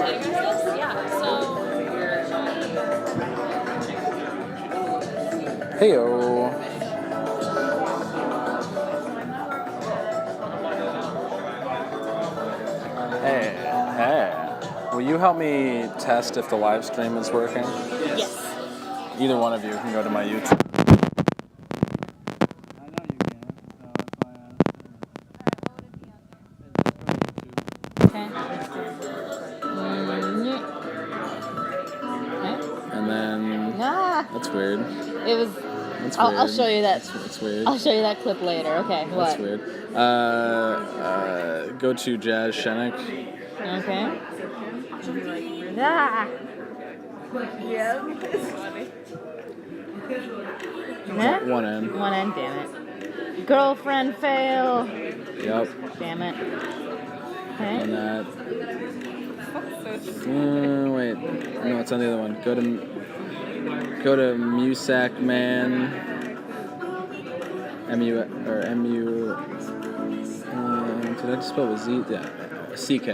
Yeah, so Heyo. Hey. Will you help me test if the live stream is working? yes. Either one of you can go to my YouTube. I know you can, so that's why Okay. And then Ah, that's weird. it was. That's I'll weird. show you that. That's weird. I'll show you that clip later. Okay. That's What? weird. Go to Jazz Shenik. Okay. Ah. Yeah. One end. One end. Damn it. Girlfriend fail. Yep. Damn it. Okay. And that. Wait. No, it's on the other one. Go to Musac Man. MU. Did I just spell with Z? Yeah. CK.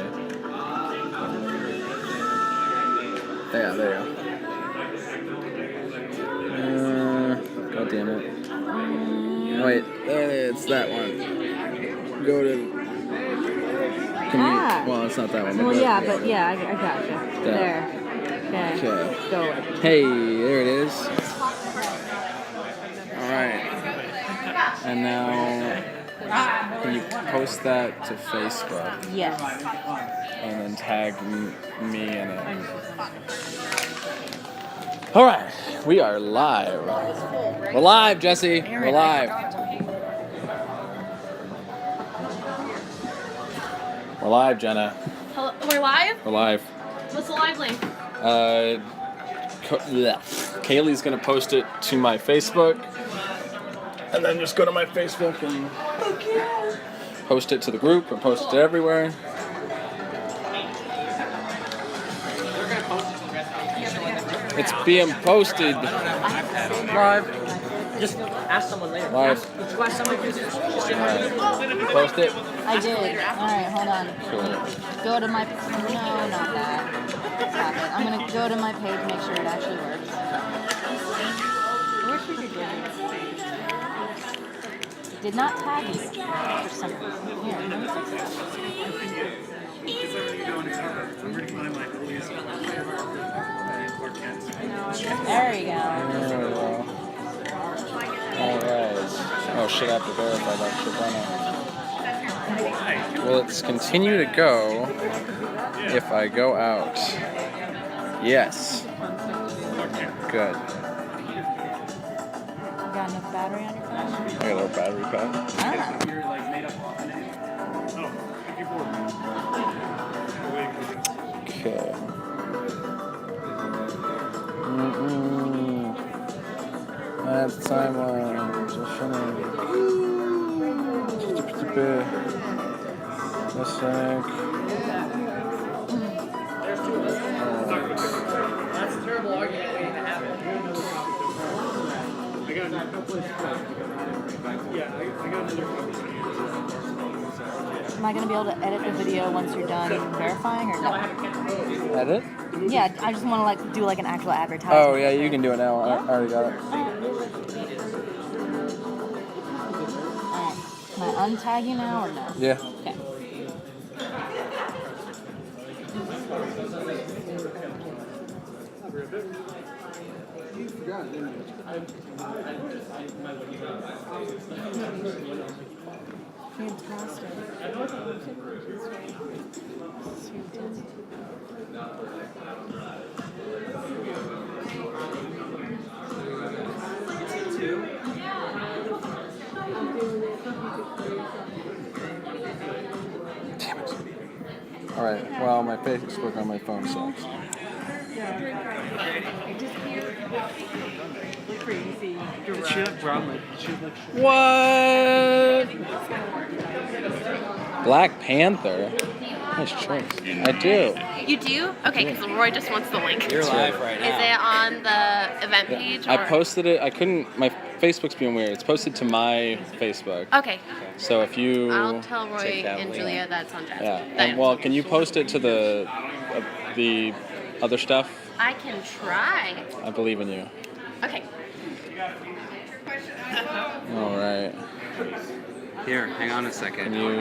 Yeah, there you go. God damn it. Wait, it's that one. Go to. Well, it's not that one. Well, yeah, but yeah, I gotcha. There. Okay. Okay. Go. Hey, there it is. Alright. And now, can you post that to Facebook? Yes. And then tag me in it. Alright, we are live. We're live, Jesse. We're live. We're live, Jenna. Hello, we're live? We're live. What's the live link? Kaylee's gonna post it to my Facebook, and then just go to my Facebook and post it to the group or post it everywhere. It's being posted Live. Just ask someone later. live. Did you ask someone? Alright. Post it. I did. Alright, hold on. Cool. Go to my. No, not that. Stop it. I'm gonna go to my page, make sure it actually works. It did not tag me for some reason. Here, let me fix that. There we go. There we go. Alright. Oh shit, I have to verify that shit, don't I? Will it continue to go if I go out? Yes. Good. You got enough battery on your phone? I got a little battery pack. Ah. Okay. That's the timeline. Just That's a terrible argument waiting to happen. Am I going to be able to edit the video once you're done verifying or no? edit? Yeah, I just want to like do like an actual advertisement. Oh yeah, you can do it now. I already got it. Alright. Can I untag you now or no? Yeah. Okay. Fantastic. Damn it. Alright, well, my Facebook on my phone sucks. She looked brown. She looked. What? Black Panther? Nice choice. I do. You do? Okay, because Roy just wants the link. You're live right Is now. it on the event page? Or? I posted it. I couldn't. My Facebook's being weird. It's posted to my Facebook. Okay, So if you. I'll tell Roy Take that and link. Julia that's on Jazz. Yeah. And, well, can you post it to the the other stuff? I can try. I believe in you. Okay. All right. Here, hang on a Can second. you?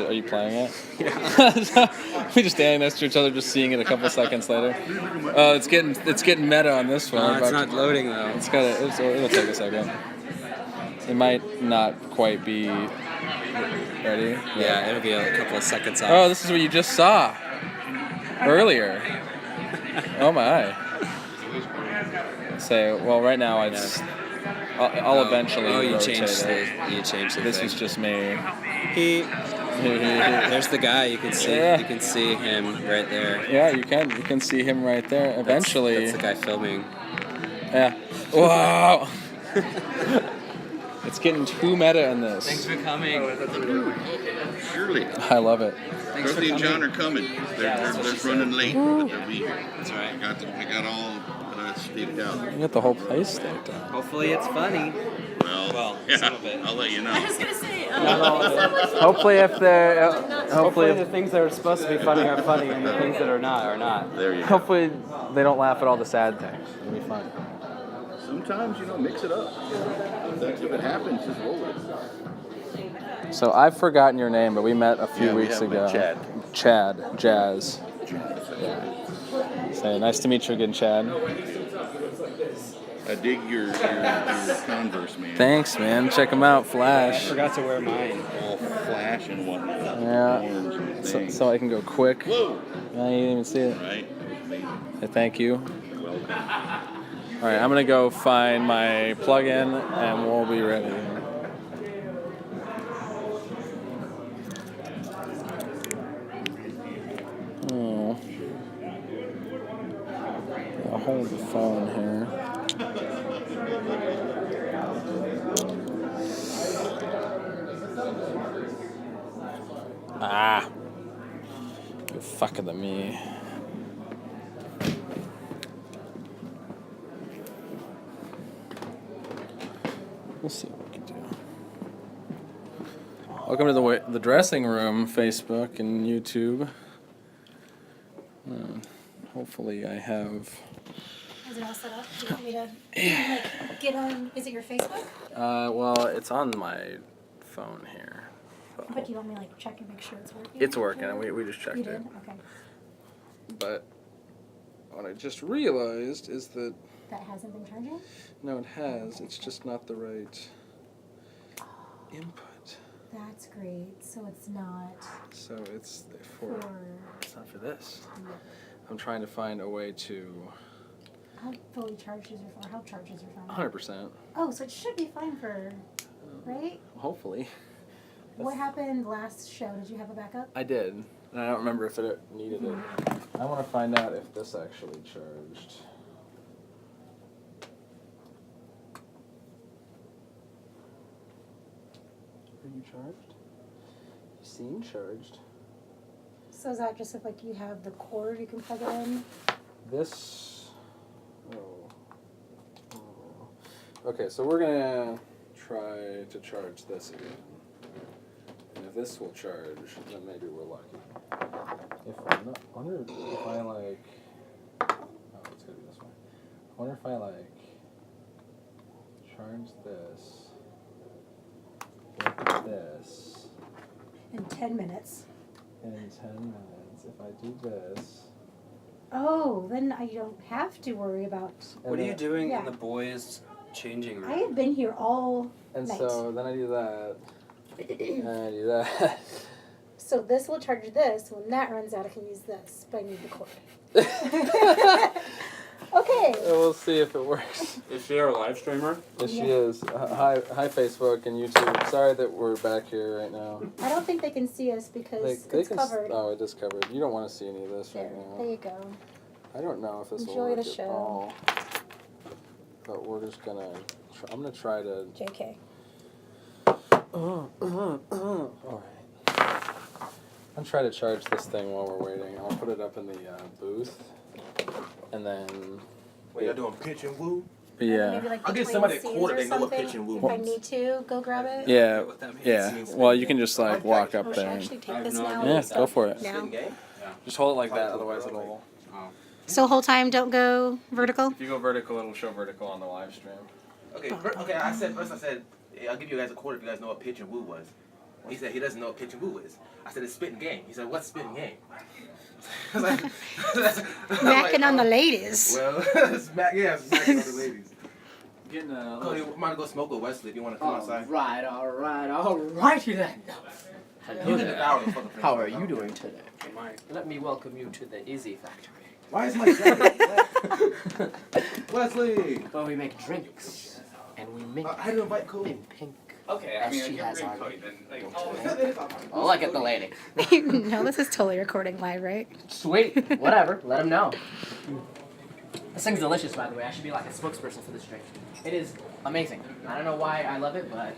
Are you playing it? Yeah. We just standing next to each other, just seeing it a couple seconds later. It's getting meta on this one. It's not loading though. It'll take a second. It might not quite be ready. Yeah, it'll be a couple of seconds off. Oh, this is what you just saw earlier. Oh my. So, well, right now I'll eventually. Oh, you rotate changed it. you changed the This thing. is just me. There's the guy. You can see. Yeah. You can see him right there. Yeah, you can see him right there. Eventually. That's the guy filming. Yeah. Wow. It's getting too meta in this. Thanks for coming. Surely. I love it. Thanks for Dorothy and John coming. are coming. They're running late, but they'll be here. That's right. I got all staked out. You got the whole place staked out. Hopefully it's funny. Well, yeah, some of it. I'll let you know. I was gonna say. Hopefully, if they're hopefully the things that are supposed to be funny are funny, and the things that are not are not. There you go. hopefully they don't laugh at all the sad things. It'll be fun. Sometimes, mix it up. If it happens, just roll with it. So I've forgotten your name, but we met a few Yeah, we weeks have ago. met Chad. Jazz. Say, nice to meet you again, Chad. I dig your Converse, man. Thanks, man. Check them out, I Flash. forgot to wear mine. All flash and whatnot. Yeah. Orange and So, things. so I can go quick. Whoa! Yeah, you didn't even see it. Right? Say thank you. You're welcome. All right, I'm gonna go find my plug-in, and we'll be ready. Oh. I'll hold the phone here. Ah. You fucking the me. We'll see what we can do. Welcome to the dressing room, Facebook and YouTube. Hopefully I have... Is it all set up? Do you want me to get on? Is it your Facebook? well, it's on my phone here. But do you want me to check and make sure it's working? It's working, and we just checked You it. did? Okay. But what I just realized is that, That hasn't been charging? no, it has. It's just not the right input. That's great. So it's not So it's for... it's not for this. I'm trying to find a way to How fully charged is your phone? How charged is your phone? 100%. Oh, so it should be fine for... Right? Hopefully. What happened last show? Did you have a backup? I did, and I don't remember if it needed it. I want to find out if this actually charged. Are you charged? You seem charged. So is that just if you have the cord you can plug it in? This. Oh. Okay, so we're gonna try to charge this again. And if this will charge, then maybe we're lucky. If I'm not, I wonder if I oh, it's gonna be this way. I wonder if I charge this, look at this, In 10 minutes. in 10 minutes. If I do this, Oh, then you don't have to worry about... What are you doing Yeah. in the boys' changing room? I have been here all and night. so then I do that, and I do that. So this will charge this. When that runs out, I can use this, but I need the cord. Okay. We'll see if it works. Is she our live streamer? Yes, she is. Hi, Facebook and YouTube. Sorry that we're back here right now. I don't think they can see us because They it's can. covered. Oh, it is covered. You don't want to see any of this There, right now. there you go. I don't know if this will Enjoy work the at show. all. But we're just gonna. I'm gonna try to. JK. All right. I'm trying to charge this thing while we're waiting. I'll put it up in the booth, and then. What y'all doing, pitch and woo? Yeah. Maybe I'll get between somebody a scenes quarter, or they know what something. pitch and woo If I means. need to, go grab it. Yeah. What that means. Yeah. Well, you can just walk up Or should I there. actually I take have this no now? idea. Yeah, and go for it. Now? Just hold it like that, otherwise it'll. Oh, So whole time don't go vertical? If you go vertical, it'll show vertical on the live stream. Okay, okay. I said "Hey, I'll give you guys a quarter if you guys know what pitch and woo was. He said he doesn't know what pitch and woo is. I said it's spitting game. He said what's spitting game? I was like, Macking on the ladies. Well, it's macking on the ladies. Getting Oh, you might go smoke with Wesley if you want to come outside. all righty then. You can devour the fucking How are you doing today? Let me welcome you to the Izzy Factory, Why is my jacket Wesley? where we make drinks and we make I had to invite Cody. in pink. Okay, As she has on. then. Oh, look at the lady. No, this is totally recording live, right? Sweet. Whatever. Let him know. This thing's delicious, by the way. I should be like a spokesperson for this drink. It is amazing. I don't know why I love it, but I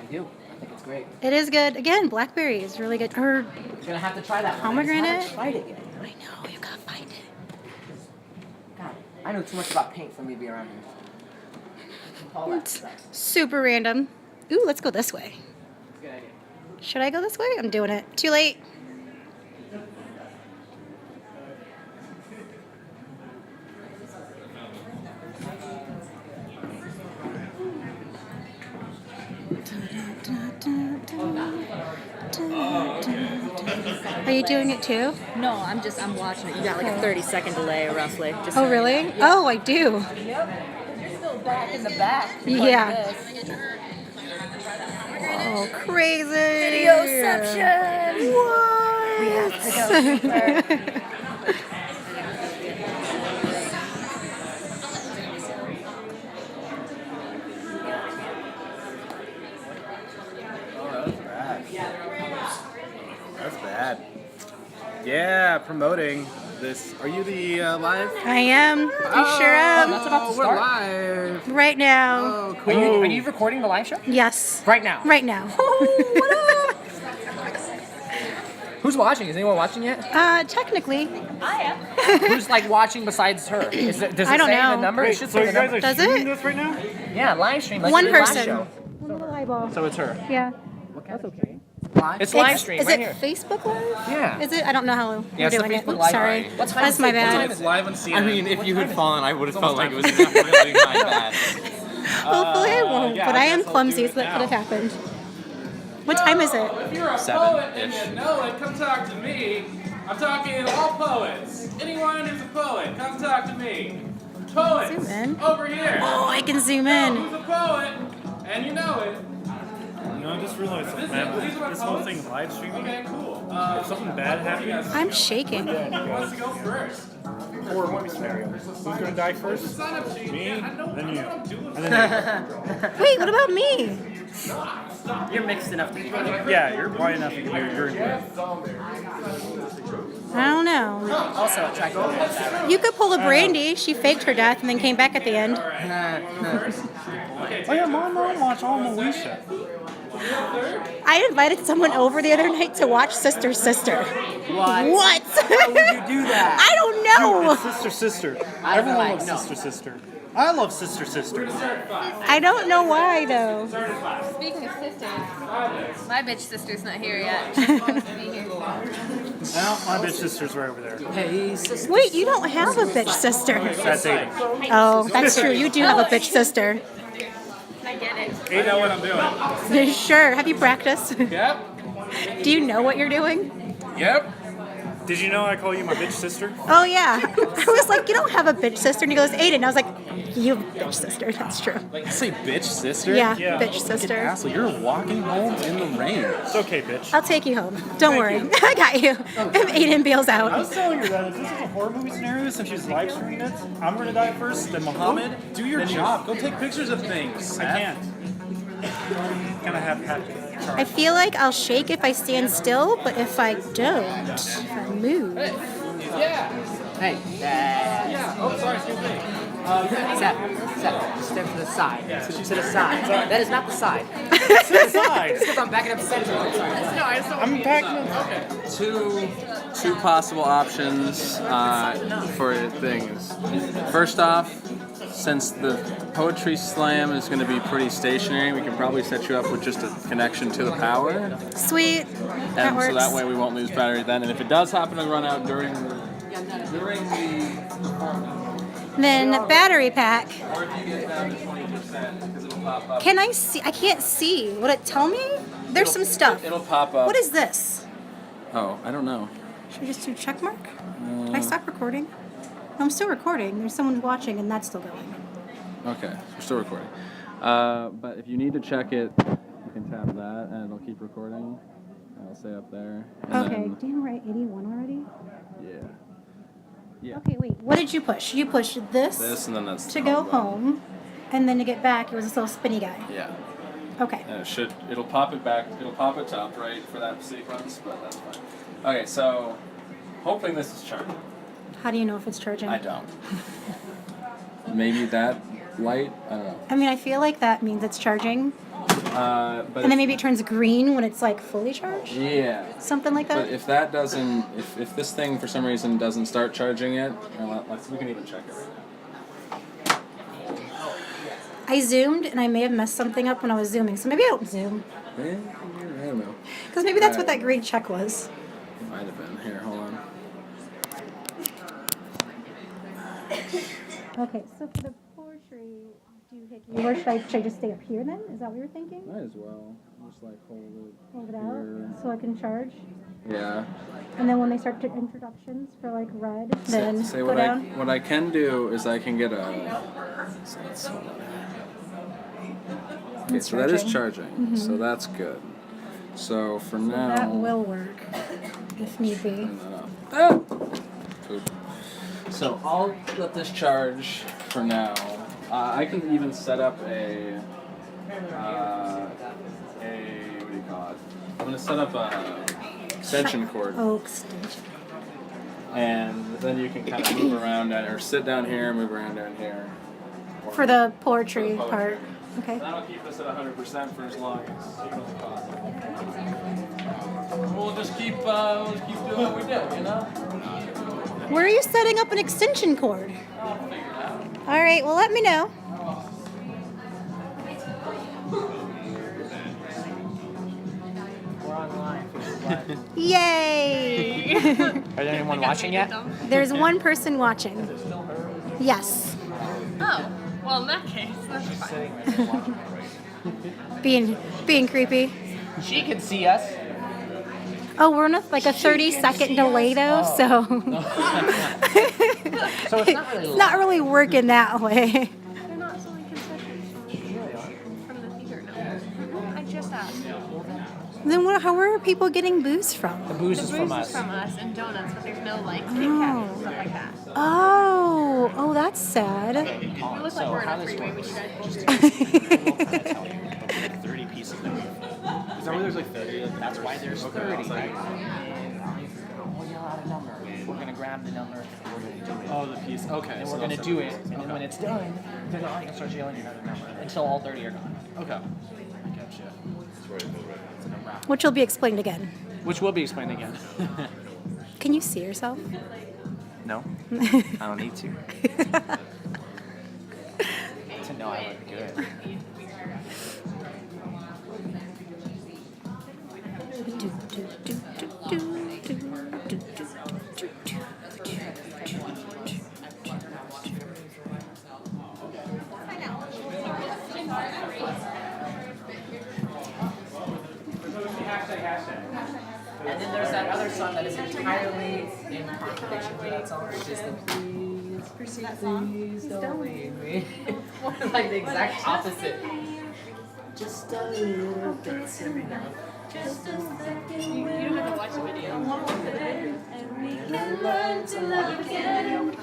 do. I think it's great. It is good. Again, blackberry is really good. Or You're gonna have to try that one. I Pomegranate? just haven't tried it yet. I know, you gotta find it. God, I know too much about paint for me to be around here. Call that It's stuff. super random. Ooh, let's go this way. Good idea. Should I go this way? I'm doing it. Too late. Are you doing it too? No, I'm watching it. You got like a 30-second delay, roughly. Just Oh, really? Oh, I do. You're still back in the back. Yeah. Oh, crazy. Videoception. What? We have to go deeper. That's bad. Yeah, promoting this. Are you the live? I am. I sure am. That's about to We're start. live. Right now. Oh, cool. Are you recording the live show? Yes. Right now. Right now. Who's watching? Is anyone watching yet? Technically. Who's like watching besides her? Does it I don't say know. the number? It should say the number. Does it? this right now? Yeah, live stream. Like One we did last person. show. One little eyeball. So it's her. Yeah. That's okay. It's live stream Is right it here. Facebook Live? Yeah. Is it? I don't know how Yeah, we're it's the doing it. Facebook Oops, Live. sorry. What time That's is my it? What time bad. is it? Live on CNN. I mean, if you had fallen, I would have felt like it was definitely my bad. Hopefully I won't, yeah, but I I am guess I'll clumsy, do so it that could have now. happened. What time is it? If you're a poet and you know it, come talk to me. I'm talking to all poets. Anyone who's a poet, come talk to me. Poets, Zoom in. over here. Oh, I can zoom Who's in. a poet, and you know it. You know, I just realized something, These are man. my This whole poets? thing live streaming, Okay, cool. if something bad happens, I'm shaking. Who wants to go first? horror movie scenario. Who's gonna die first? Sign up sheet. Me, Man, I know then what you. I'm doing. And then Wait, what about me? You're mixed enough to be. yeah, you're white enough. You're in there. I don't know. Also attractive. You could pull a Brandy. She faked her death and then came back at the end. Oh yeah, mom watched all Moesha. I invited someone over the other night to watch Sister Sister. What? What? How would you do that? I don't know. Sister. I don't Everyone like, loves no. Sister. I love Sister. I don't know why though. Speaking of sisters, my bitch sister's not here yet. She's supposed to be here. Now my bitch sister's right over there. Hey, sister. Wait, you don't have a bitch sister. That's Aiden. Oh, that's true. You do have a bitch sister. I get it. I know what I'm doing. Sure. Have you practiced? Yep. Do you know what you're doing? Yep. Did you know I call you my bitch sister? Oh yeah. I was like, you don't have a bitch sister, and he goes, Aiden. I was like, you have a bitch sister. That's true. You say bitch sister? Yeah, Yeah. bitch sister. Asshole, you're walking home in the rain. It's okay, bitch. I'll take you home. Don't worry. I got you. If Aiden bails I out. was telling her that if this is a horror movie scenario, since she's live streaming it, I'm gonna die first, then Muhammad. Do your then you. job. Go take pictures of things. I can't. Kind of have I feel like I'll shake if I stand still, but if I don't, if I move. Hey. Oh, sorry, excuse me. Step. Step to the side. To the side. That is not the side. side. Because I'm backing up center. No, I just don't. I'm packing up. Two possible options for things. First off, since the poetry slam is going to be pretty stationary, we can probably set you up with just a connection to the power. Sweet. That And works. so that way we won't lose battery then. And if it does happen to run out during the during the performance. Then battery pack. Or if you get down to 20%, because it'll pop up. Can I see? I can't see. Would it tell me? There's some stuff. It'll pop up. What is this? Oh, I don't know. Should I just do check mark? Can I stop recording? No, I'm still recording. There's someone watching and that's still going. Okay, we're still recording. But if you need to check it, you can tap that and it'll keep recording. I'll stay up there. And Okay, then- damn right, 81 already? Yeah. Yeah. Okay, wait, what did you push? You pushed this, This and then that's to go home, and then to get back, it was this little spinny guy. Yeah. Okay. And it'll pop it back, it'll pop it to upright for that sequence, but that's fine. Okay, so hoping this is charging. How do you know if it's charging? I don't. Maybe that light? I don't know. I mean, I feel like that means it's charging, But and then maybe it turns green when it's like fully charged? yeah. Something like that? But if that doesn't, if this thing for some reason doesn't start charging it, we can even check it right now. I zoomed, and I may have messed something up when I was zooming, so maybe I don't zoom. I don't know. Because maybe that's what that green check was. It might have been. Here, hold on. Okay, so for the poetry, or should I just stay up here then? Is that what you're thinking? Might as well. Just like hold Hold it here. out so I can charge. Yeah. And then when they start to introductions for like red, then Say go what down. what I can do is I can get a. Okay, so that is charging. So that's good. So for now. That will work if need be. Ah! Poop. So I'll let this charge for now. I can even set up a what do you call it? I'm gonna set up a extension cord, Oh, extension. and then you can kind of move around or sit down here, move around down here. For the poetry For the part. Okay. That'll keep us at 100% for as long as humanly possible. We'll just keep doing what we do, you know. Where are you setting up an extension cord? All right, well, let me know. We're online. Yay! Are there anyone watching yet? There's one person watching. Yes. Oh, well, in that case, that's fine. Being creepy. She can see us. Oh, we're on like a 30-second delay though, so So it's not really it's not really working that way. They're not selling concessions from the theater, no. I just asked. Then where are people getting booze from? The booze The is booze from is us. from us and donuts, but there's no like Kit Kat and stuff like that. Oh, that's sad. We look like we're in a freeway, which you guys both do. 30 pieces. Is that where there's like 30? That's why there's 30. Okay, Right? We'll yell out a number. We're gonna grab the number. We're gonna do it. Oh, the piece. Okay. And so we're gonna that's do the it. pieces. And then Okay. when it's done, then I can start yelling another number until all 30 are gone. Okay. I gotcha. Which will be explained again. Which will be explained again. Can you see yourself? No, I don't need to. To know I look good. And then there's that other song that is entirely in contradiction to that song, which is the Please don't leave me. Like the exact opposite. Just a little bit tonight. Just a second. You don't have to watch the video. And we can learn to love again.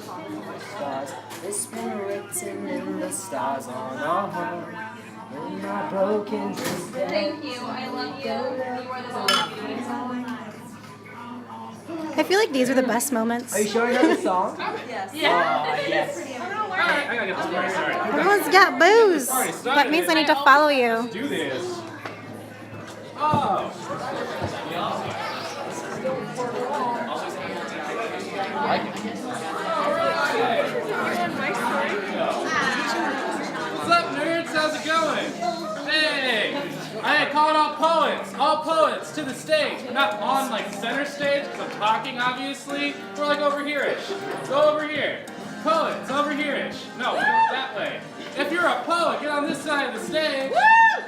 Stars, this been written in the stars on our heart. When my broken dreams Thank you. I love you. You are the best. I feel like these are the best moments. Are you sure you know the song? Yes. Yes. Alright, I gotta get this party started. Everyone's got booze. Already started. That means I need to follow you. Do this. Oh. What's up, nerds? How's it going? Hey, I call it all poets. All all poets to the stage. Not on like center stage, because I'm talking obviously. We're like over here-ish. Go over here. Poets, over here-ish. No, we go that way. If you're a poet, get on this side of the stage.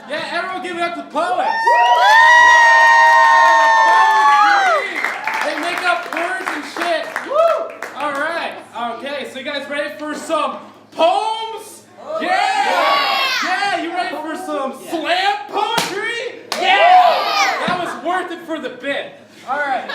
Yeah, everyone give it up to poets. They make up words and shit. Alright, okay, so you guys ready for some poems? Yeah, you ready for some slam poetry? That was worth it for the bit. Alright.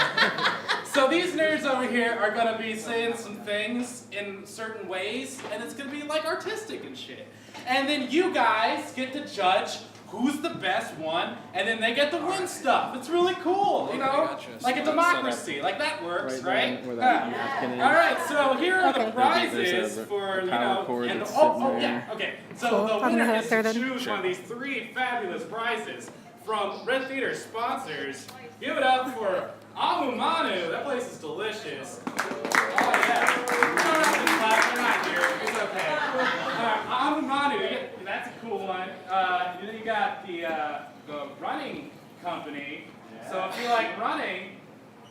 So these nerds over here are gonna be saying some things in certain ways, and it's gonna be like artistic and shit. And then you guys get to judge who's the best one, and then they get to win stuff. It's really cool, you know? Like a democracy. Like that works, right? Alright, so here are the prizes for, you know, and okay. So Cool. the I'm gonna winner head gets up there to then. choose one of these 3 fabulous prizes from Red Theater sponsors. Give it up for Amu Manu. That place is delicious. Oh yeah. You don't have to clap. You're not here. It's okay. Amu Manu. That's a cool one. Then you got the running company. So if you like running,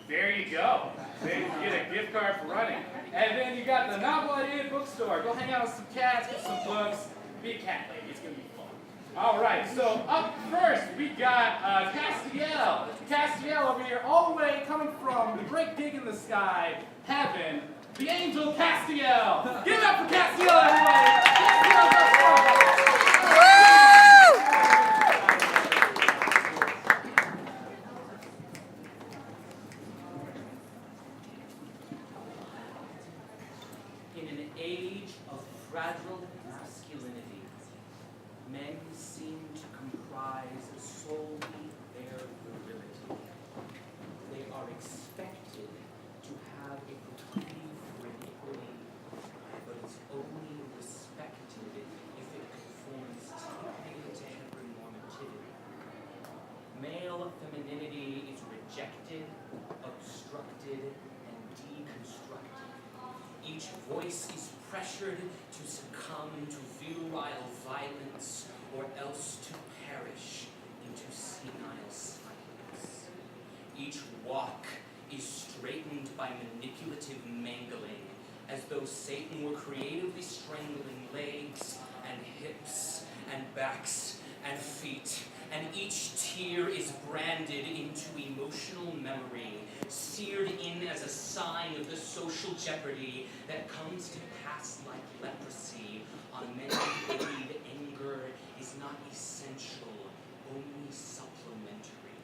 there you go. Then you get a gift card for running. And then you got the Novel Idea bookstore. Go hang out with some cats, get some books. Be a cat lady. It's gonna be fun. All right, so up first, we got Castiel. Castiel over here, all the way coming from the great gig in the sky, heaven, the angel Castiel. Give it up for Castiel, everybody. Castiel's up In an age of fragile masculinity, men seem to comprise solely their virility. They are expected to have a proclivity for iniquity, but it's only respected if it conforms typically to heteronormativity. Male femininity is rejected, obstructed, and deconstructed. Each voice is pressured to succumb to virile violence or else to perish into senile silence. Each walk is straightened by manipulative mangling, as though Satan were creatively strangling legs and hips and backs and feet, and each tear is branded into emotional memory, seared in as a sign of the social jeopardy that comes to pass like leprosy on many who believe anger is not essential, only supplementary.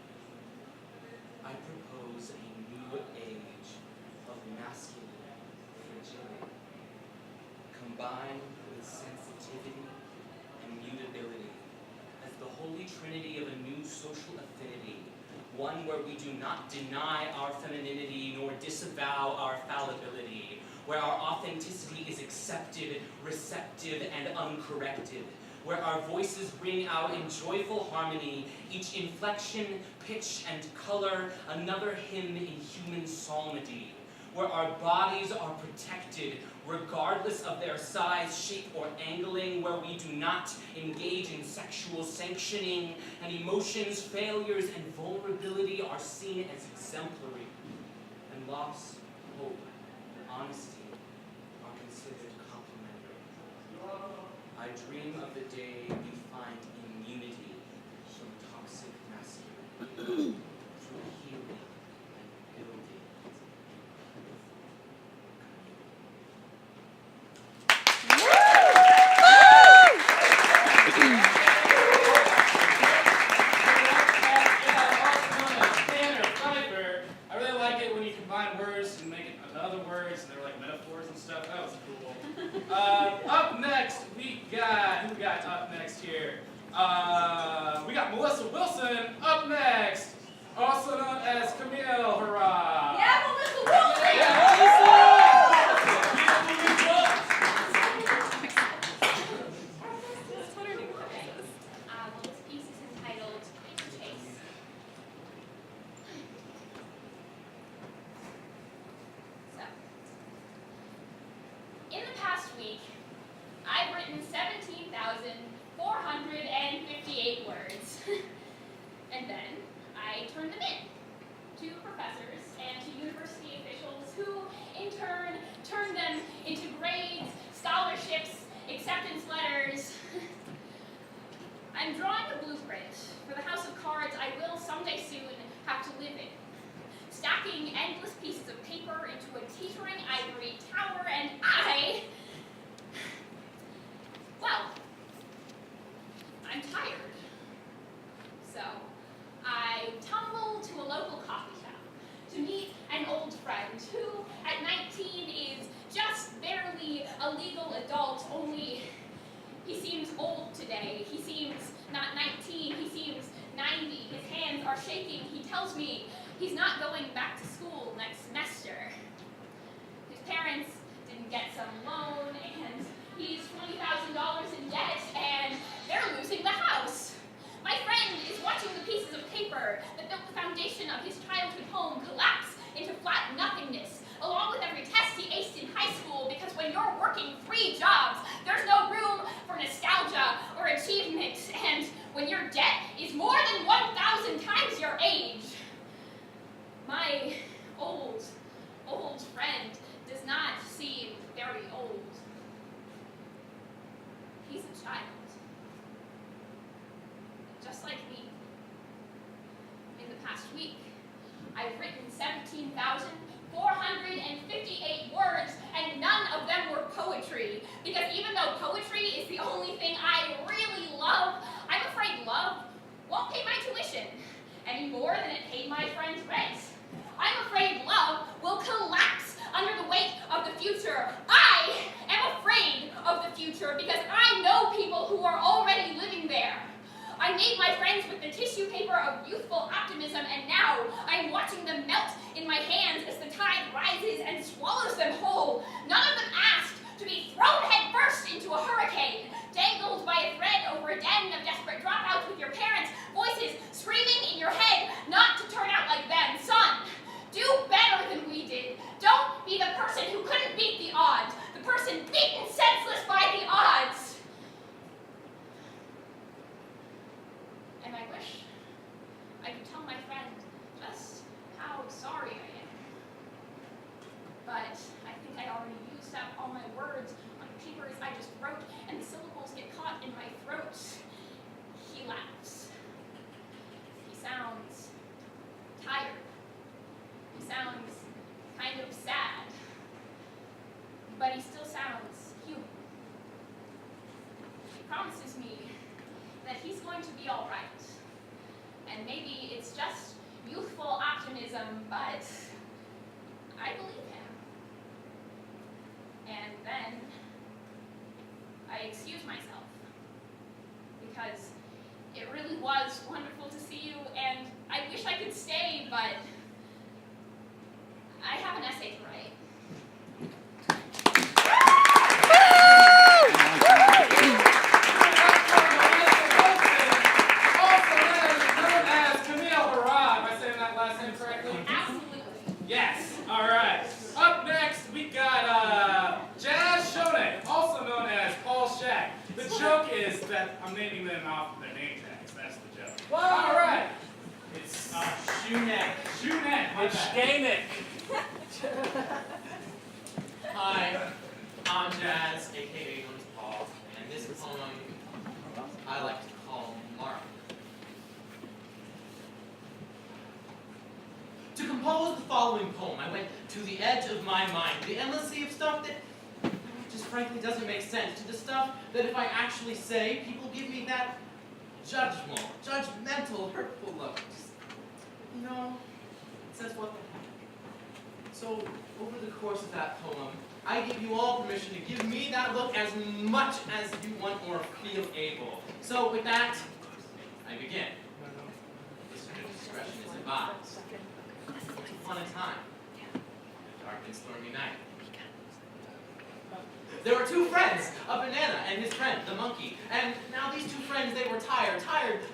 I propose a new age of masculine fragility, combined with sensitivity and mutability, as the holy trinity of a new social affinity, one where we do not deny our femininity nor disavow our fallibility, where our authenticity is accepted, receptive, and uncorrected, where our voices ring out in joyful harmony, each inflection, pitch, and color another hymn in human psalmody, where our bodies are protected regardless of their size, shape, or angling, where we do not engage in sexual sanctioning, and emotions, failures, and vulnerability are seen as exemplary, and loss, hope, and honesty are considered complimentary. I dream of the day we find immunity from toxic masculinity, through healing and building. I really like it when you combine words and make it other words, and they're like metaphors and stuff. That was cool. Up next, we got, who we got up next here? We got Melissa Wilson up next, also known as Camille. Hurrah! Yeah, Melissa Wilson! Yeah, Melissa! This piece is entitled Chase. So, in the past week, I've written 17,458 words. And then, I turned them in to professors and to university officials who, in turn, turned them into grades, scholarships, acceptance letters. I'm drawing a blueprint for the house of cards I will someday soon have to live in, stacking endless pieces of paper into a teetering ivory tower, and well, I'm tired. So I tumble to a local coffee shop to meet an old friend who, at 19, is just barely a legal adult, only he seems old today. He seems not 19, he seems 90. His hands are shaking. He tells me he's not going back to school next semester. His parents didn't get some loan, and he's $20,000 in debt, and they're losing the house. My friend is watching the pieces of paper that built the foundation of his childhood home collapse into flat nothingness, along with every test he aced in high school, because when you're working 3 jobs, there's no room for nostalgia or achievement, and when your debt is more than 1,000 times your age, my old friend does not seem very old. He's a child. Just like me. In the past week, I've written 17,458 words, and none of them were poetry. Because even though poetry is the only thing I really love, I'm afraid love won't pay my tuition any more than it paid my friend's rent. I'm afraid love will collapse under the weight of the future. I am afraid of the future because I know people who are already living there. I made my friends with the tissue paper of youthful optimism, and now I'm watching them melt in my hands as the tide rises and swallows them whole. None of them asked to be thrown headfirst into a hurricane, dangled by a thread over a den of desperate dropouts with your parents' voices screaming in your head not to turn out like them. Son, do better than we did. Don't be the person who couldn't beat the odds, the person beaten senseless by the odds. And I wish I could tell my friend just how sorry I am. But I think I already used up all my words on papers I just wrote, and the syllables get caught in my throat. He laughs. He sounds tired. He sounds kind of sad. But he still sounds human. He promises me that he's going to be all right. And maybe it's just youthful optimism, but I believe him. And then I excuse myself because it really was wonderful to see you, and I wish I could stay, but I have an essay to write. Yes. All right. Up next, we got Jazz Shone, also known as Paul Shack. The joke is that I'm naming them off their name tags. That's the joke. Whoa. All right. It's Shoeneck. Shoeneck. It's Shkanek. Hi, I'm Jazz, aka known as Paul, and this poem I like to call Mark. To compose the following poem, I went to the edge of my mind, the endless sea of stuff that just frankly doesn't make sense, to the stuff that if I actually say, people give me that judgmental, hurtful look. Just, you know, it says what the heck. So, over the course of that poem, I give you all permission to give me that look as much as you want or feel able. So, with that, I begin. Listener discretion is advised. Once upon a time, a dark and stormy night, there were 2 friends, a banana and his friend, the monkey. And now these 2 friends, they were tired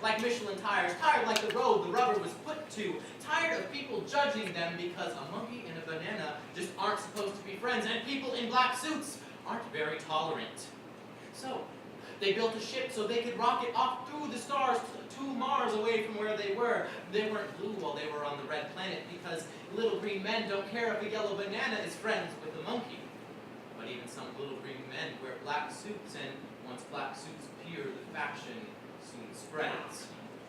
like Michelin tires, tired like the road the rubber was put to, tired of people judging them because a monkey and a banana just aren't supposed to be friends, and people in black suits aren't very tolerant. So, They built a ship so they could rocket off through the stars to Mars away from where they were. They weren't blue while they were on the red planet because little green men don't care if a yellow banana is friends with a monkey. But even some little green men wear black suits, and once black suits appear, the faction soon spreads.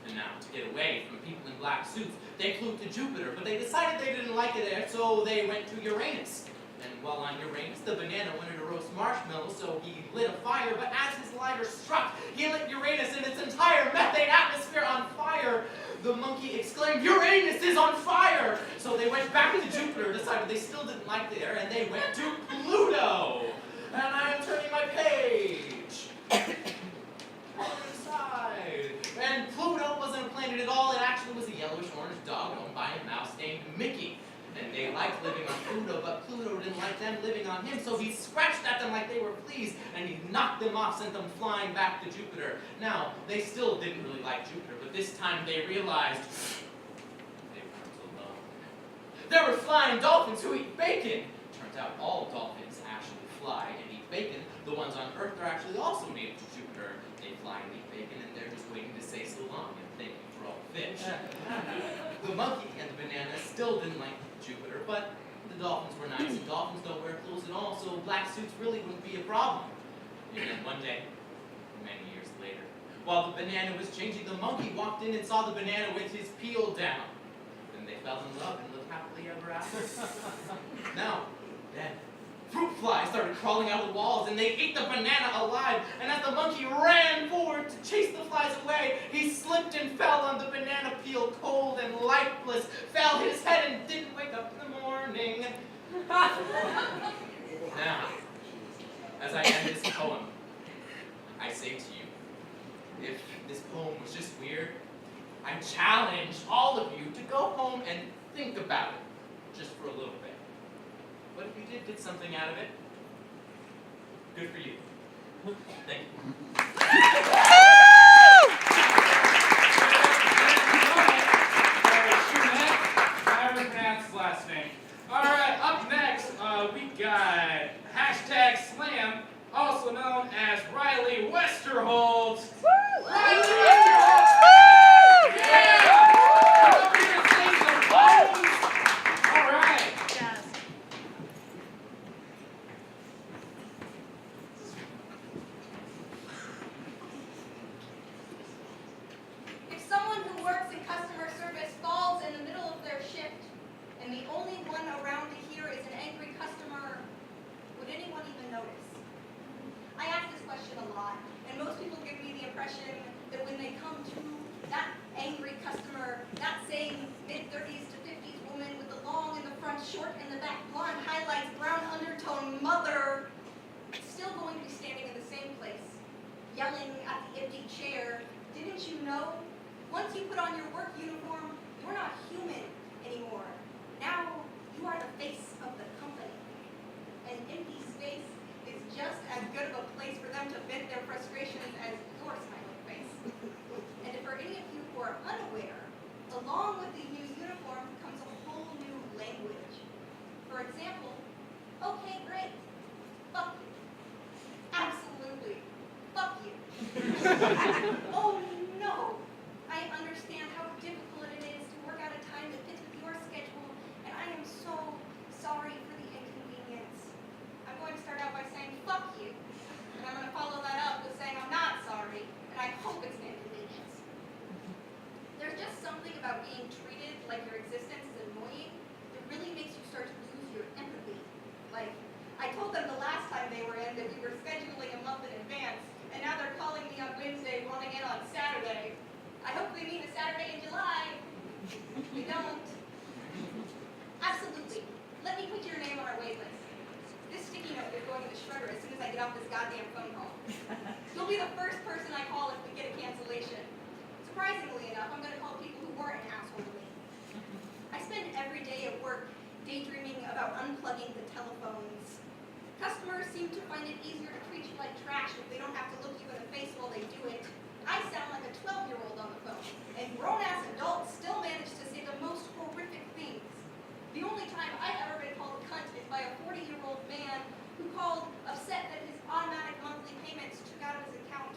And now, to get away from people in black suits, they flew to Jupiter, but they decided they didn't like it there, so they went to Uranus. And while on Uranus, the banana wanted to roast marshmallows, so he lit a fire, but as his lighter struck, he lit Uranus and its entire methane atmosphere on fire. The monkey exclaimed, "Uranus is on fire!" So they went back to Jupiter, decided they still didn't like it there, and they went to Pluto. And I am turning my page. Inside. And Pluto wasn't a planet at all. It actually was a yellowish-orange dog owned by a mouse named Mickey. And they liked living on Pluto, but Pluto didn't like them living on him, so he scratched at them like they were fleas, and he knocked them off, sent them flying back to Jupiter. Now, they still didn't really like Jupiter, but this time they realized they weren't alone. There were flying dolphins who eat bacon. Turns out all dolphins actually fly and eat bacon. The ones on Earth are actually also native to Jupiter. They fly and eat bacon, and they're just waiting to say so long and thank you for all the fish. The monkey and the banana still didn't like Jupiter, but the dolphins were nice, and dolphins don't wear clothes at all, so black suits really wouldn't be a problem. And then one day, many years later, while the banana was changing, the monkey walked in and saw the banana with his peel down. Then they fell in love and lived happily ever after. Now, then, fruit flies started crawling out of the walls, and they ate the banana alive. And as the monkey ran forward to chase the flies away, he slipped and fell on the banana peel, cold and lifeless, fell, hit his head, and didn't wake up in the morning. Now, as I end this poem, I say to you, if this poem was just weird, I challenge all of you to go home and think about it, just for a little bit. What if you did get something out of it? Good for you. Thank you. However you pronounce his last name. Alright, up next, we got #Slam, also known as Riley Westerholt. Riley Westerholt! Yeah! Come up here and sing some poems. Alright. If someone who works in customer service falls in the middle of their shift, and the only one around to hear is an angry customer, would anyone even notice? I ask this question a lot, and most people give me the impression that when they come to that angry customer, that same mid-30s to 50s woman with the long in the front, short in the back, blonde highlights, brown undertone mother, still going to be standing in the same place, yelling at the empty chair, "Didn't you know? Once you put on your work uniform, you're not human anymore. Now you are the face of the company." An empty space is just as good of a place for them to vent their frustrations as your smiling face. And for any of you who are unaware, along with the new uniform comes a whole new language. For example, "Okay, great. Fuck you. Absolutely. Fuck you." Oh no! I understand how difficult it is to work out a time that fits with your schedule, and I am so sorry for the inconvenience. I'm going to start out by saying "fuck you," and I'm going to follow that up with saying I'm not sorry, and I hope it's an inconvenience. There's just something about being treated like your existence is annoying that really makes you start to lose your empathy. Like, I told them the last time they were in that we were scheduling a month in advance, and now they're calling me on Wednesday, wanting in on Saturday. I hope they mean a Saturday in July. We don't. Absolutely. Let me put your name on our wait list. This sticky note is going to the shredder as soon as I get off this goddamn phone call. You'll be the first person I call if we get a cancellation. Surprisingly enough, I'm going to call people who weren't an asshole to me. I spend every day at work daydreaming about unplugging the telephones. Customers seem to find it easier to treat you like trash if they don't have to look you in the face while they do it. I sound like a 12-year-old on the phone, and grown-ass adults still manage to say the most horrific things. The only time I've ever been called a cunt is by a 40-year-old man who called upset that his automatic monthly payments took out of his account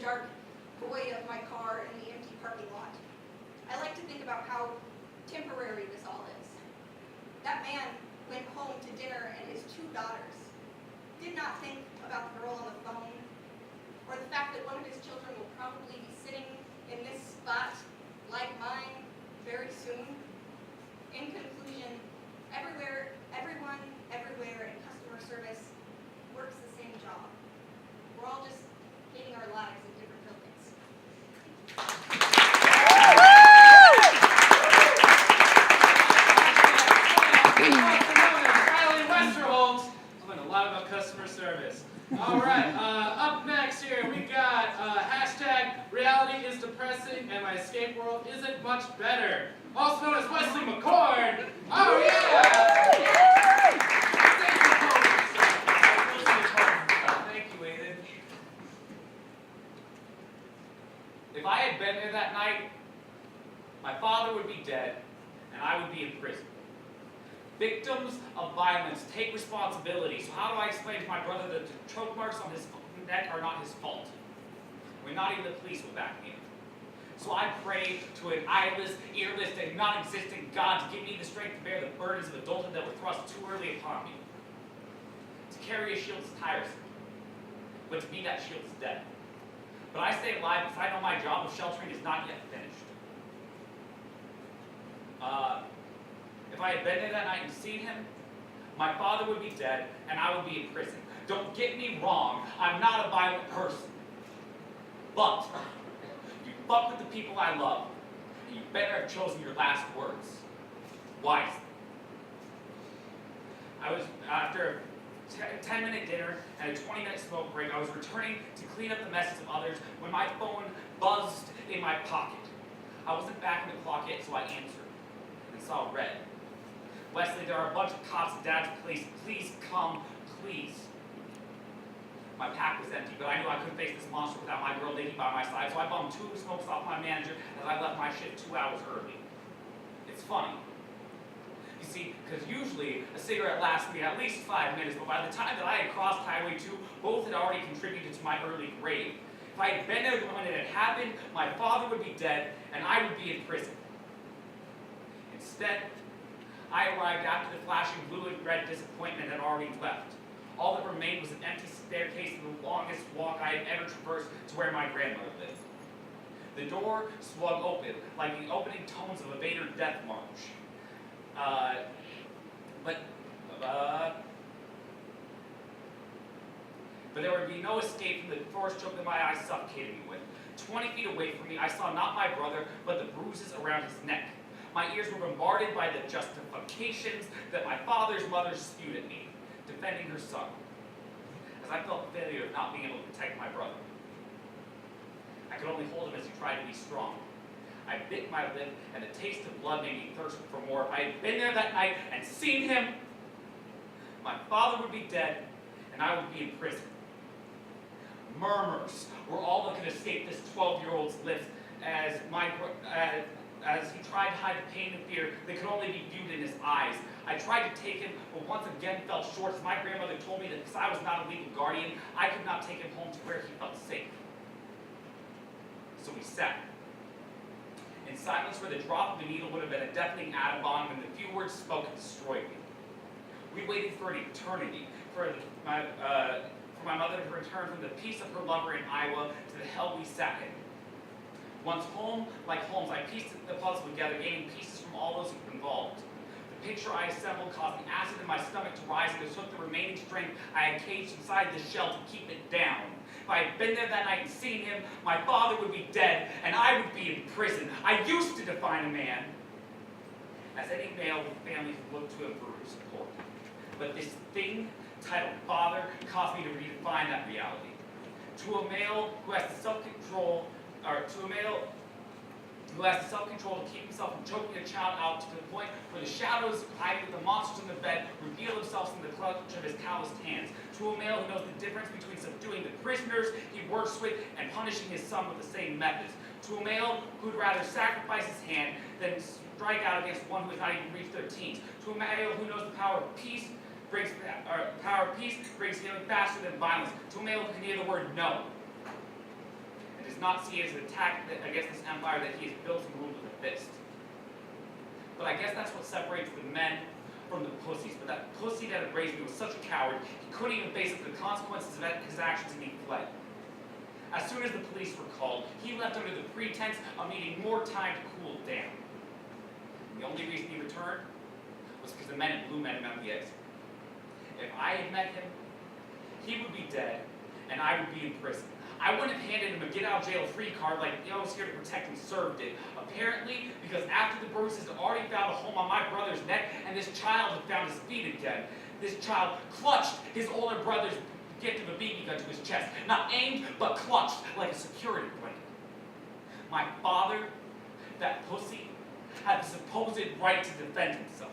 dark void of my car in the empty parking lot. I like to think about how temporary this all is. That man went home to dinner and his 2 daughters. Did not think about the girl on the phone, or the fact that one of his children will probably be sitting in this spot, like mine, very soon. In conclusion, everyone, everywhere in customer service works the same job. We're all just hating our lives in different buildings. Riley Westerholt. I learned a lot about customer service. All right, up next here we got hashtag reality is depressing and my escape world isn't much better. Also known as Wesley McCord. Oh yeah! Thank you, Aiden. If I had been there that night, my father would be dead and I would be in prison. Victims of violence take responsibility, so how do I explain to my brother that the choke marks on his neck are not his fault? When not even the police will back me up. So I pray to an eyeless, earless, and non-existent God to give me the strength to bear the burdens of adulthood that were thrust too early upon me. To carry a shield is tiresome, but to be that shield is death. But I stay alive because I know my job of sheltering is not yet finished. If I had been there that night and seen him, my father would be dead and I would be in prison. Don't get me wrong, I'm not a violent person. But if you fuck with the people I love, you better have chosen your last words wisely. I was, after a 10-minute dinner and a 20-minute smoke break, I was returning to clean up the messes of others when my phone buzzed in my pocket. I wasn't back in the clock yet, so I answered and saw red. Wesley, there are a bunch of cops and dad's police. Please come, please. My pack was empty, but I knew I couldn't face this monster without my girl Nikki by my side, so I bummed 2 smokes off my manager as I left my shift 2 hours early. It's funny. You see, because usually a cigarette lasts me at least 5 minutes, but by the time that I had crossed Highway 2, both had already contributed to my early grave. If I had been there when it had happened, my father would be dead, and I would be in prison. Instead, I arrived after the flashing blue and red disappointment had already left. All that remained was an empty staircase and the longest walk I had ever traversed to where my grandmother lived. The door swung open, like the opening tones of a Vader death march. But there would be no escape from the forest choke that my eyes suffocated me with. 20 feet away from me, I saw not my brother, but the bruises around his neck. My ears were bombarded by the justifications that my father's mother spewed at me, defending her son, as I felt the failure of not being able to protect my brother. I could only hold him as he tried to be strong. I bit my lip, and the taste of blood made me thirst for more. If I had been there that night and seen him, my father would be dead, and I would be in prison. Murmurs were all that could escape this 12-year-old's lips as he tried to hide the pain and fear that could only be viewed in his eyes. I tried to take him, but once again fell short, as my grandmother told me that because I was not a legal guardian, I could not take him home to where he felt safe. So we sat. In silence, where the drop of the needle would have been a deafening atom bomb, and the few words spoken destroyed me. We waited for an eternity, for my mother to return from the peace of her lover in Iowa to the hell we sat in. Once home, like Holmes, I pieced the puzzle together, gaining pieces from all those who were involved. The picture I assembled caused the acid in my stomach to rise, and it took the remaining strength I had caged inside the shell to keep it down. If I had been there that night and seen him, my father would be dead, and I would be in prison. I used to define a man as any male with family who looked to him for support. But this thing titled father caused me to redefine that reality. To a male who has the self-control to keep himself from choking a child out to the point where the shadows hiding with the monsters in the bed reveal themselves in the clutch of his calloused hands. To a male who knows the difference between subduing the prisoners he works with and punishing his son with the same methods. To a male who'd rather sacrifice his hand than strike out against one who has not even reached their teens. To a male who knows the power of peace brings healing faster than violence. To a male who can hear the word no does not see it as an attack against this empire that he has built and ruled with a fist. But I guess that's what separates the men from the pussies. But that pussy that had raised me was such a coward, he couldn't even face the consequences of his actions and he fled. As soon as the police were called, he left under the pretense of needing more time to cool down. The only reason he returned was because the men in blue met him at the exit. If I had met him, he would be dead, and I would be in prison. I wouldn't have handed him a get-out-jail-free card like I was here to protect and serve did. Apparently, because after the Bruces had already found a home on my brother's neck, and this child had found his feet again, this child clutched his older brother's gift of a BB gun to his chest. Not aimed, but clutched like a security blanket. My father, that pussy, had the supposed right to defend himself.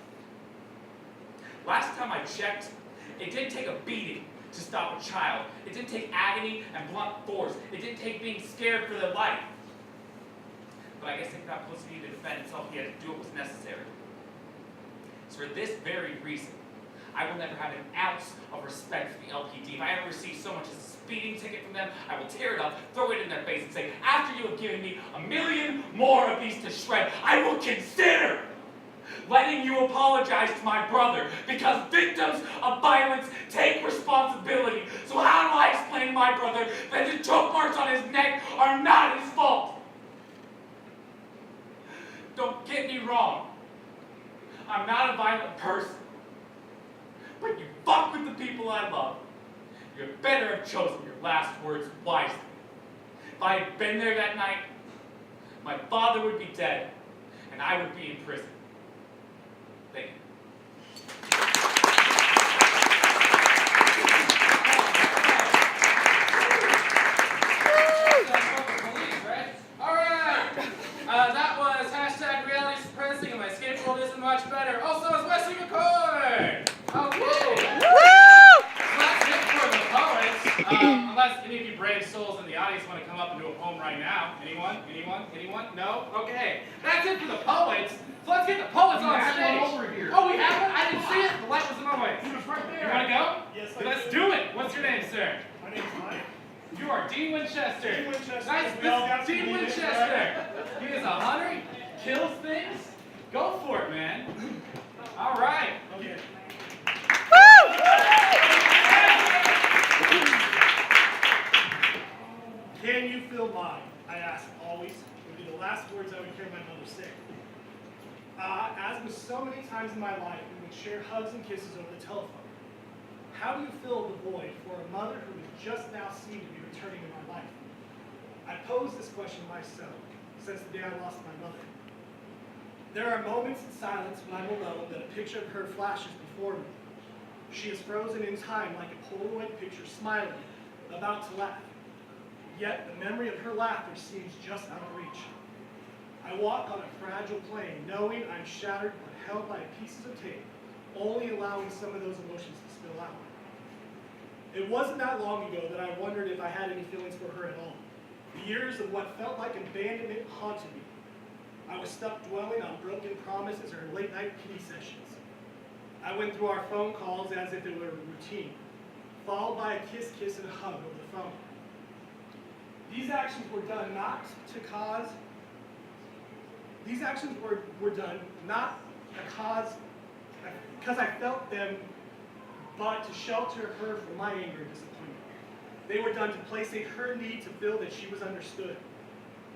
Last time I checked, it didn't take a beating to stop a child. It didn't take agony and blunt force. It didn't take being scared for their life. But I guess if that pussy needed to defend himself, he had to do what was necessary. So for this very reason, I will never have an ounce of respect for the LPD. If I ever receive so much as a speeding ticket from them, I will tear it up, throw it in their face, and say, after you have given me 1 million more of these to shred, I will consider letting you apologize to my brother, because victims of violence take responsibility. So how do I explain to my brother that the choke marks on his neck are not his fault? Don't get me wrong. I'm not a violent person. But you fuck with the people I love. You had better have chosen your last words wisely. If I had been there that night, my father would be dead, and I would be in prison. Thank you. Alright! That was hashtag reality suppressing, and my skateboard isn't much better. Also, it's Wesley McCoy! Okay. That's it for the poets. Unless any of you brave souls in the audience want to come up and do a poem right now. Anyone? Anyone? Anyone? No? Okay. That's it for the poets. So let's get the poets on stage. Over here. Oh, we have one? I didn't see it. The light was in my way. He was right there. You want to go? Yes, Let's do it. What's your name, sir? My name's Mike. You are Dean Winchester. Dean Winchester. Nice. We all got This to is Dean meet Winchester. him, He is a hunter. He kills things. Go for it, man. All right. Okay. Can you feel mine? I ask always. Would be the last words I would hear my mother say. As with so many times in my life, we would share hugs and kisses over the telephone. How do you fill the void for a mother who is just now seen to be returning in my life? I pose this question myself since the day I lost my mother. There are moments in silence when I'm alone that a picture of her flashes before me. She is frozen in time like a Polaroid picture, smiling, about to laugh. Yet the memory of her laughter seems just out of reach. I walk on a fragile plane, knowing I'm shattered but held by pieces of tape, only allowing some of those emotions to spill out. It wasn't that long ago that I wondered if I had any feelings for her at all. The years of what felt like abandonment haunted me. I was stuck dwelling on broken promises or late-night pity sessions. I went through our phone calls as if it were a routine, followed by a kiss, and a hug over the phone. These actions were done not to cause. These actions were done not because I felt them, but to shelter her from my anger and disappointment. They were done to place her need to feel that she was understood.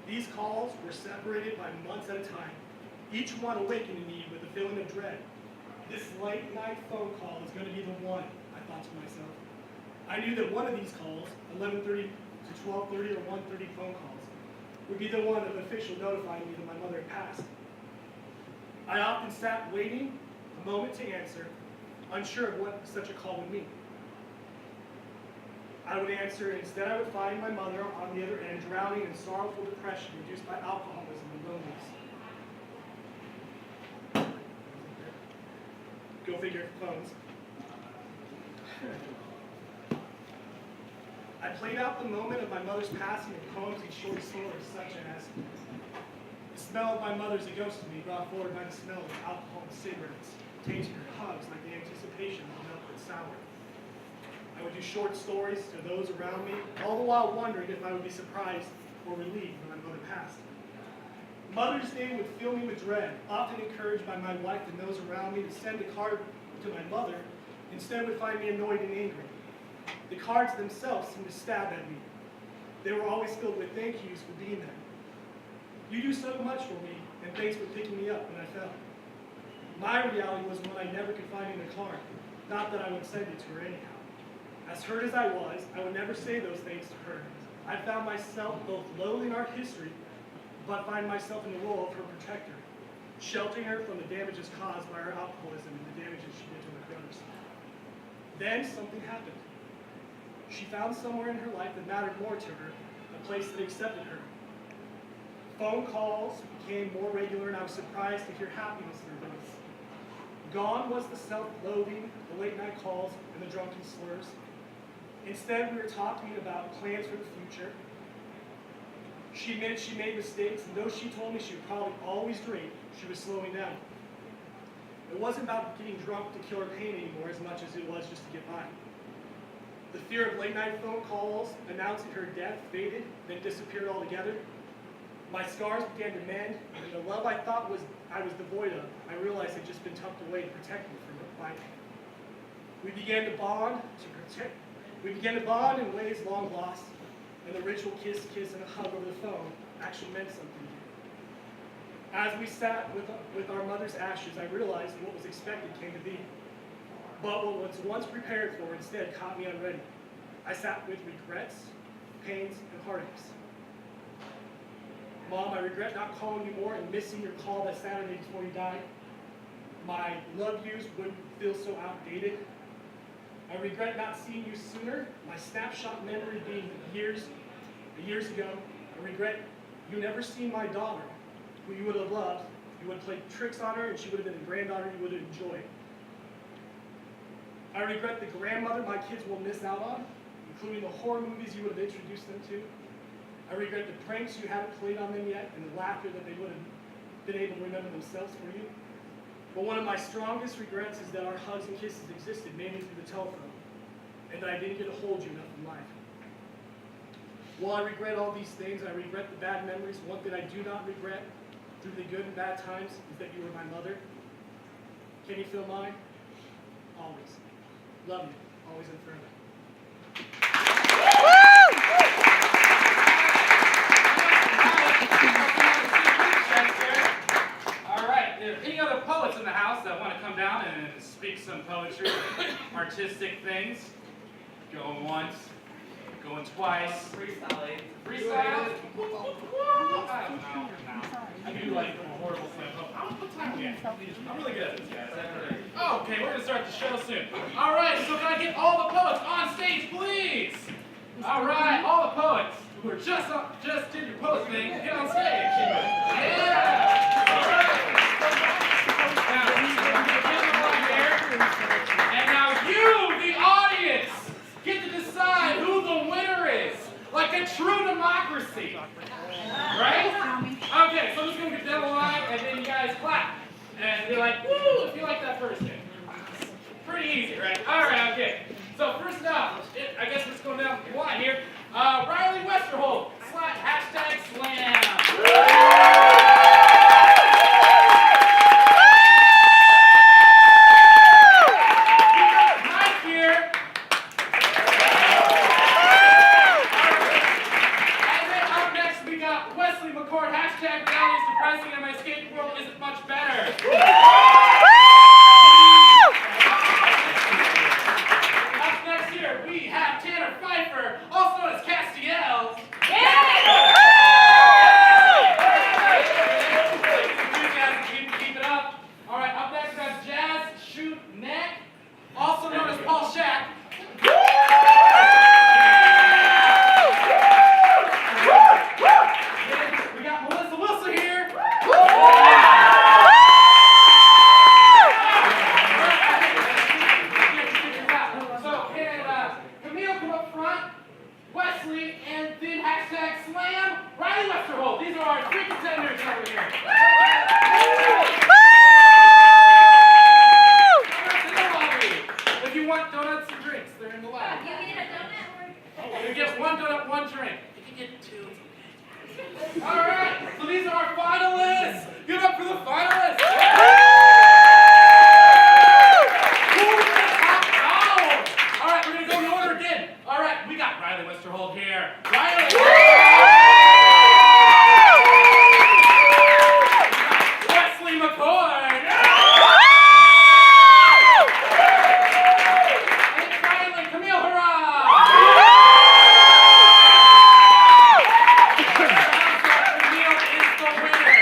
These calls were separated by months at a time, each one awakening me with a feeling of dread. This late night phone call is going to be the one, I thought to myself. I knew that one of these calls, 11:30 to 12:30 or 1:30 phone calls, would be the one that official notifying me that my mother had passed. I often sat waiting a moment to answer, unsure of what such a call would mean. I would answer, and instead I would find my mother on the other end, drowning in sorrowful depression induced by alcoholism and loneliness. Go figure, phones. I played out the moment of my mother's passing in poems and short stories, such as the smell of my mother's a ghost to me, brought forward by the smell of alcohol and cigarettes, tainting her hugs like the anticipation of milk and sour. I would do short stories to those around me, all the while wondering if I would be surprised or relieved when my mother passed. Mother's Day would fill me with dread, often encouraged by my wife and those around me to send a card to my mother, instead would find me annoyed and angry. The cards themselves seemed to stab at me. They were always filled with thank yous for being there. You do so much for me, and thanks for picking me up when I fell. My reality was one I never could find in the card, not that I would send it to her anyhow. As hurt as I was, I would never say those things to her. I found myself both lowly in art history, but find myself in the role of her protector, sheltering her from the damages caused by her alcoholism and the damages she did to her brothers. Then something happened. She found somewhere in her life that mattered more to her, a place that accepted her. Phone calls became more regular, and I was surprised to hear happiness in her voice. Gone was the self-loathing, the late-night calls, and the drunken slurs. Instead, we were talking about plans for the future. She admitted she made mistakes, and though she told me she would probably always drink, she was slowing down. It wasn't about getting drunk to kill her pain anymore as much as it was just to get by. The fear of late-night phone calls announcing her death faded, then disappeared altogether. My scars began to mend, and the love I thought I was devoid of, I realized had just been tucked away to protect me from my fight. We began to bond in ways long lost, and the ritual kiss, and a hug over the phone actually meant something to me. As we sat with our mother's ashes, I realized what was expected came to be. But what was once prepared for instead caught me unready. I sat with regrets, pains, and heartaches. Mom, I regret not calling you more and missing your call that Saturday before you died. My love yous wouldn't feel so outdated. I regret not seeing you sooner. My snapshot memory being years ago. I regret you never seeing my daughter, who you would have loved. You would have played tricks on her, and she would have been the granddaughter you would have enjoyed. I regret the grandmother my kids will miss out on, including the horror movies you would have introduced them to. I regret the pranks you haven't played on them yet, and the laughter that they would have been able to remember themselves for you. But one of my strongest regrets is that our hugs and kisses existed mainly through the telephone, and that I didn't get to hold you enough in life. While I regret all these things, I regret the bad memories. One thing I do not regret through the good and bad times is that you were my mother. Can you feel mine? Always. Love you, always and forever. All right, if any other poets in the house that want to come down and speak some poetry, artistic things, going once, going twice. Freestyle. Freestyle? I don't know. I do like horrible stuff. What time are we at? I'm really good at this, guys. Okay, we're going to start the show soon. All right, so can I get all the poets on stage, please? All right, all the poets who are just did your poet thing, get on stage. Yeah! And now you, the audience, get to decide who the winner is, like a true democracy. Right? Okay, so I'm just going to get down the line, and then you guys clap. And be like, woo, if you like that person. Pretty easy, right? All right, okay. So first up, I guess we're just going down the line here. Riley Westerholt, #slam. All right, so these are our finalists. Give it up for the finalists. All right, we're gonna go in order again. All right, we got Riley Westerhold here. Riley. Wesley McCoy. And finally, Camille Hurrah. Camille is the winner.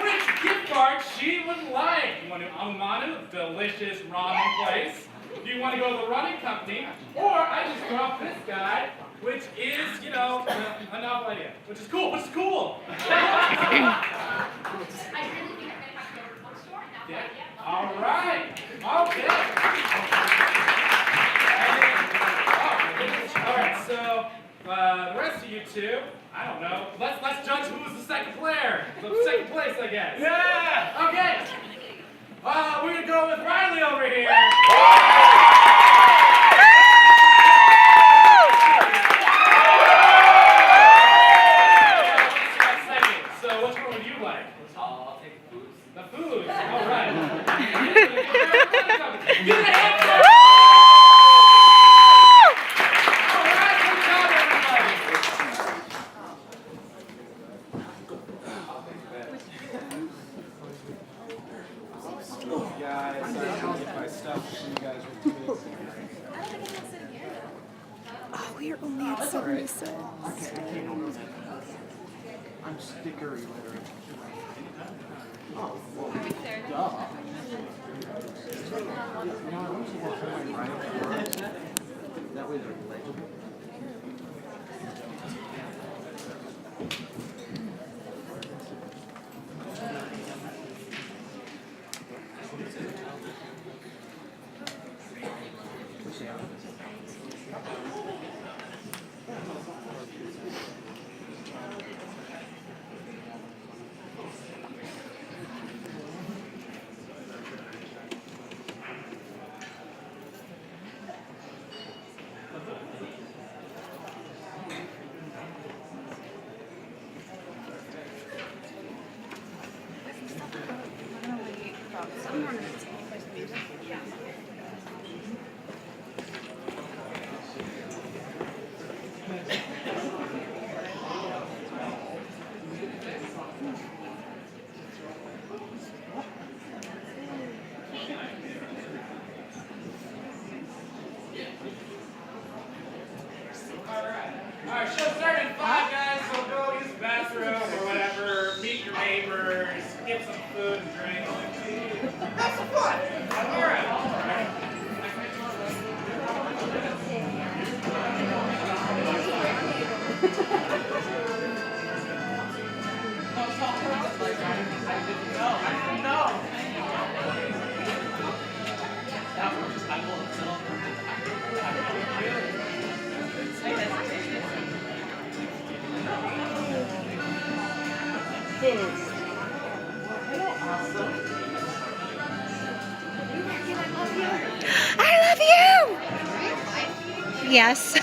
Which gift card she would like? You want to Amumanu, delicious ramen place? Do you want to go to the running company? Or I just dropped this guy, which is, you know, a novel idea. Which is cool, which is cool. I really think I'm going to have to go to the bookstore and have Yeah. an idea. All right. Okay. All right. So the rest of you two, I don't know. Let's judge who was the second player. The second place, I guess. Yeah. Okay. We're gonna go with Riley over here. So which one would you like? I'll take the foods. The food. All right. Give it a hand for it. All right, good job, Guys, I don't get my stuff from you guys for 2 minutes. Oh, we are only at 76. I'm sticker illiterate. Oh, well, Are we there? duh. No, I wish I had somebody write it. That way they're legible. All right, show started in 5, guys. So go use the bathroom or whatever. Meet your neighbors. Get some food and drink. Have some fun. All right. I love you! Yes.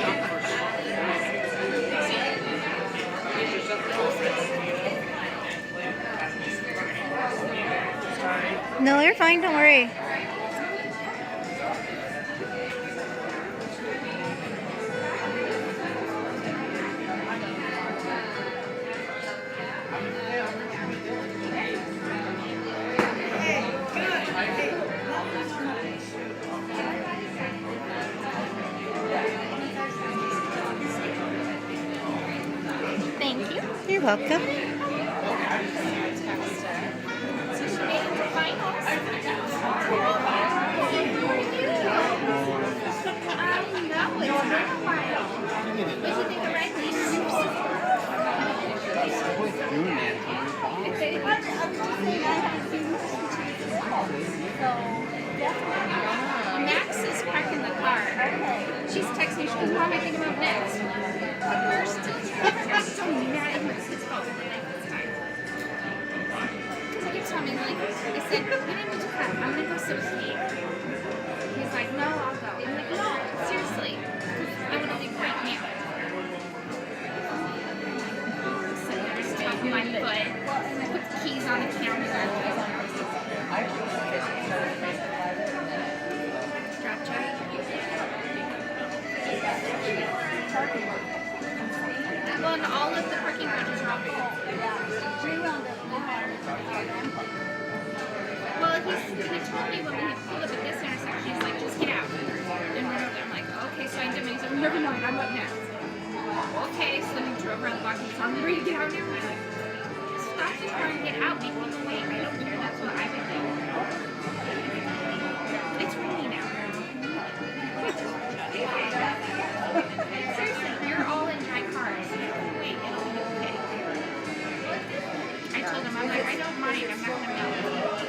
Jump You're fine, don't worry. Thank you. You're welcome. Max is parking the car. She's texting me. She goes, Mom, I think I'm up next. We're still so mad at him. It's his fault. Because I keep telling him, like, I said, we didn't need to cut. I'm going to go sit with Kate. He's like, no, I'll go. I'm like, no, seriously. I would only point me out. So there's top of my foot. Put the keys on the counter. Drop check. Well, and all of the parking garages are all full. Well, he told me when we pulled up at this intersection, he's like, just get out and run over there. I'm like, okay, so I did. He's like, never mind, I'm up next. Okay, so then we drove around the block and he's like, I'm ready to get out now. I'm like, stop and try and get out, make people wait. I don't care. That's what I would do. It's raining now. Seriously, you're all in my cars. Wait, it'll be okay. I told him, I'm like, I don't mind. I'm not going to melt.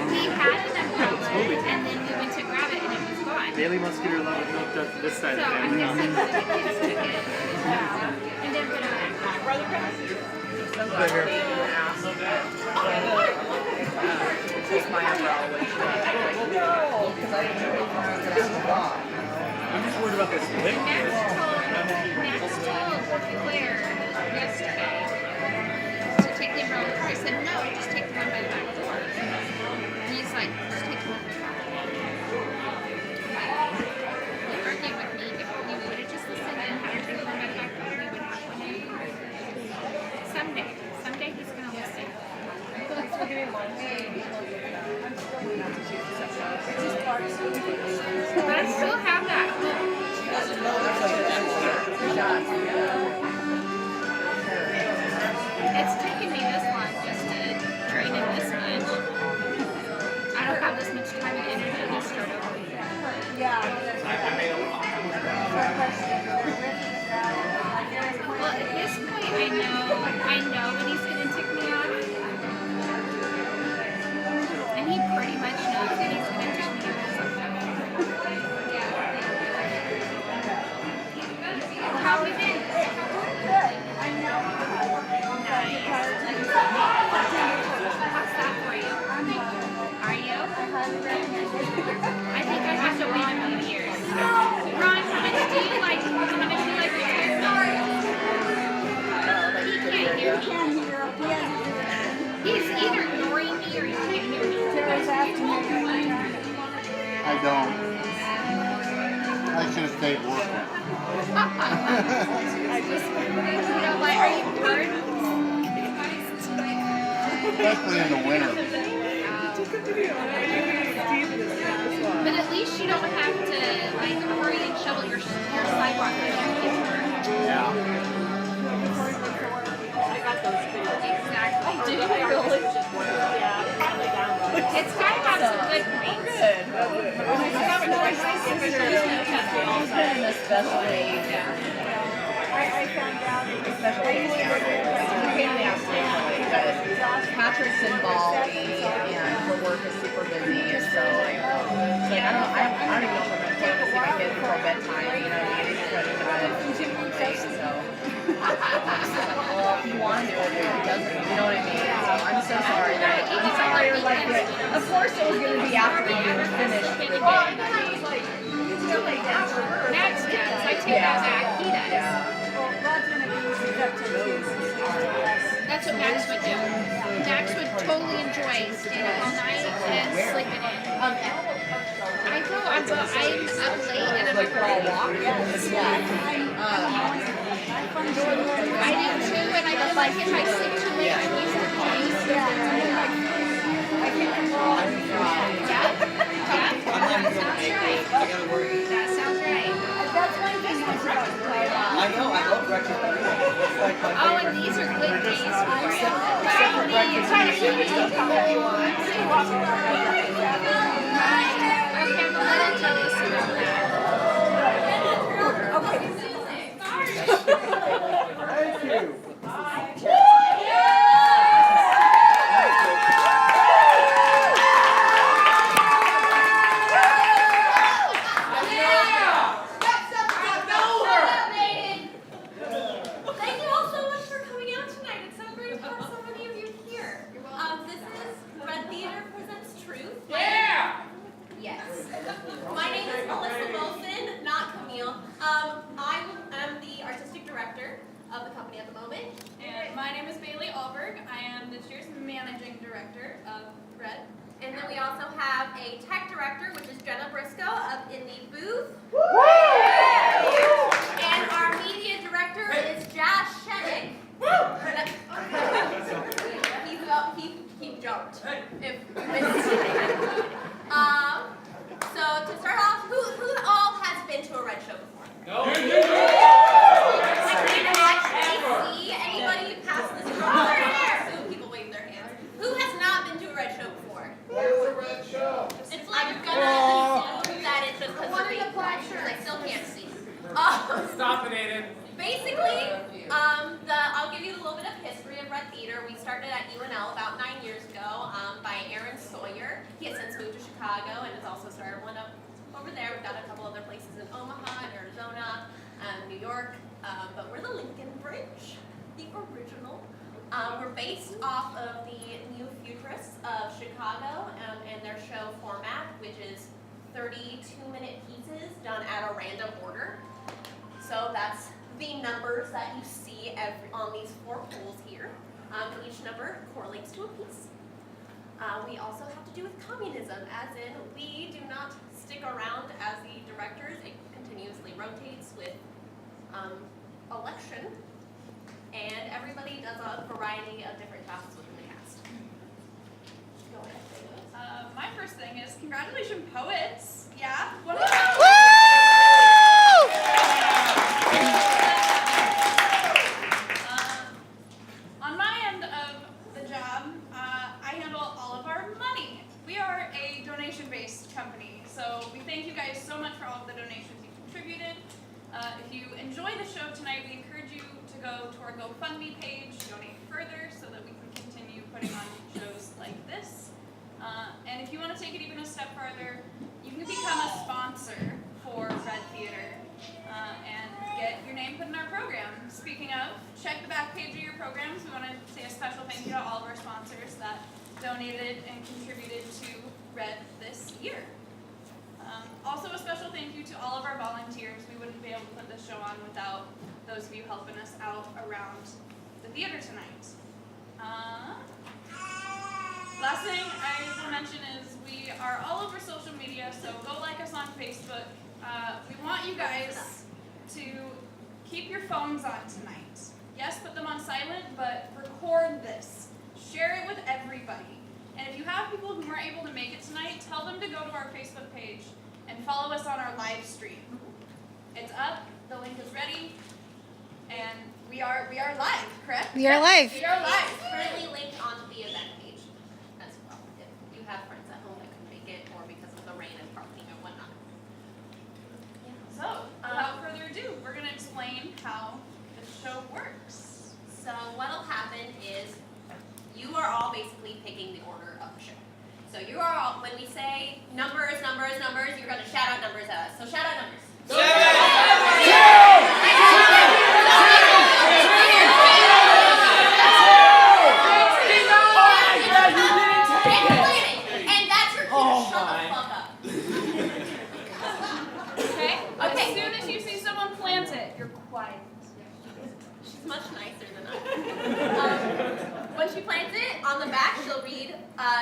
We had an umbrella, and then we went to grab it, and it was gone. Daily Musketeer Love milked up to this side So of the I'm family. guessing that the kids took it. And then put it Take my umbrella with you. No, because I didn't know I'm just worried about this lick. Max told Claire yesterday to take the umbrella with her. I said, no, just take the one by the back door. And he's like, just take the one by the back door. He argued with me. If you would have just listened and had her take the one by the back door, we would have one. Someday he's going to listen. But I still have that. It's taken me this long just to train him this much. I don't have this much time and energy to start over. Well, at this point, I know when he's going to tick me off. And he pretty much knows that he's going to tick me off. How have you been? I know. Nice. How's that for you? Are you? I think I have to wait a few years. Ron, how much do you like retirement? He can't hear me. He's either ignoring me or he can't hear me. I don't. I should have stayed working. You know what? Are you bored? Especially in the winter. But at least you don't have to like hurry and shovel your sidewalk. Yeah. Exactly. Do you really? It's got to have some good points. I found out especially Patrick's involved and her work is super busy, and so like, I don't even know if I'm going to play to see my kids before bedtime, you know what I mean? It's ready to bed so well, if he wanted to, he doesn't, you know what I mean? So I'm so sorry that he's sorry, like, of course it was going to be after we were finished for the day. Well, and then I was like, it's too late now for her. Max does. I take that back. He does. Yeah. That's That's what Max would do. Max would totally enjoy staying up all night and sleeping in. I go, I'm up late and I'm up early. I do too, and I feel like if I sleep too late, I'm used to the That sounds right. That's my business. I know, I love breakfast. It's like my Oh, and these are good days for it. Okay, I'm a little jealous about that. Thank you. Thank you all so much for coming out tonight. It's so great to have so many of you here. This is Red Theater Presents Truth. Yeah! Yes. My name is Melissa Wilson, not Camille. I am the artistic director of the company at the moment. And my name is Bailey Alberg. I am this year's managing director of Red. And then we also have a tech director, which is Jenna Briscoe, up in the booth. And our media director is Josh Shenick. He jumped. So to start off, who all has been to a Red show before? No. I can't actually see anybody past this room. So people wave their hands. Who has not been to a Red show before? Where's the Red show? It's like I'm gonna assume that it's just because of the black shirt. I still can't see. Stop it, Aiden. Basically, I'll give you a little bit of history of Red Theater. We started at UNL about 9 years ago by Aaron Sawyer. He has since moved to Chicago and has also started one up over there. We've got a couple other places in Omaha, Arizona, New York, but we're the Lincoln Bridge, the original. We're based off of the New Futurists of Chicago and their show format, which is 32-minute pieces done at a random order. So that's the numbers that you see on these 4 pools here. Each number correlates to a piece. We also have to do with communism, as in we do not stick around as the directors. It continuously rotates with election, and everybody does a variety of different tasks within the cast. Go ahead, Taylor. My first thing is congratulations, poets. Yeah? What on my end of the job, I handle all of our money. We are a donation-based company, so we thank you guys so much for all of the donations you contributed. If you enjoy the show tonight, we encourage you to go to our GoFundMe page, donate further so that we can continue putting on shows like this. And if you want to take it even a step further, you can become a sponsor for Red Theater and get your name put in our program. Speaking of, check the back page of your programs. We want to say a special thank you to all of our sponsors that donated and contributed to Red this year. Also a special thank you to all of our volunteers. We wouldn't be able to put this show on without those of you helping us out around the theater tonight. Last thing I will mention is we are all over social media, so go like us on Facebook. We want you guys to keep your phones on tonight. Yes, put them on silent, but record this. Share it with everybody. And if you have people who weren't able to make it tonight, tell them to go to our Facebook page and follow us on our live stream. It's up, the link is ready, and we are live, correct? We are live. We are live. It's currently linked onto the event page as well. If you have friends at home that couldn't make it, or because of the rain and parking and whatnot. So, without further ado, we're going to explain how the show works. So what'll happen is you are all basically picking the order of the show. So you are all, when we say numbers, numbers, numbers, you're going to shout out numbers at us. So shout out numbers. And that's your cue to shut the fuck up. Okay? As soon as you see someone plant it, you're quiet. She's much nicer than I am. When she plants it, on the back she'll read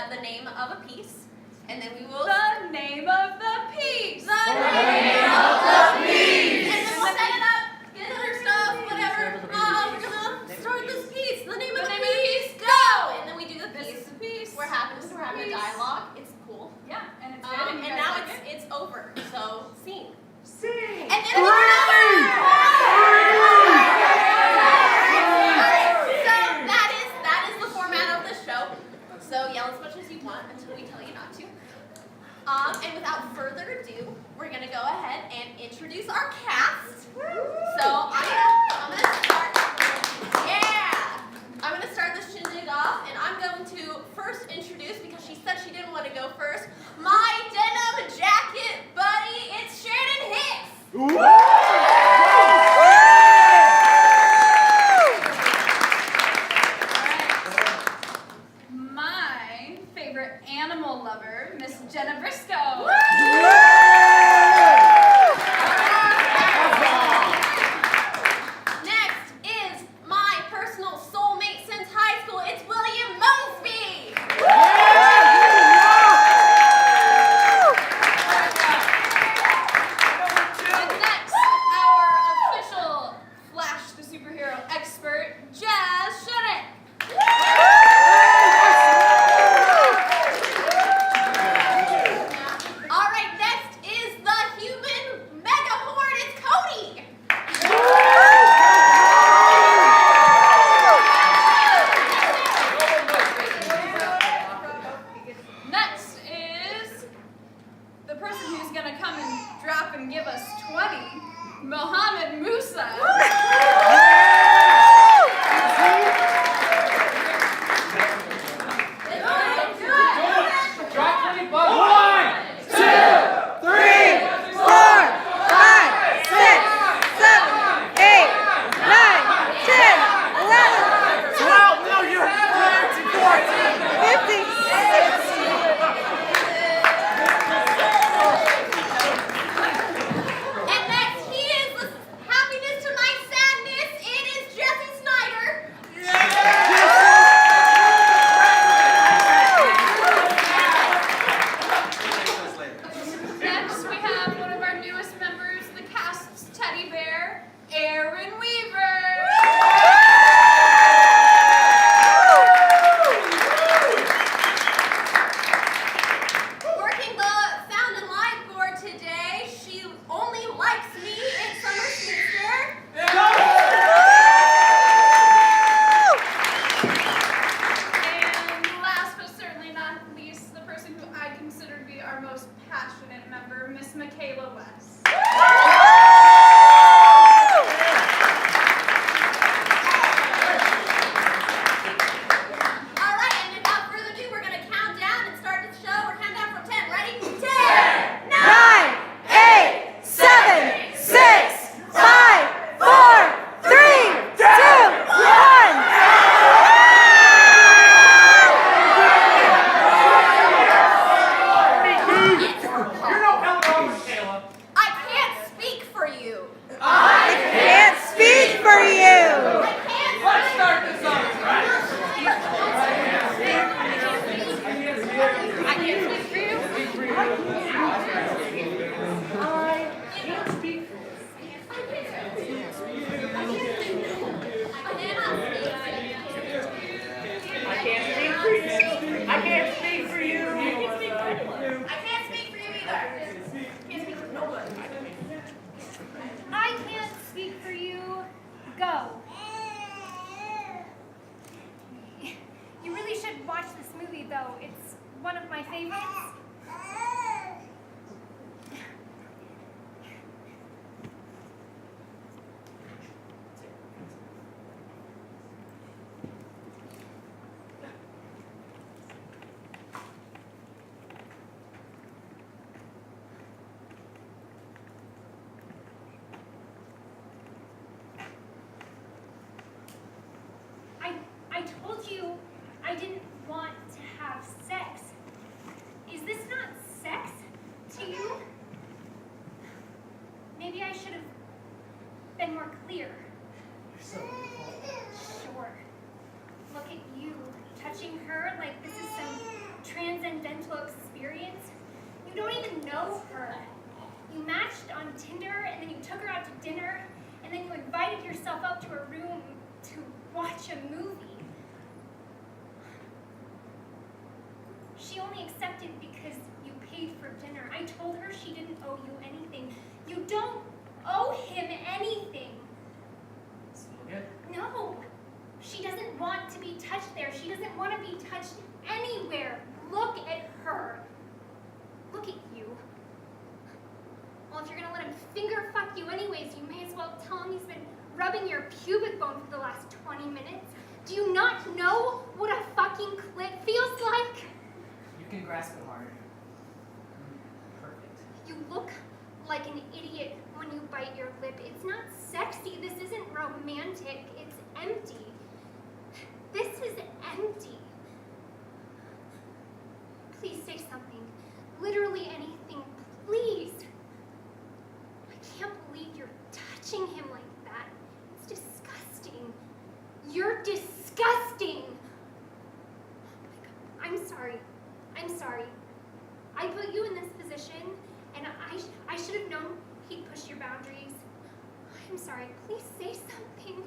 the name of a piece, and then we will... The name of the piece! The name of the piece! And then we'll set it up, get her stuff, whatever. We're gonna start this piece. The name of the piece, go! And then we do the piece. We're having a dialogue. It's cool. Yeah, and it's good. And now it's over. So sing. Sing. And then so that is the format of the show. So yell as much as you want until we tell you not to. And without further ado, we're gonna go ahead and introduce our cast. So I'm gonna start. Yeah, I'm gonna start this shindig off, and I'm going to first introduce, because she said she didn't want to go first, my denim jacket buddy. It's Shannon Hicks. My favorite animal lover, Miss Jenna Briscoe. Next is my personal soulmate since high school. It's William Mosby. And next, our official Flash the superhero expert, Jazz Shennick. All right, next is the human mega horde. It's Cody. Next is the person who's gonna come and drop and give us 20, Mohammed Musa. Drop 20 bucks. 1, 2, 3, 4, 5, 6, 7, 8, 9, 10, 11, 12. No, you have 13, 14. 15, 16. And next, he is the happiness to my sadness. It is Jesse Snyder. Next, we have one of our newest members, the cast's teddy bear, Aaron Weaver. Working the sound and live board today, she only likes me. It's Summer Sneaker. And last but certainly not least, the person who I consider to be our most passionate member, Miss Michaela West. All right, and without further ado, we're going to count down and start the show. We're counting down from 10. Ready? 10, 9, 8, 7, 6, 5, 4, 3, 2, 1. You're no help at all, Michaela. I can't speak for you. I can't speak for you. Let's start this off, right? I can't speak for you. I can't speak for you. I can't speak for you either. Can't speak for nobody. I can't speak for you. Go. You really should watch this movie, though. It's one of my favorites. I told you I didn't want to have sex. Is this not know her. You matched on Tinder, and then you took her out to dinner, and then you invited yourself up to her room to watch a movie. She only accepted because you paid for dinner. I told her she didn't owe you anything. You don't owe him anything. Smell good? No. She doesn't want to be touched there. She doesn't want to be touched anywhere. Look at her. Look at you. Well, if you're gonna let him finger fuck you anyways, you may as well tell him he's been rubbing your pubic bone for the last 20 minutes. Do you not know what a fucking clit feels like? You can grasp it harder. Perfect. You look like an idiot when you bite your lip. It's not sexy. This isn't romantic. It's empty. This is empty. Please say something. Literally anything. Please. I can't believe you're touching him like that. It's disgusting. You're disgusting. Oh my God. I'm sorry. I'm sorry. I put you in this position, and I should have known he'd push your boundaries. I'm sorry. Please say something.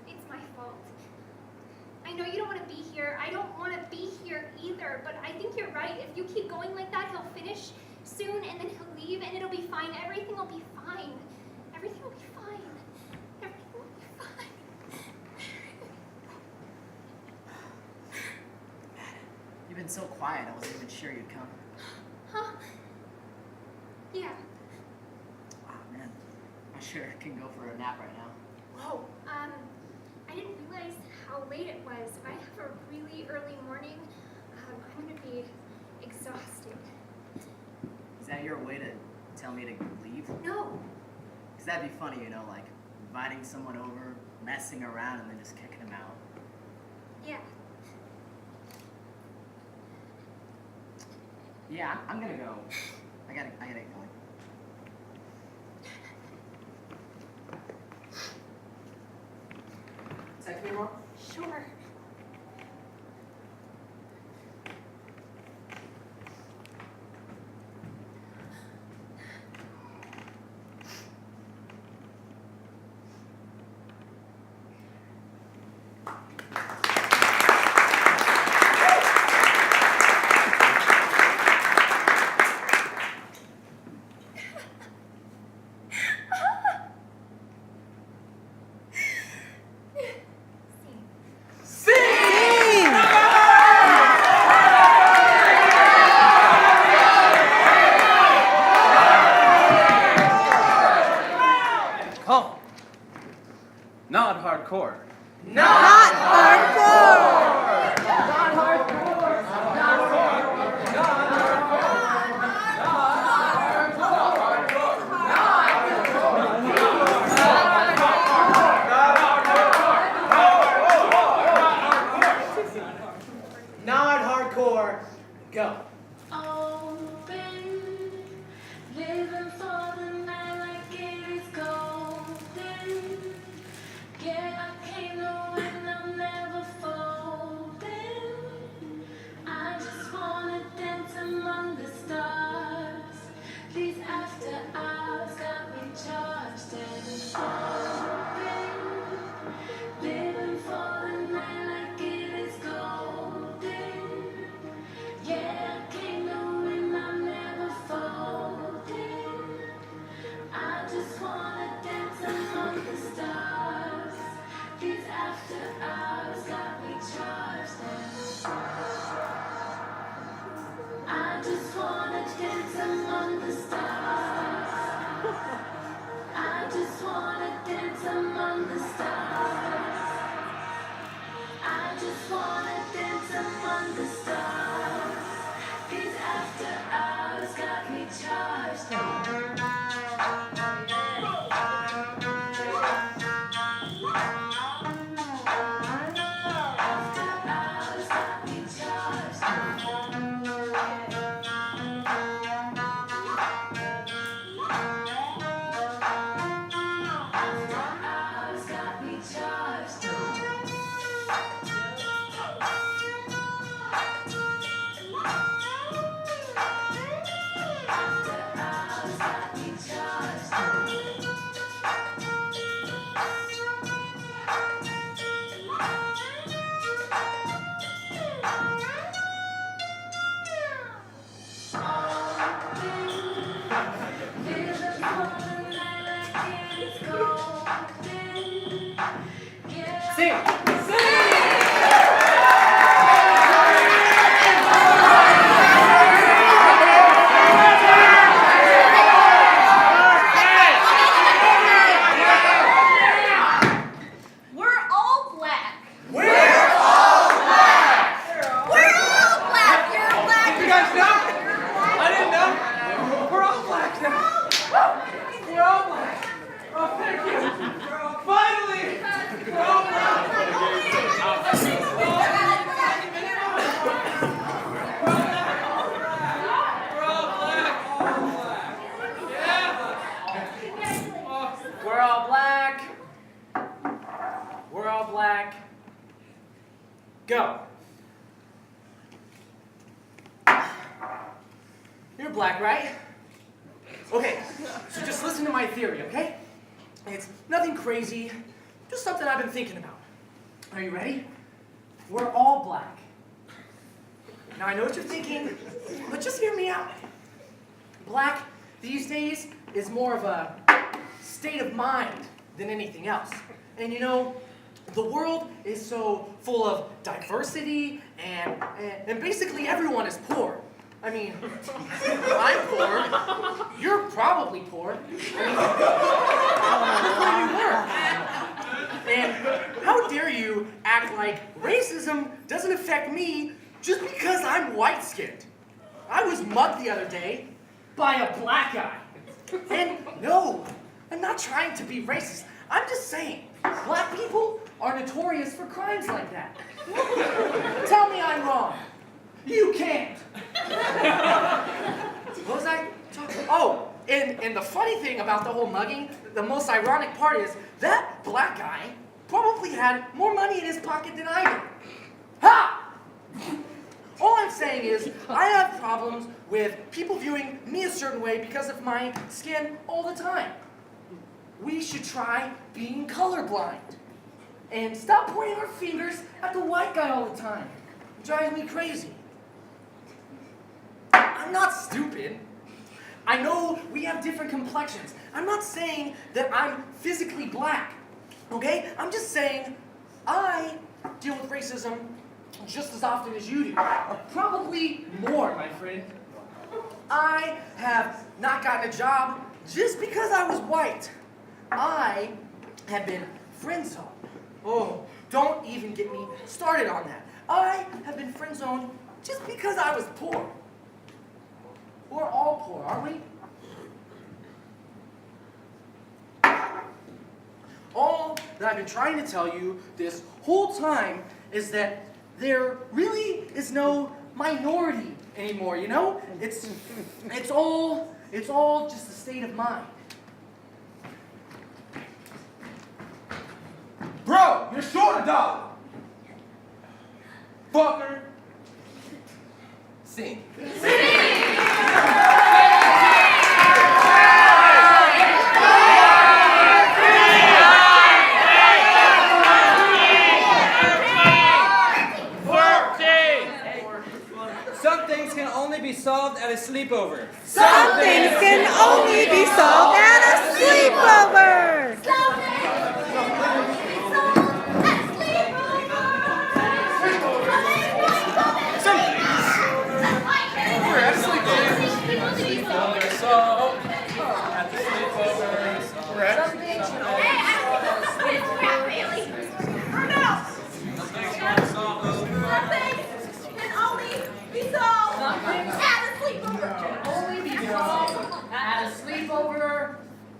It's my fault. I know you don't want to be here. I don't want to be here either, but I think you're right. If you keep going like that, he'll finish soon, and then he'll leave, and it'll be fine. Everything will be fine. Everything will be fine. Everything will be fine. You've been so quiet, I wasn't even sure you'd come. Huh? Yeah. Wow, man. I sure can go for a nap right now. Whoa. I didn't realize how late it was. If I have a really early morning, I'm gonna be exhausted. Is that your way to tell me to leave? No. Because that'd be funny, you know, like inviting someone over, messing around, and then just kicking them out. Yeah. Yeah, I'm gonna go. I gotta get going. Text me, Mom? Sure. Oh. Not hardcore. Not hardcore. Not hardcore. Go. Living for the night like it is golden. Yeah, I came to win, I'm never folding. I just wanna dance among the stars. These after hours got me charged and open. Living for the night like it is golden. Yeah, I came to win, I'm never folding. I just wanna dance among the stars. These after hours got me charged and I just wanna dance among the stars. I just wanna dance among the stars. I just wanna dance among the stars. These after hours got me charged. Charged. black, right? Okay, so just listen to my theory, okay? It's nothing crazy, just something I've been thinking about. Are you ready? We're all black. Now I know what you're thinking, but just hear me out. Black these days is more of a state of mind than anything else. And you know, the world is so full of diversity and basically everyone is poor. I mean, I'm poor. You're probably poor. I mean, and how dare you act like racism doesn't affect me just because I'm white-skinned? I was mugged the other day by a black guy. And no, I'm not trying to be racist. I'm just saying, black people are notorious for crimes like that. Tell me I'm wrong. You can't. What was I talking? Oh, and the funny thing about the whole mugging, the most ironic part is that black guy probably had more money in his pocket than I did. Ha! All I'm saying is I have problems with people viewing me a certain way because of my skin all the time. We should try being colorblind and stop pointing our fingers at the white guy all the time. It drives me crazy. I'm not stupid. I know we have different complexions. I'm not saying that I'm physically black, okay? I'm just saying I deal with racism just as often as you do. Probably more, my friend. I have not gotten a job just because I was white. I have been friend-zoned. Oh, don't even get me started on that. I have been friend-zoned just because I was poor. We're all poor, aren't we? All that I've been trying to tell you this whole time is that there really is no minority anymore, you know? It's all just a state of mind. Bro, you're short a dollar. Fucker. Sing. Some things can only be solved at a sleepover. Some things can only be solved at a sleepover.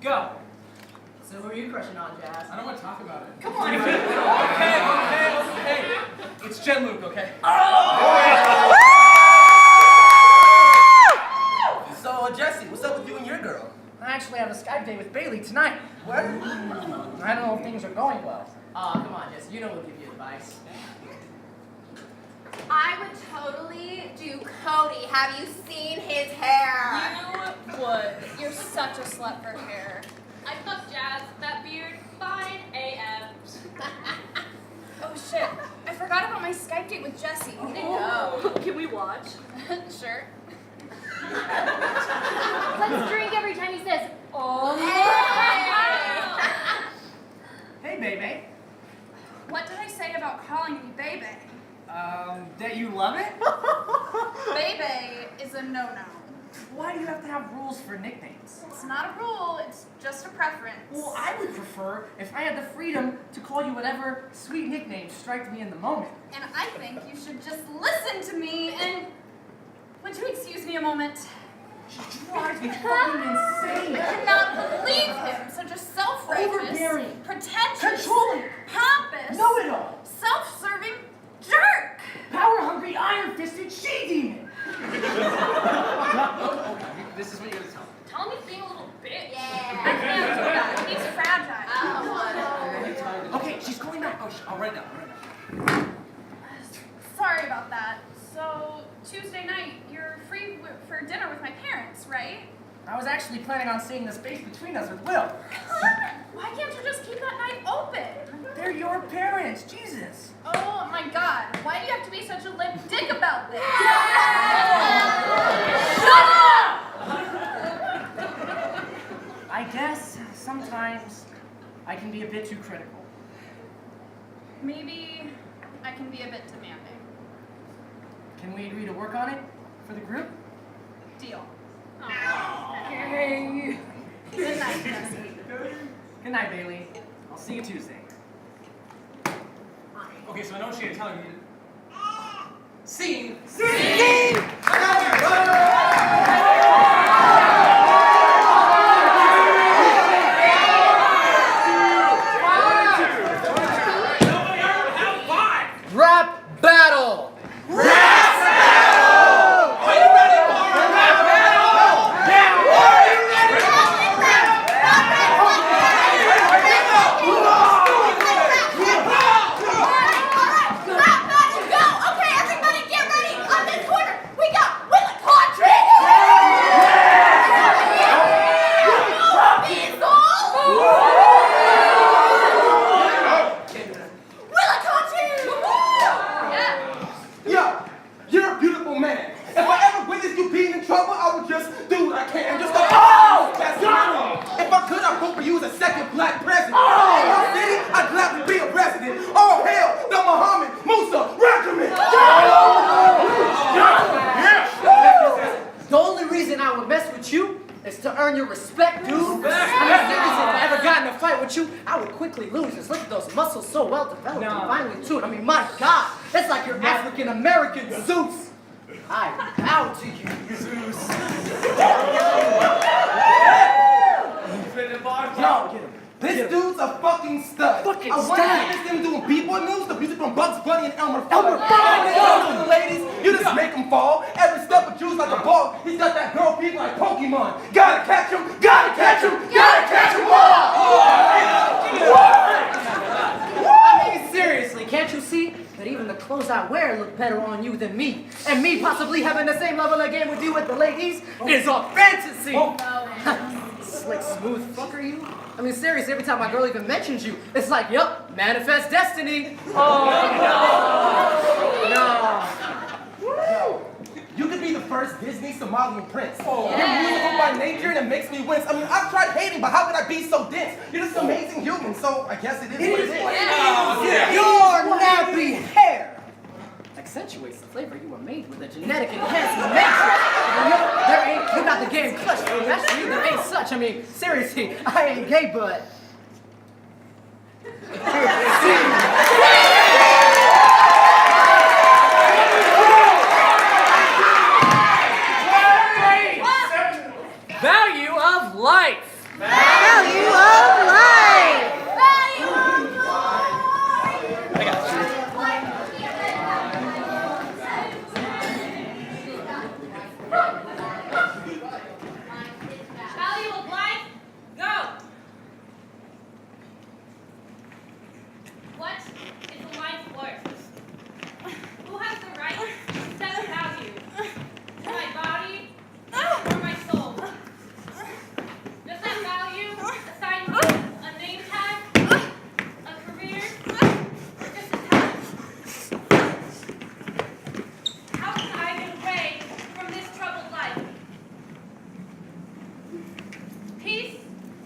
Go. So who are you crushing on, Jazz? I don't want to talk about it. Come on. Okay. It's Jen Luke, okay? So, Jesse, what's up with you and your girl? I actually have a Skype date with Bailey tonight. What? I don't know if things are going well. Come on, Jesse. You know we'll give you advice. I would totally do Cody. Have you seen his hair? You would. You're such a slut for hair. I love Jazz. That beard, fine AF. Oh shit. I forgot about my Skype date with Jesse. Oh. Can we watch? Sure. Let's drink every time he says, oh. Hey, baby. What did I say about calling me Bebe? That you love it? Bebe is a no-no. Why do you have to have rules for nicknames? It's not a rule, it's just a preference. Well, I would prefer if I had the freedom to call you whatever sweet nickname striked me in the moment. And I think you should just listen to me and... Would you excuse me a moment? He drives me fucking insane. I cannot believe him. Such a self-righteous, Overbearing, pretentious, controlling, pompous, know-it-all, self-serving jerk. Power-hungry, iron-fisted she-demon. This is what you're going to tell me. Tell him he's being a little bitch. Yeah. He's fragile. Okay, she's calling back. Oh, I'll write it down. Sorry about that. So, Tuesday night, you're free for dinner with my parents. parents, right? I was actually planning on seeing the space between us with Will. Why can't you just keep that knife open? They're your parents, Jesus. Oh my god, why do you have to be such a limp dick about this? Shut up! I guess sometimes I can be a bit too critical. Maybe I can be a bit demanding. Can we agree to work on it for the group? Deal. Hey. Good night, Jesse. Good night, Bailey. I'll see you Tuesday. Okay, so I know what she ain't telling you. Scene! Scene! Rap battle! The only reason I would mess with you is to earn your respect, dude. I mean, seriously, if I ever got in a fight with you, I would quickly lose. Just look at those muscles so well developed and finely tuned. I mean, my God, it's like you're African American Zeus. I bow to you, Zeus. Yo, this dude's a fucking stud. Fucking I stud. want to him doing b-boy moves, the music from Bugs Bunny and Elmer Fudd. Ladies, you just make him fall. Every step of you's like a ball. He's got that girl feet like Pokemon. Gotta catch him, gotta catch him, gotta catch him all. I mean, seriously, can't you see that even the clothes I wear look better on you than me? And me possibly having the same level of game with you with the ladies is a fantasy. Slick, smooth fucker you. I mean, seriously, every time my girl even mentions you, it's like, yup, manifest destiny. Oh, no. No. You could be the first Disney Somalian prince. You're musical by nature and it makes me wince. I mean, I've tried hating, but how could I be so dense? You're just an amazing human, so I guess it is what it is. Your nappy hair accentuates the flavor you were made with a genetic enhancement matrix. You got the game clutched. Actually, there ain't such. I mean, seriously, I ain't gay, but. Value of life. Value of life. I got you. Value of life, go! What is a life worth? Who has the right to set a value? My body or my soul? Does that value assign me a name tag, a career, or just a talent? How can I get away from this troubled life? Piece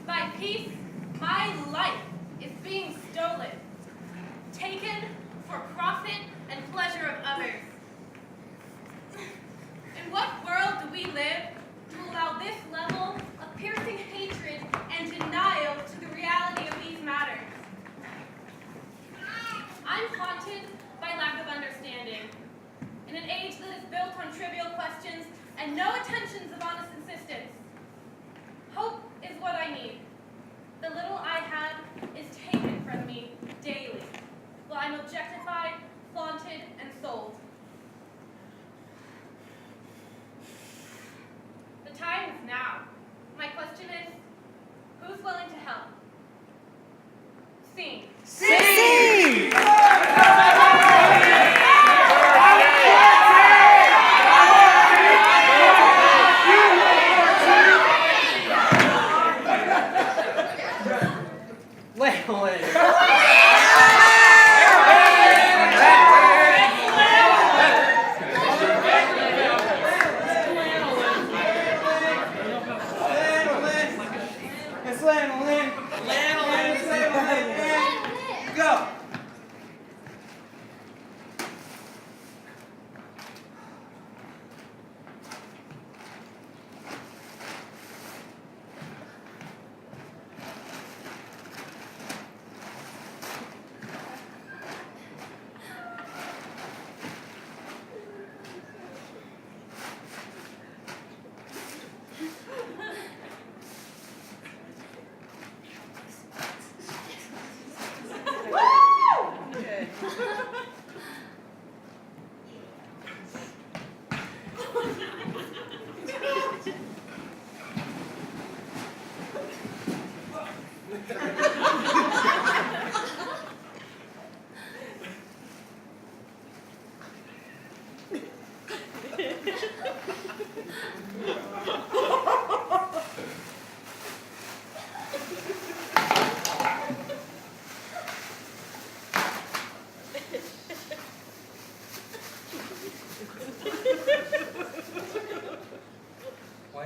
by piece, my life is being stolen, taken for profit and pleasure of others. In what world do we live to allow this level of piercing hatred and denial to the reality of these matters? I'm haunted by lack of understanding. In an age that is built on trivial questions and no attentions of honest insistence, hope is what I need. The little I have is taken from me daily, while I'm objectified, flaunted, and sold. The time is now. My question is, who's willing to help? Scene. Scene!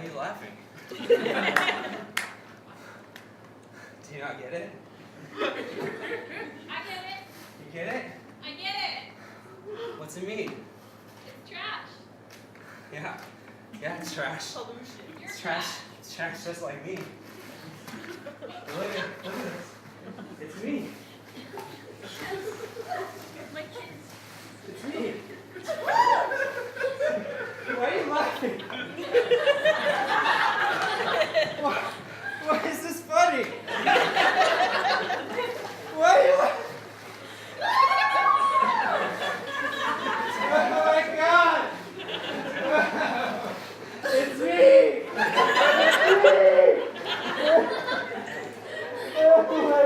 are you laughing? Do you not get it? I get it. You get it? I get it. What's it mean? It's trash. Yeah. Yeah, it's trash. You're It's trash. It's trash just like me. Look at this. It's me. My kids. It's me. Why are you laughing? Why is this funny? Why are you laughing? Oh my God! It's me! It's me! Oh my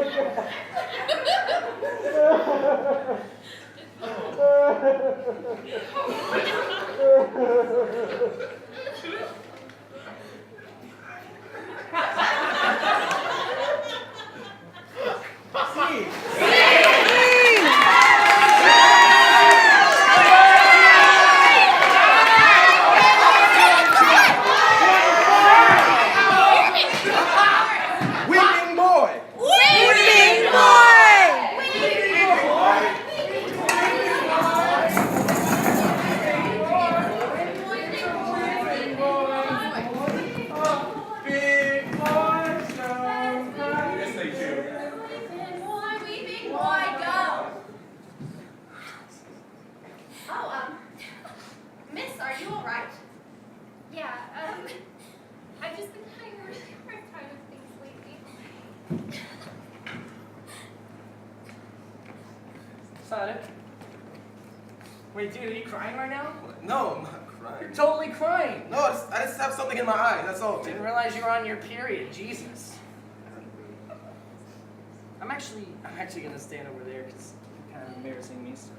Weeping boy! Weeping boy! Big boys don't cry. Yes, they do. Boy, weeping boy, go. Oh, Miss, are you all right? Yeah, I've just been having a really hard time with things lately. Is that it? Wait, dude, are you crying right now? No, I'm not crying. You're totally crying. No, I just have something in my eye. That's all. Didn't realize you were on your period. Jesus. I'm actually gonna stand over there because you're kind of embarrassing me. So.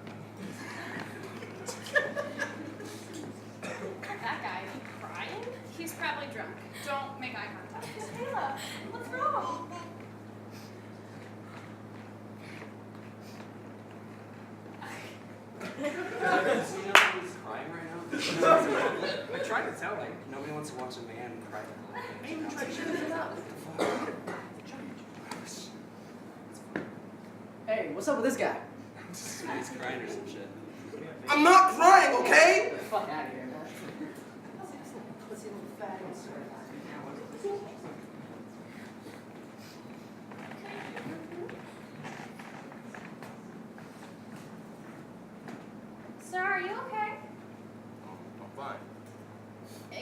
That guy, is he crying? He's probably drunk. Don't make eye contact. Kayla, what's wrong? Crying right now? I tried to tell him. Nobody wants to watch a man cry. I even tried to shut it up. Hey, what's up with this guy? He's crying or some shit. I'm not crying, okay? Get the fuck out of here, man. Sir, are you okay? I'm fine.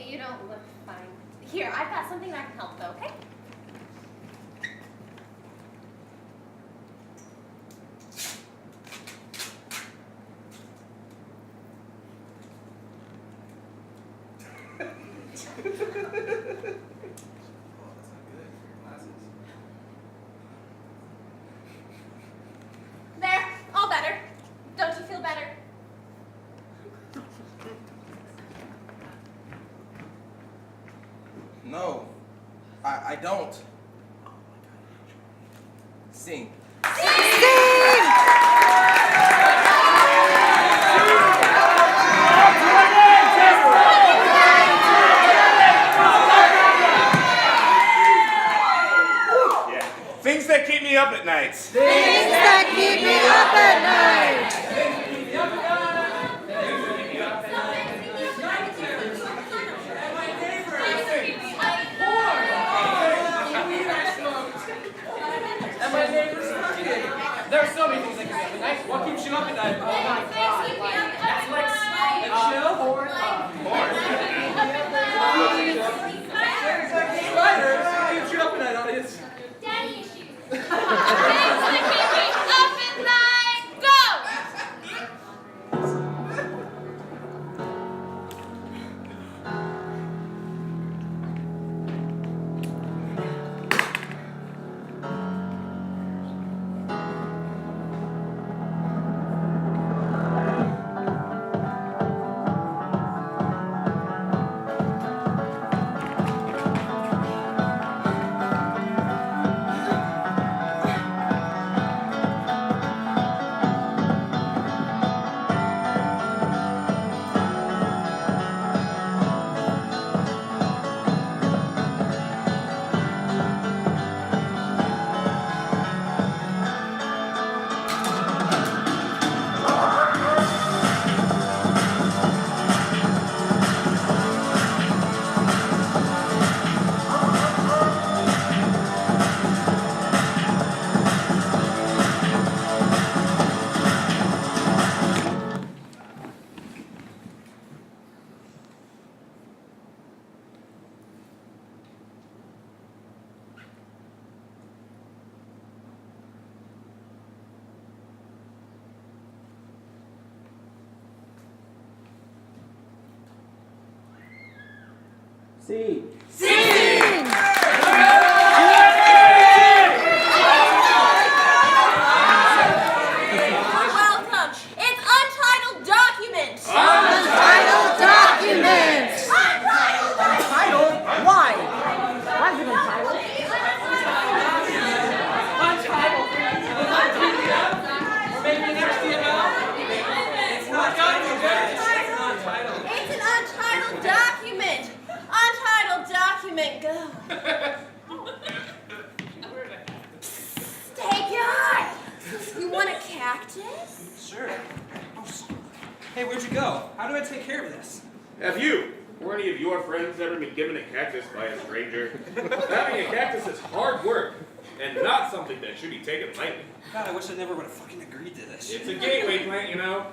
You don't look fine. Here, I've got something that can help though, okay? There, all better. Don't you feel better? No, I don't. Sing. Things that keep me up at nights. Things that keep me up at night. And my neighbor's cooking. There are so many things that keep me up at night. What keeps you up at night? Oh my god. Like Netflix, chill, porn. Spiders, what keeps you up at night, audience? Daddy issues. Things that keep me up at night. Go! C. Welcome. It's Untitled Document. Untitled Document. Untitled? Why? Why is it untitled? Untitled. Or maybe an HTML? It's not untitled. It's an untitled document. Untitled document. Go. Hey guy, you want a cactus? Sure. Hey, where'd you go? How do I take care of this? Have you or any of your friends ever been given a cactus by a stranger? Having a cactus is hard work and not something that should be taken lightly. God, I wish I never would have fucking agreed to this. It's a gateway plant, you know.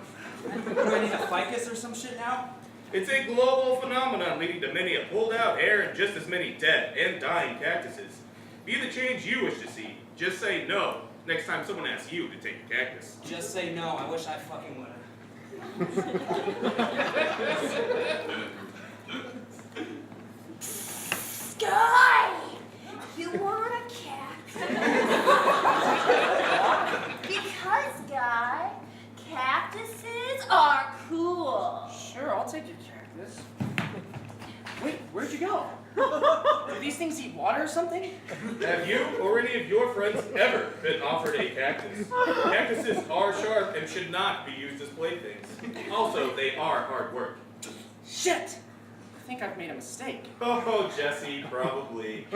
Do I need a ficus or some shit now? It's a global phenomenon leading to many a pulled out hair and just as many dead and dying cactuses. Be the change you wish to see. Just say no next time someone asks you to take a cactus. Just say no. I wish I fucking would have. Sky, you want a cactus? Because, Guy, cactuses are cool. Sure, I'll take your cactus. Wait, where'd you go? Do these things eat water or something? Have you or any of your friends ever been offered a cactus? Cactuses are sharp and should not be used as playthings. Also, they are hard work. Shit! I think I've made a mistake. Oh, Jesse, probably.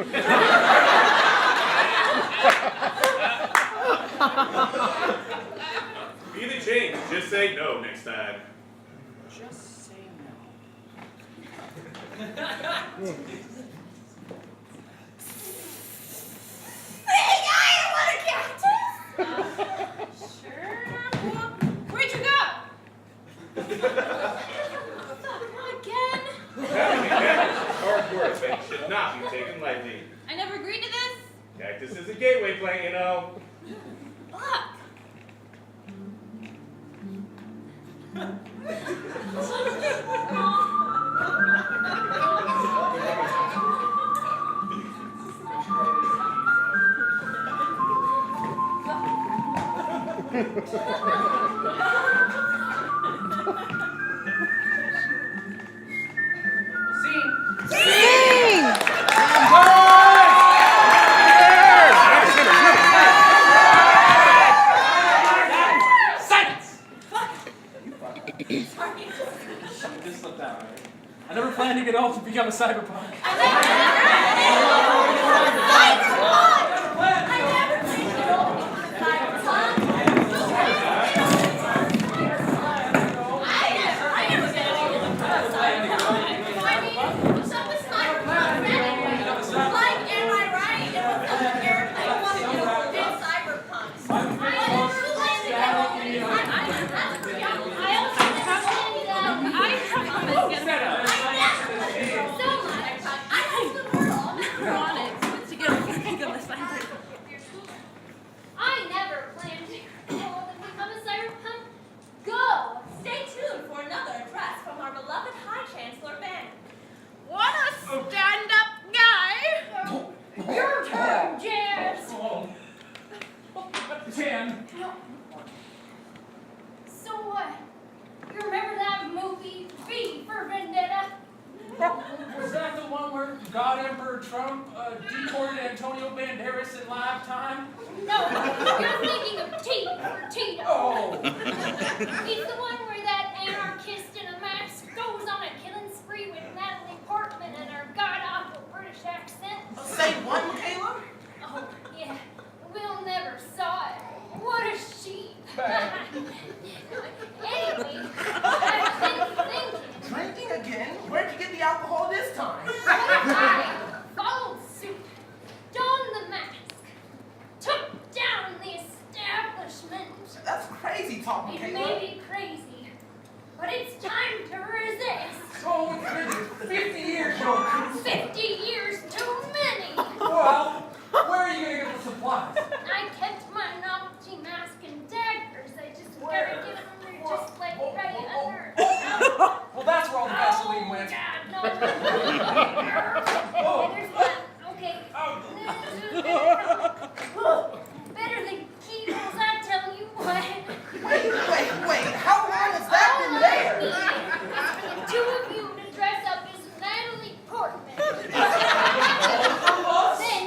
Be the change. Just say no next time. Just say Hey, guy, you want a cactus? Sure. Where'd you go? Again? Having a cactus is hard work that should not be taken lightly. I never agreed to this. Cactus is a gateway plant, you know. Fuck. Just slipped out, right? I never planned to get old to become a cyberpunk. I never planned to grow up and become a cyberpunk. Go! Stay tuned for another address from our beloved High Chancellor Ben. What a stand-up guy! Your turn, Jazz! Jan. So what? You remember that movie, V for Vendetta? Was that the one where God Emperor Trump deported Antonio Banderas in live time? No, you're thinking of T for Tito. Oh. He's the one where that anarchist in a mask goes on a killing spree with Natalie Portman and her god-awful British accent. Say what, Michaela? Oh, yeah. We'll never saw it. What a sheep. Anyway, I've been thinking. Drinking again? Where'd you get the alcohol this time? I followed suit, donned the mask, took down the establishment. That's crazy talk, It Michaela. may be crazy, but it's time to resist. Oh, it's been 50 years, Joe. 50 years too many. Well, where are you going to get the supplies? I kept my novelty mask and daggers. I just gotta get them just like right under. Well, that's where all the gasoline Halloween went. No. There's one. Okay. Better than Kegels, I tell you what. Wait. How long has that been there? It's for the two of you to dress up as Natalie Portman. Then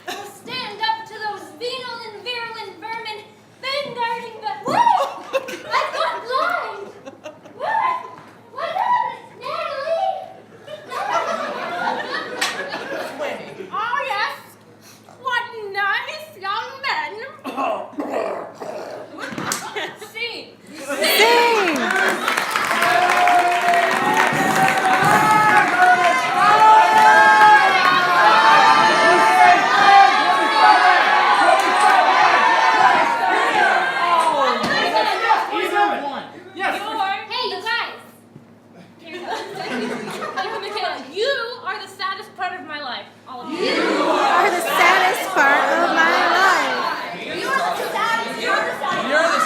we'll stand up to those venal and virulent vermin vanguarding the. Whoa! I've gone blind! What? What happened, Natalie? Oh, yes. What nice young men. Scene. Hey, you guys! You are the saddest part of my life. All of you. You are the saddest part of my life. You're the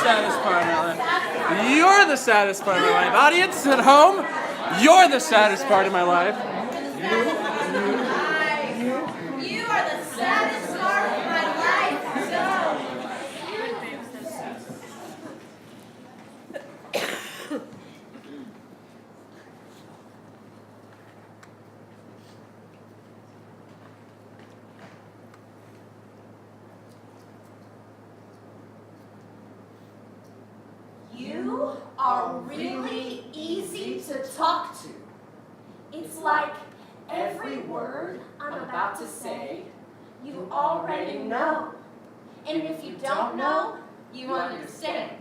saddest part of my life. You're the saddest part of my life. Audience at home, you're the saddest part of my life. You are the saddest part of my life. You are really easy to talk to. It's like every word I'm about to say, you already know. And if you don't know, you understand.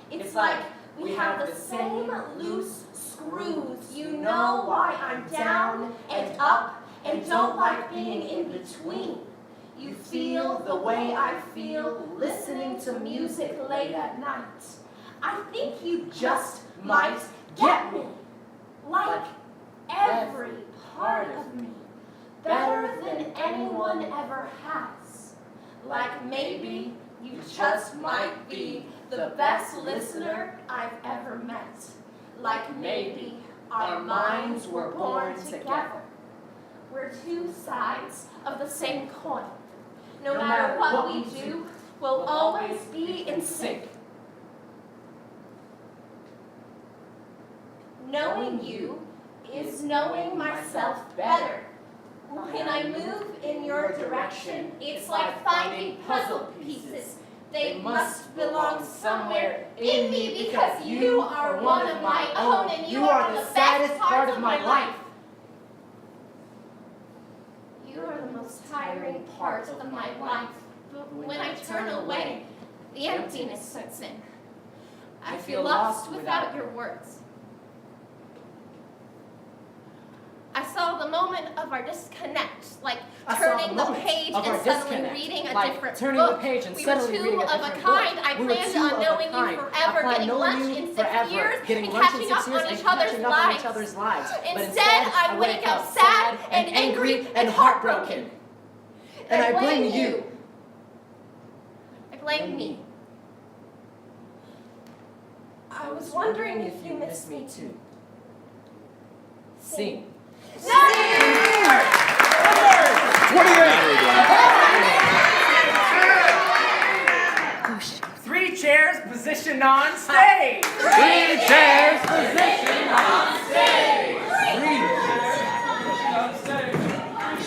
It's like we have the same loose screws. You know why I'm down and up and don't like being in between. You feel the way I feel listening to music late at night. I think you just might get me. Like every part of me. Better than anyone ever has. Like maybe you just might be the best listener I've ever met. Like maybe our minds were born together. We're two sides of the same coin. No matter what we do, we'll always be in sync. Knowing you is knowing myself better. When I move in your direction, it's like finding puzzle pieces. They must belong somewhere in me because you are one of my own and you are the saddest part of my life. You are the most tiring part of my life. But when I turn away, the emptiness sets in. I feel lost without your words. I saw the moment of our disconnect, like turning the page and suddenly reading a different book. We were two of a kind. I planned on knowing you forever, getting lunch in 6 years, and catching up on each other's lives. Instead, I wake up sad and angry and heartbroken. And I blame you. I blame me. I was wondering if you miss me too. Sing. 28! 3 chairs positioned on stage. 3 chairs positioned on stage. 3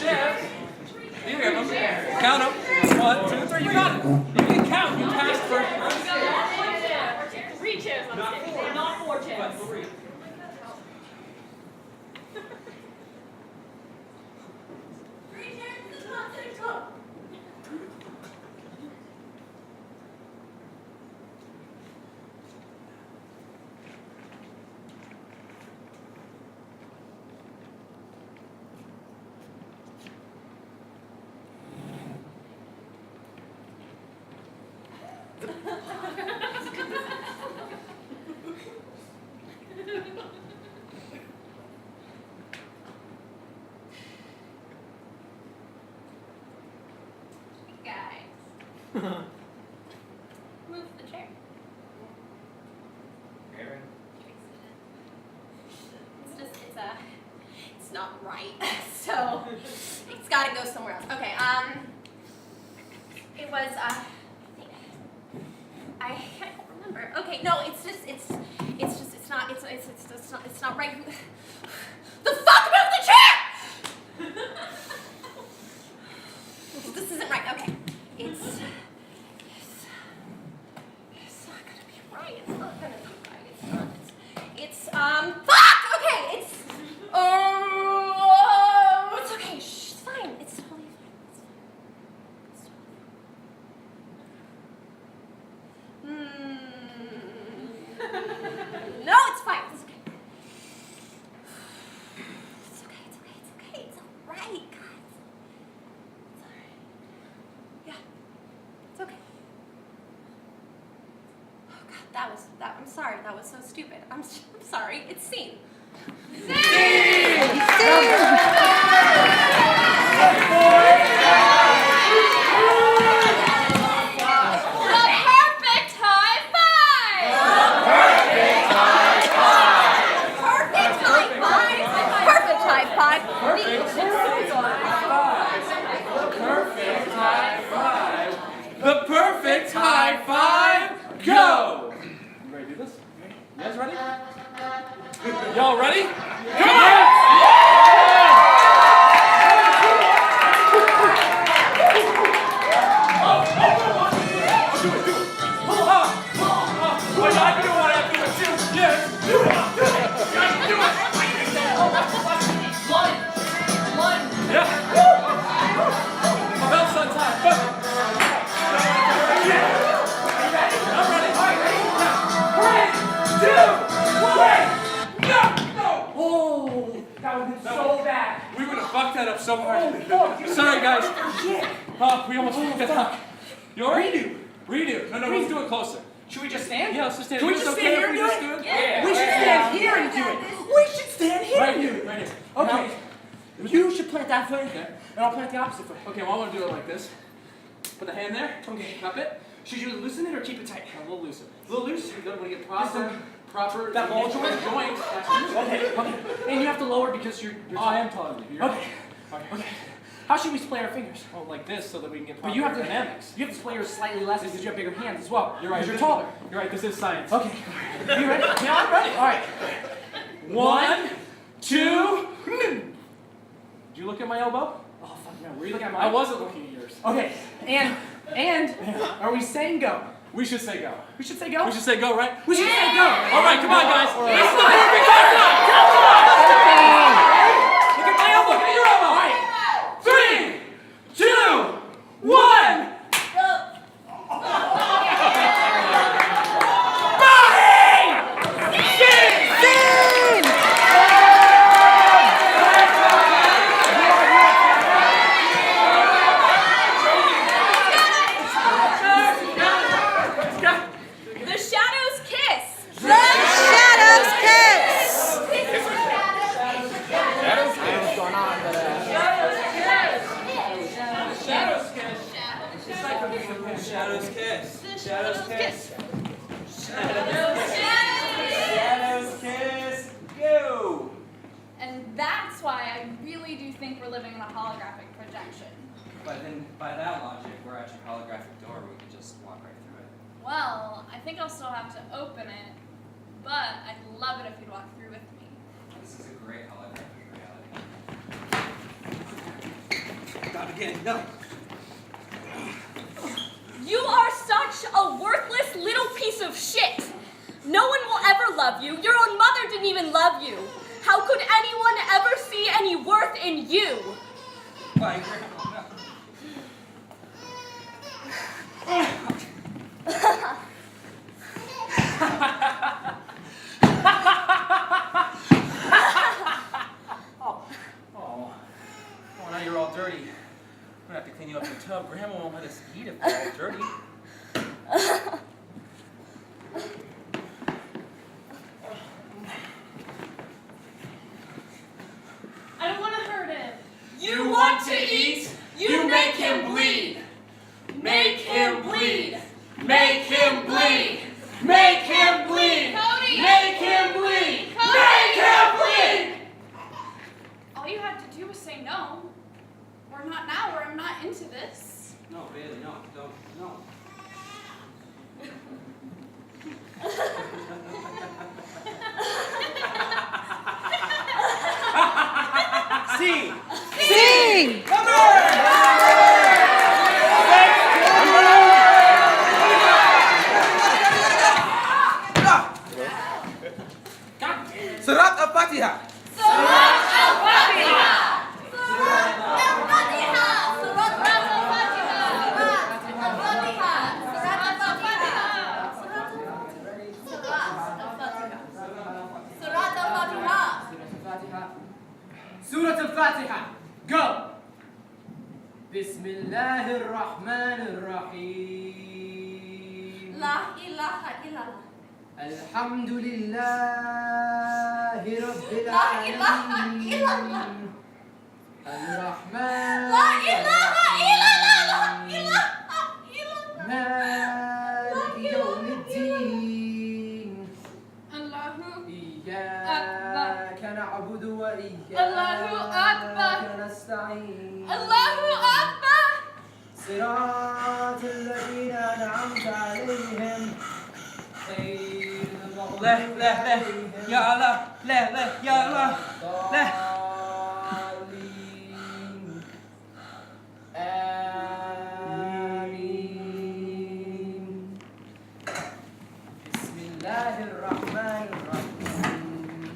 chairs. You get them. Count them. 1, 2, 3. You got it. You can count. You passed first. 3 chairs on stage, not 4 chairs. Move the chair. Aaron. It's a it's not right. So it's gotta go somewhere else. Okay, it was, I don't remember. Okay, no, it's not right. The fuck about the chair! This isn't right. Okay, it's not gonna be right. It's not gonna be right. It's fuck! Okay, it's okay. Shh, it's fine. It's totally fine. It's fine. No, it's fine. It's okay. It's okay. It's okay. It's okay. It's all right, guys. It's all right. Yeah, it's okay. Oh God, I'm sorry. That was so stupid. I'm sorry. It's scene. The perfect high five, go! You ready to do this? You guys ready? Y'all ready? Come on! Fucked that up so hard. Sorry, guys. Oh, we almost fucked that up. You alright? Redo. No, let's do it closer. Should we just stand? Yeah, let's just stand. Can we just stand here and do it? Yeah. We should stand here and do it. We should stand here and do it. Right here. Okay. You should plant that foot, and I'll plant the opposite foot. Okay, well, I want to do it like this. Put the hand there. Okay. Cup it. Should you loosen it or keep it tight? A little looser. A little loose? You want to get proper. That ball joint? Okay. And you have to lower because you're Oh, I am taller than you. Okay. How should we splay our fingers? Oh, like this, so that we can get But proper you have to dynamics. You have to splay yours slightly less because you have bigger hands as well. You're right. You're taller. You're right. This is science. Okay. You ready? Yeah, I'm ready. All right. 1, 2. Did you look at my elbow? Oh fuck no. Were you looking at mine? I wasn't looking at yours. Okay. And are we saying go? We should say go. We should say go? We should say go, right? We should say go. All right, come on, guys. All right. This is the perfect time. Come on. Look at my elbow. Look at your elbow. All right. 3, 2, 1. Shadow's kiss. Shadow's kiss. Shadow's kiss. Go. And that's why I really do think we're living in a holographic projection. But then, by that logic, we're at your holographic door. We can just walk right through it. Well, I think I'll still have to open it, but I'd love it if you'd walk through with me. This is a great holographic reality. Not again. No. You are such a worthless little piece of shit. No one will ever love you. Your own mother didn't even love you. How could anyone ever see any worth in you? My grandma. Oh, now you're all dirty. I'm gonna have to clean you up in the tub. Grandma won't let us eat if we're all dirty. I don't want to hurt him. You want to eat? You make him bleed. Make him bleed. Make him bleed. Make him bleed. Cody! Make him bleed. Cody! Make him bleed. All say no. Or not now, or I'm not into this. No, really, no, don't, no. Sing! Sing! Surat Al-Fatiha. Surat Al-Fatiha. Surat Al-Fatiha. Surat Al-Fatiha. Surat Al-Fatiha. Surat Al-Fatiha. Surah Al-Fatiha. Go. Bismillahir Rahmanir Rahim. La ilaha illallah. Alhamdulillahi Rabbil La ilaha illallah. Ar-Rahman. La ilaha illallah. La ilaha illallah. Maliki Yawmiddin. Allahu إياك نعبد وإياك Allahu Akbar. نستعين Allahu Akbar. صراط الذين أنعمت عليهم غير المغضوب لا لا لا يا الله لا لا يا الله لا الضالين آمين بسم الله الرحمن الرحيم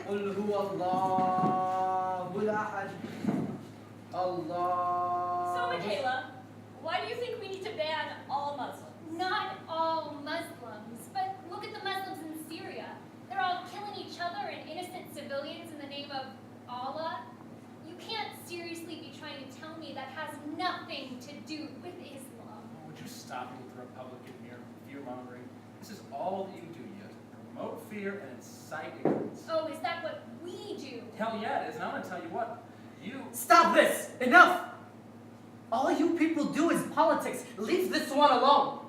قل هو الله الأحد الله So, Michaela, why do you think we need to ban all Muslims? Not all Muslims, but look at the Muslims in Syria. They're all killing each other and innocent civilians in the name of Allah. You can't seriously be trying to tell me that has nothing to do with Islam. Would you stop with the Republican fear-mongering? This is all that you do. You promote fear and incite ignorance. Oh, is that what we do? Hell yeah, it is. And I'm going to tell you what. Stop this! Enough! All you people do is politics. Leave this one alone.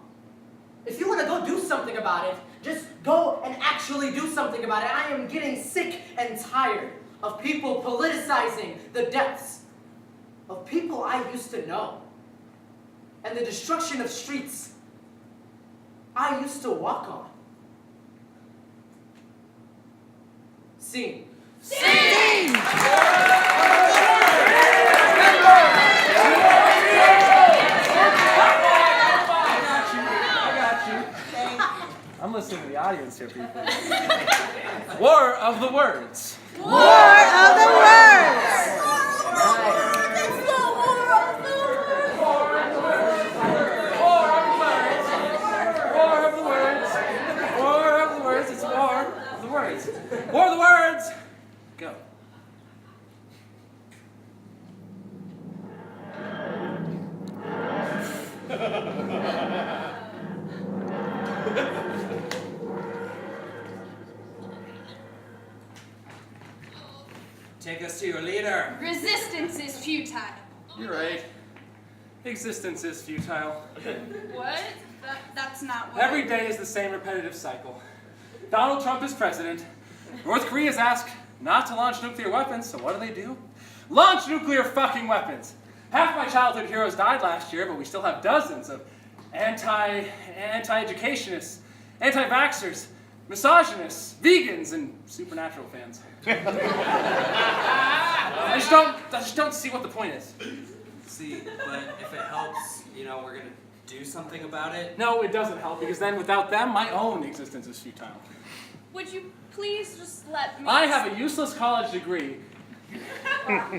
If you want to go do something about it, just go and actually do something about it. I am getting sick and tired of people politicizing the deaths of people I used to know and the destruction of streets I used to walk on. Sing. Sing! I'm listening to the audience here, people. War of the words. War of the words! War of the words. War of the words. It's war of the words. War of the words. Go. Take us to your leader. Resistance is futile. You're right. Existence is futile. What? That's not what. Every day is the same repetitive cycle. Donald Trump is president. North Korea's asked not to launch nuclear weapons, so what do? Launch nuclear fucking weapons. Half my childhood heroes died last year, but we still have dozens of anti-educationists, anti-vaxxers, misogynists, vegans, and supernatural fans. I just don't see what the point is. See, but if it helps, we're gonna do something about it. No, it doesn't help, because then without them, my own existence is futile. Would you please just let me... I have a useless college degree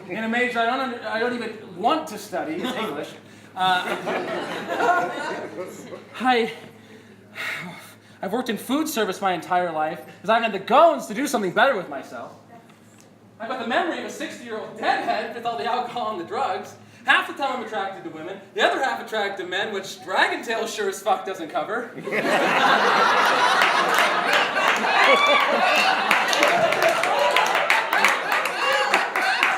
in a major I don't even want to study. It's English. I've worked in food service my entire life because I've had the goals to do something better with myself. I've got the memory of a 60-year-old deadhead with all the alcohol and the drugs. Half the time I'm attracted to women, the other half attracted to men, which Dragon Tale sure as fuck doesn't cover.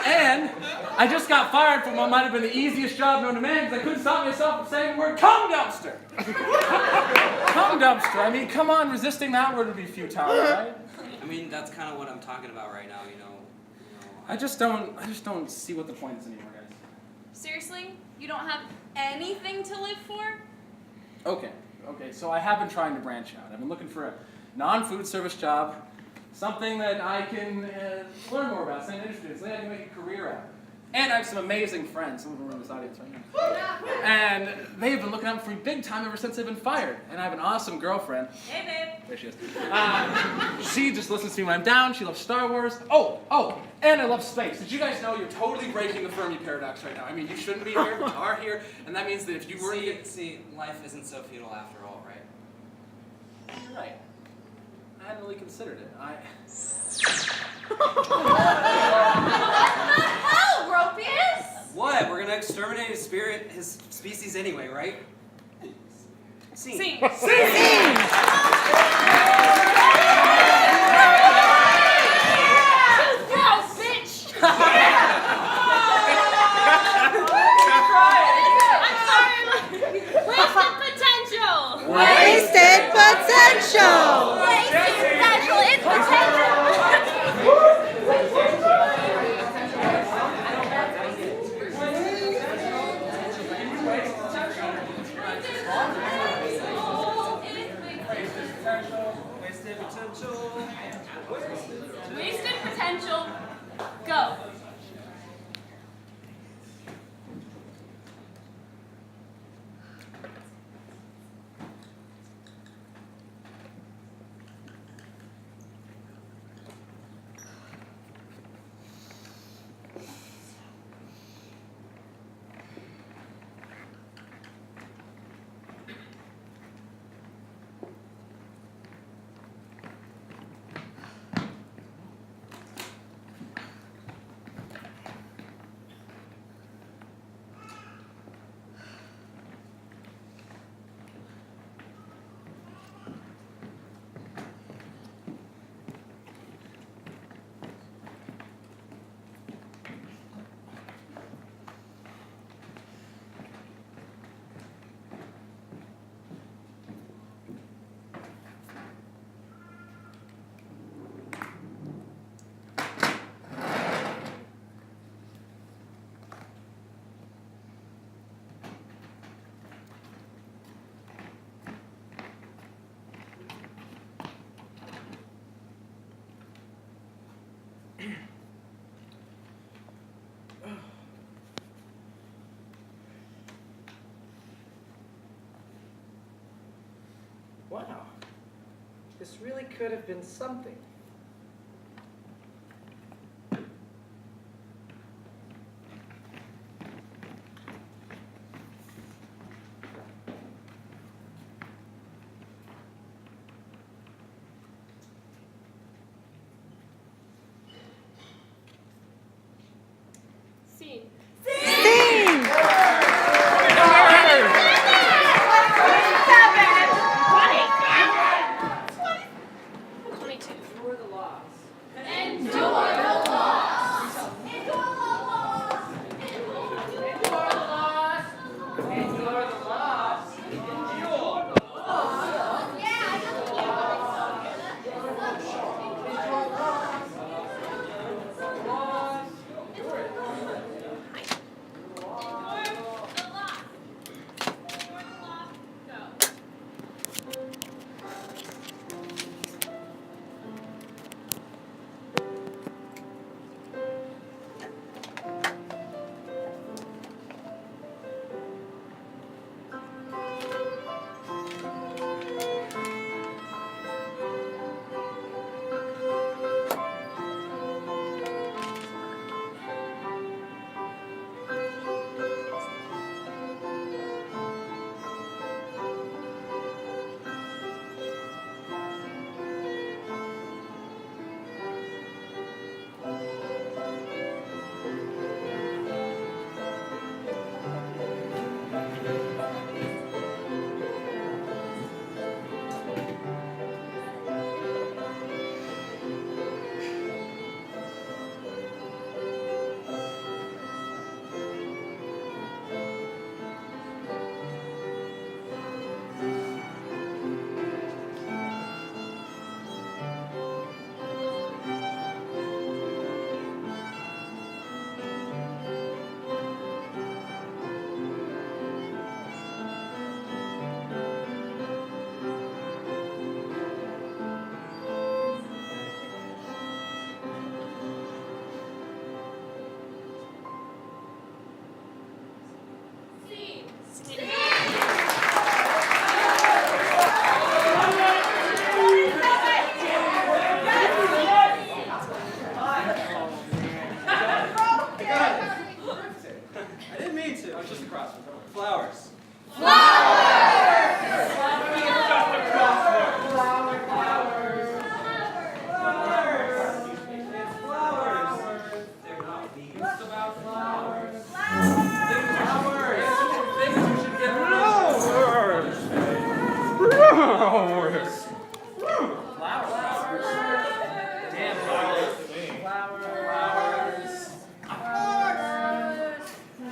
And I just got fired from what might have been the easiest job known to man because I couldn't stop myself from saying the word cum dumpster. Cum dumpster. I mean, come on, resisting that word would be futile, right? I mean, that's kind of what I'm talking about right now, I just don't see what the point is anymore, guys. Seriously? You don't have anything to live for? Okay, so I have been trying to branch out. I've been looking for a non-food service job, something that I can learn more about, something interesting, something I can make a career out of. And I have some amazing friends, some of them are in this audience right now. And they've been looking out for me big time ever since they've been fired. And I have an awesome girlfriend. Hey, babe. There she is. She just listens to me when I'm down. She loves Star Wars. Oh, and I love space. Did you guys know you're totally breaking the Fermi paradox right now? I mean, you shouldn't be here, but you are here, and that means that if you were See, life isn't so futile after all, right? You're right. I hadn't really considered it. Hell, Gropius! What? We're gonna exterminate his species anyway, right? Scene. Wasted potential! Wasted potential is potential! Wasted potential. Go. Wow, this really could have been something. Scene. crossword. Flowers.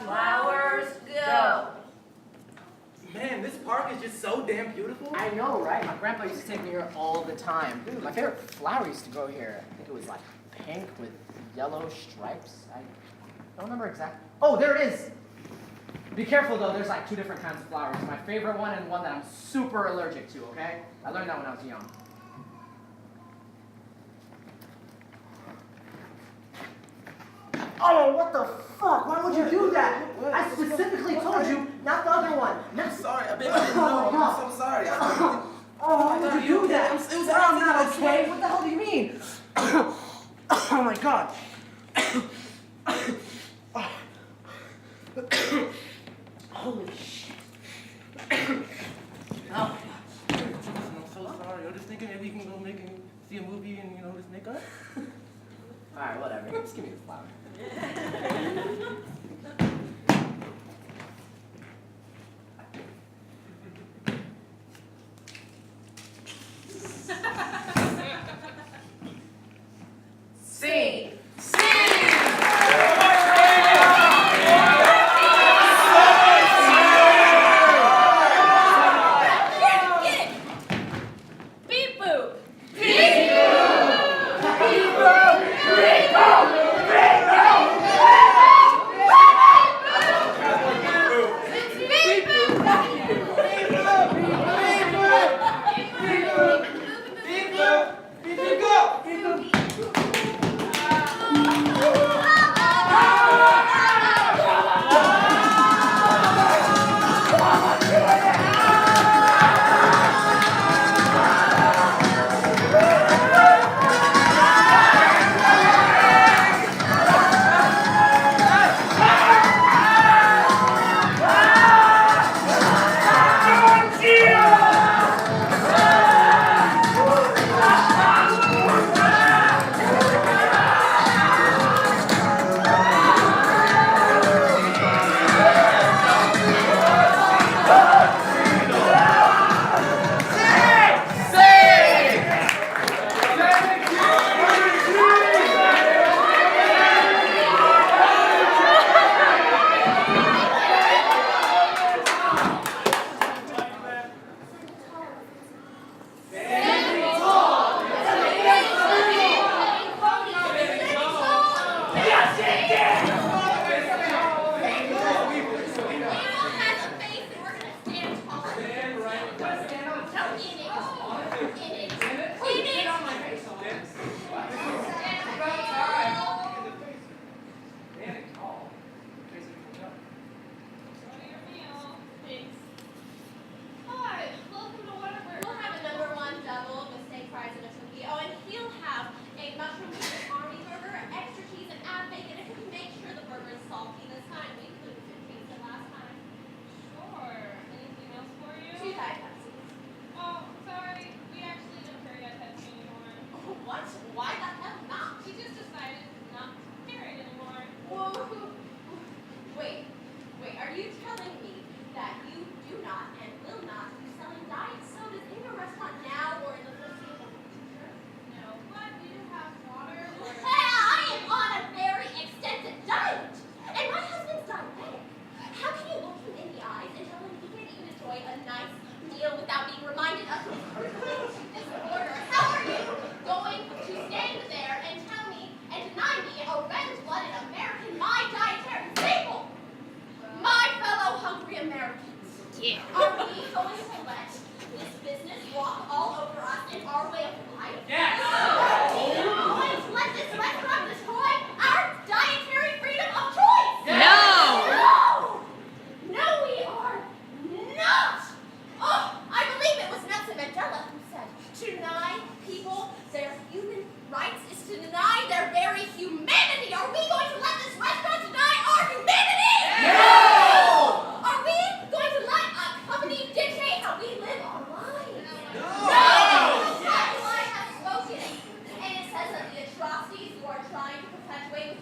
Flowers, go. Man, this park is just so damn beautiful. I know, right? My grandpa used to take me here all the time. My favorite flower used to grow here. I think it was like pink with yellow stripes. I don't remember exactly. Oh, there it is. Be careful though, there's like 2 different kinds of flowers. My favorite one and one that I'm super allergic to, okay? I learned that when I was young. Oh, what the fuck? Why would you do that? I specifically told you, not the other one. I'm sorry, I didn't know. I'm so sorry. Oh, why would you do that? I'm not okay. What the hell do you mean? Oh my god. Holy shit. Oh, I'm so sorry. I was just thinking maybe you can go see a movie and, just make up. Alright, whatever. Just give me the flower. Sing. Beep boop.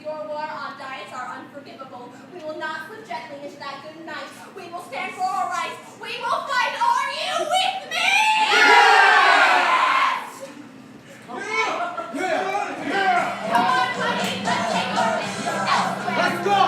Your war on diets are unforgivable. We will not slip gently into that good night. We will stand for our rights. We will fight. Are you with me? Yes! Come on, honey. Let's take our business elsewhere. Let's go!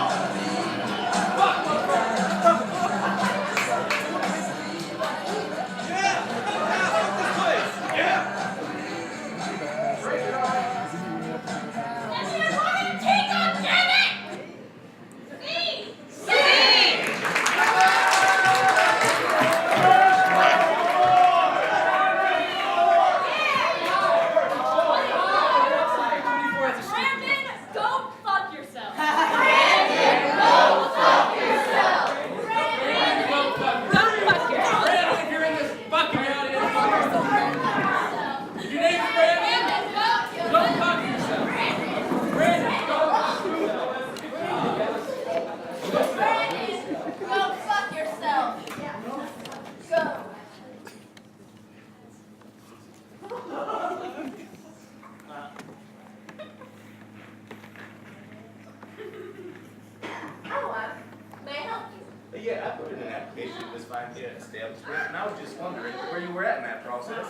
Yeah, I put in an application to this fine-headed establishment, and I was just wondering where you were at in that process.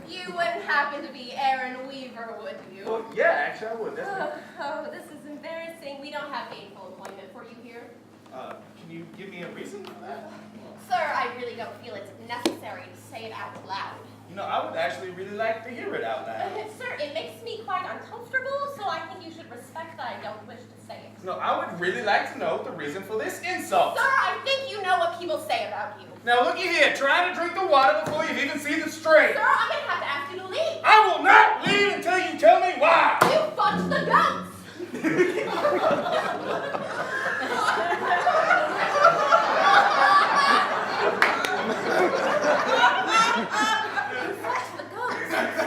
You wouldn't happen to be Aaron Weaver, would you? Well, yeah, actually I would. That's Oh, this is embarrassing. We don't have gainful employment for you here. Can you give me a reason for that? Sir, I really don't feel it's necessary to say it out loud. You know, I would actually really like to hear it out loud. Sir, it makes me quite uncomfortable, so I think you should respect that I don't wish to say it. No, I would really like to know the reason for this insult. Sir, I think you know what people say about you. Now looky here, try to drink the water before you've even seen the string. Sir, I'm gonna have to ask you to leave. I will not leave until you tell me why. You fucked the goats.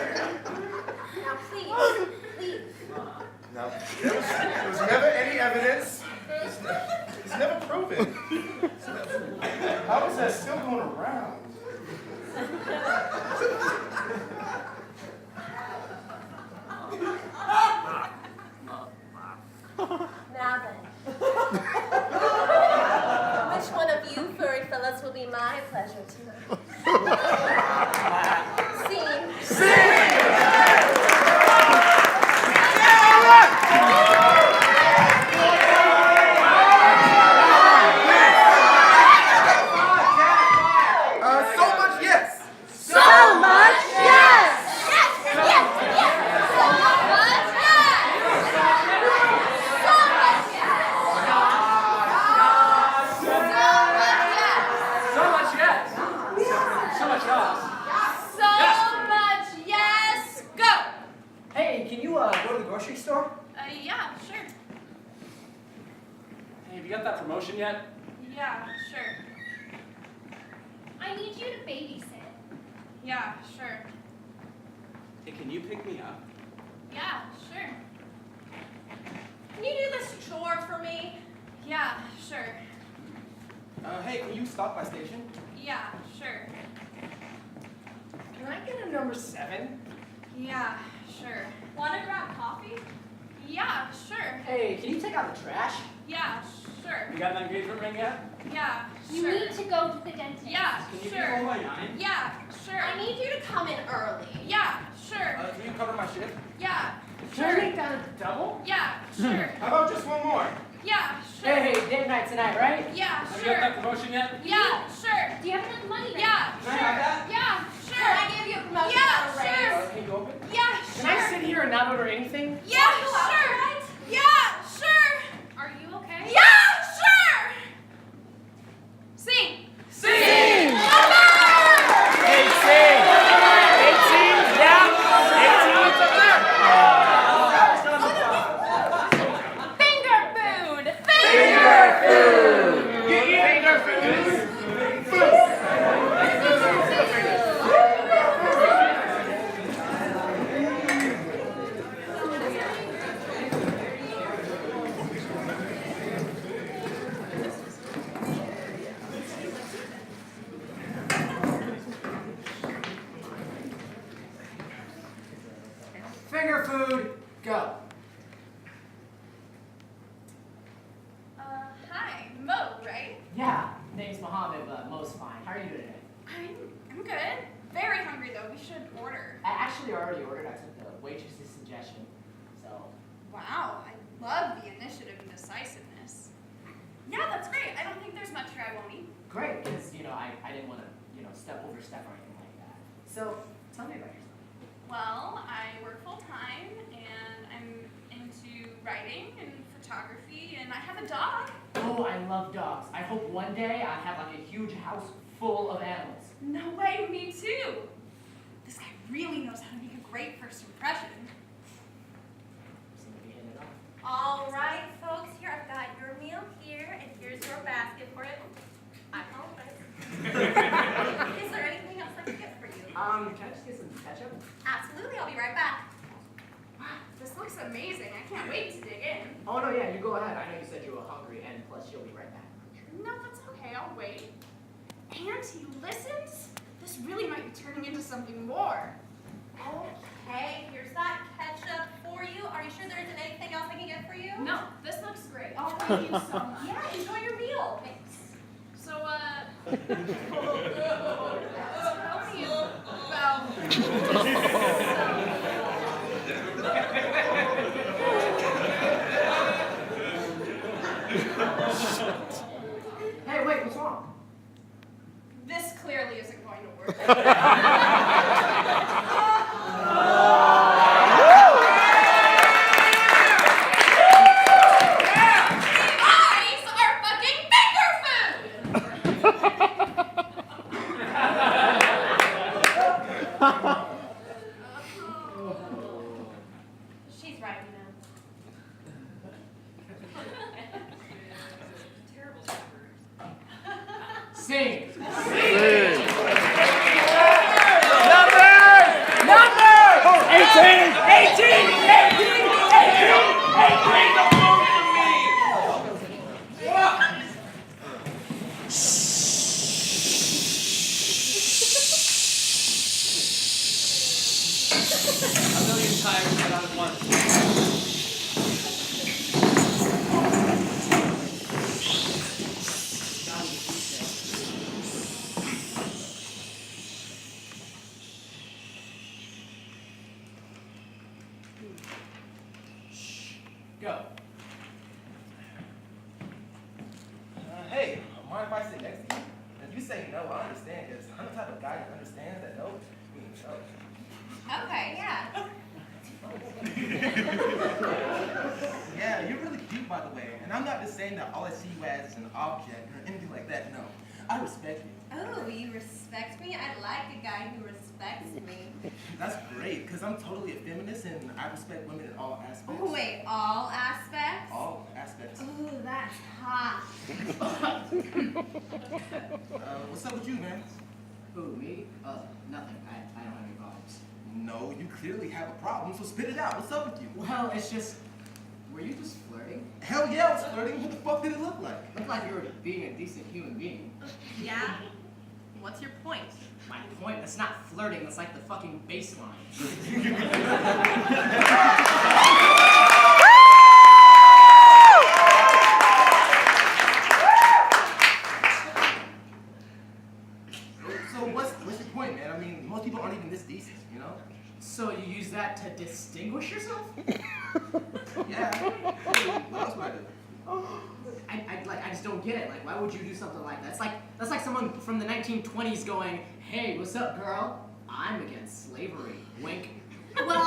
Now please, leave. No, there was never any evidence. It's never proven. How is that still going around? Now then. Which one of you furry fellas will be my pleasure tonight? Scene. So much yes. So much yes! Yes, yes, yes! So much yes! So much yes! So much yes. So much yes. So much yes. Go. Hey, can you go to the grocery store? Yeah, sure. Hey, have you got that promotion yet? Yeah, sure. I need you to babysit. Yeah, sure. Hey, can you pick me up? Yeah, sure. Can you do this chore for me? Yeah, sure. Hey, can you stop by station? Yeah, sure. Can I get a number 7? Yeah, sure. Wanna grab coffee? Yeah, sure. Hey, can you take out the trash? Yeah, sure. You got an engagement ring yet? Yeah, You sure. need to go to the dentist. Yeah, Can you sure. hold my line? Yeah, sure. I need you to come in early. Yeah, sure. Can you cover my shift? Yeah, Can I sure. make that a double? Yeah, sure. How about just one more? Yeah, sure. Hey, date night tonight, right? Yeah, Have you got that sure. promotion yet? Yeah, sure. Do you have enough money? Yeah, Can I have that? sure. Yeah, Can sure. I give you a promotion Yeah, or a raise? sure. Can you open? Yeah, Can I sure. sit here and not order anything? Yeah, sure. Yeah, sure. Are you okay? Yeah, sure. Sing. Sing! Number! 18! 18? Yeah? 18's up there! Finger food! Finger food! Finger foods. So, tell me about yourself. Well, I work full time and I'm into writing and photography and I have a dog. Oh, I love dogs. I hope one day I have like a huge house full of animals. No way, me too. This guy really knows how to make a great first impression. All right, folks, here I've got your meal here, and here's your basket for it. I apologize. Is there anything else I can get for you? Can I just get some ketchup? Absolutely, I'll be right back. Wow, this looks amazing. I can't wait to dig in. Oh no, yeah, you go ahead. I know you said you were hungry, and plus you'll be right back. No, that's okay. I'll wait. And he listens? This really might be turning into something more. Okay, here's that ketchup for you. Are you sure there isn't anything else I can get for you? No, this looks great. Oh, thank you so much. Yeah, enjoy your meal. Thanks. So, tell me about... Hey, wait, what's wrong? This clearly isn't going to work. Eyes are fucking finger She's right, you know. Sing! Numbers! 18! 18! Don't move to me! A million tires right on at once. Go. Hey, mind if I sit next to you? If you say no, I understand, because I'm the type of guy that understands that no means no. Okay, yeah. Yeah, you're really cute, by the way. And I'm not just saying that all I see you as is an object or anything like that. No, I respect you. Oh, you respect me? I like a guy who respects me. That's great, because I'm totally a feminist and I respect women in all aspects. Oh, wait, all aspects? All aspects. Ooh, that's hot. What's up with you, man? Who, me? Nothing. I don't have any problems. No, you clearly have a problem, so spit it out. What's up with you? Well, it's just... Were you just flirting? Hell yeah, I was flirting. What the fuck did it look like? Looked like you were being a decent human being. Yeah? What's your point? My point? That's not flirting, that's like the fucking baseline. So what's your point, man? I mean, most people aren't even this decent, you know? So you use that to distinguish yourself? Yeah. What else would I do? I just don't get it. Like, why would you do something like that? That's like someone from the 1920s going, "Hey, what's up, girl? I'm against slavery." Wink. Well,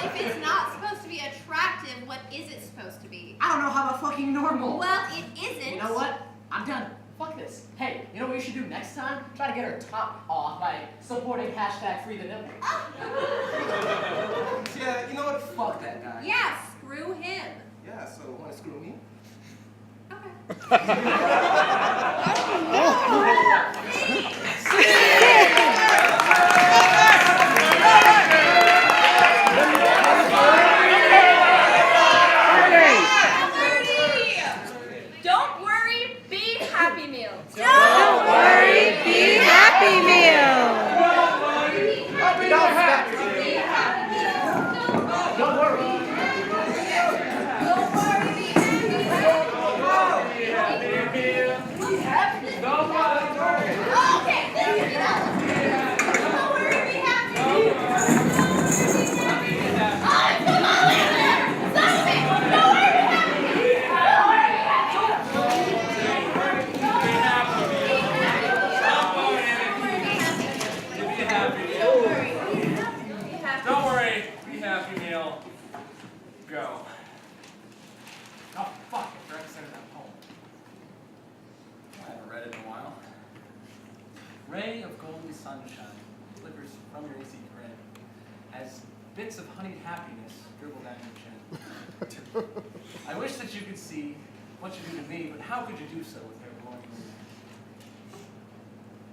if it's not supposed to be attractive, what is it supposed to be? I don't know how about fucking normal. Well, it isn't. You know what? I'm done. Fuck this. Hey, you know what we should do next time? Try to get her top off by supporting #FreeTheNipple. Yeah, you know what? Fuck that guy. Yeah, screw him. Yeah, so wanna screw me? Don't worry, be Happy Meal. Don't worry, be Happy Meal. Don't worry. Okay, go. Oh, fuck, I forgot to send that poem. I haven't read it in a while. Ray of golden sunshine flickers from your AC grin as bits of honeyed happiness dribble down your chin. I wish that you could see what you do to me, but how could you do so with your glowing moon?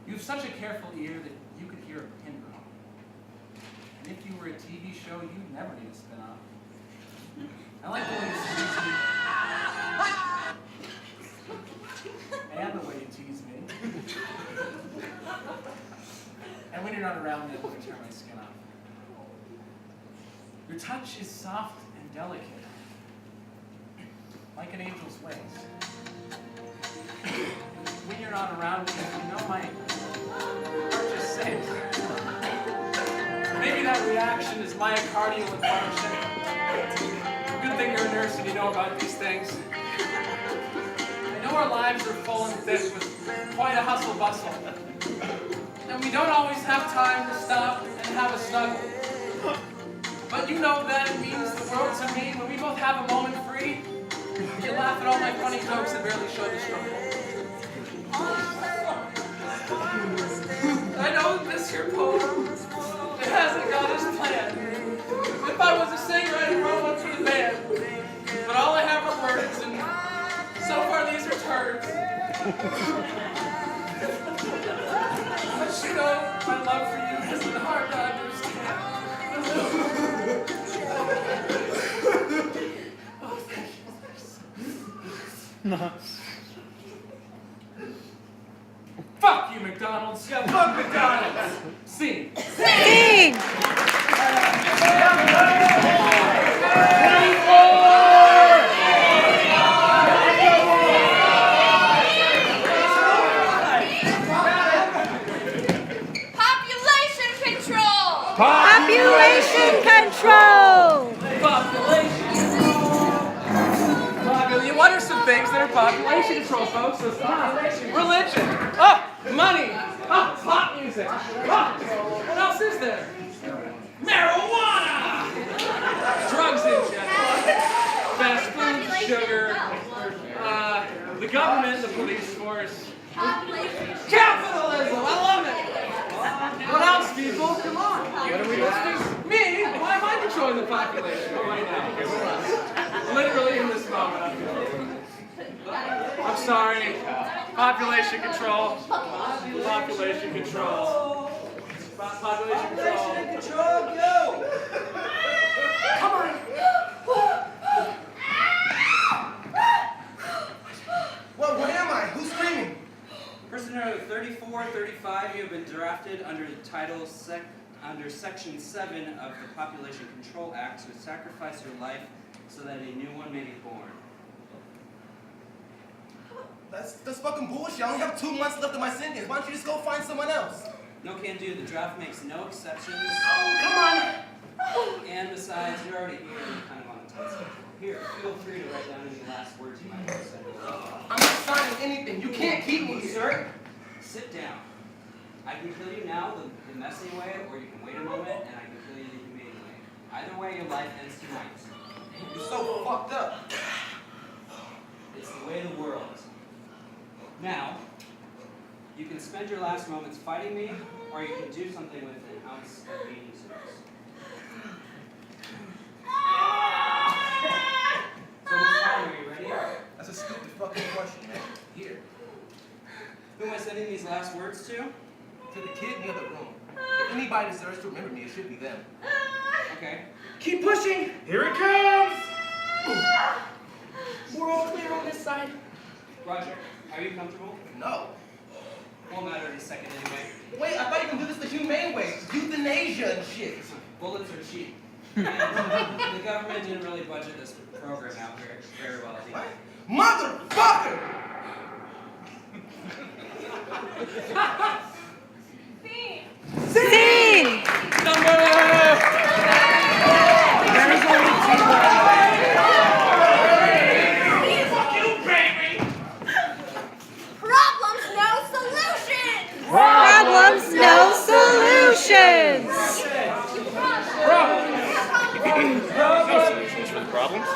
You have such a careful ear that you could hear a pin drop. And if you were a TV show, you'd never need a spin-off. I like the way you squeeze me. And the way you tease me. And when you're not around, I want to tear my skin off. Your touch is soft and delicate, like an angel's wings. When you're not around me, you know my heart just sinks. Maybe that reaction is myocardial infarction. Good thing you're a nurse and you know about these things. I know our lives are full and thick with quite a hustle bustle. And we don't always have time to stop and have a snuggle. But you know that it means the world to me when we both have a moment free. You laugh at all my funny jokes that barely show the struggle. I know this here poem, it hasn't got its plan. If I was a singer, I'd wrote one for the band. But all I have are words, and so far these are turds. But you know, my love for you isn't hard to understand. Oh, thank you. Fuck you, McDonald's. Yeah, fuck McDonald's. Scene. Scene! Population control! Population control! What are some things that are population control, folks? So religion. Oh, money. Oh, pop music. Oh, what else is there? Marijuana. Drugs in general. Fast food, sugar. The government, the police force. Capitalism. I love it. What else, people? Come on. What are we listening? Me? Why am I controlling the population right now? Literally in this moment. I'm sorry. Population control. Population control. Population control. Go! Come on. Well, where am I? Who's screaming? Prisoner 3435, you have been drafted under the title under Section 7 of the Population Control Act to sacrifice your life so that a new one may be born. That's fucking bullshit. I only have 2 months left of my sentence. Why don't you just go find someone else? No can do. The draft makes no exceptions. Oh, come on! And besides, you're already here and kind of on the tight schedule. Here, feel free to write down any last words you might have said. I'm not signing anything. You can't keep me here. Sir, sit down. I can kill you now the messy way, or you can wait a moment and I can kill you the humane way. Either way, your life ends tonight. You're so fucked up. It's the way of the world. Now, you can spend your last moments fighting me, or you can do something with an ounce of beating service. So, Miss Tyler, are you ready? That's a stupid fucking question, man. Here. Who am I sending these last words to? To the kid in the other room. If anybody deserves to remember me, it should be them. Okay. Keep pushing. Here it comes. We're all clear on this side. Roger, are you comfortable? No. Won't matter in a second anyway. Wait, I thought you can do this the humane way. Euthanasia and shit. Bullets are cheap. And the government didn't really budget this program out here very well either. What? Motherfucker! Scene! Problems, no solutions! Problems, no solutions! No solutions for the problem. Problems?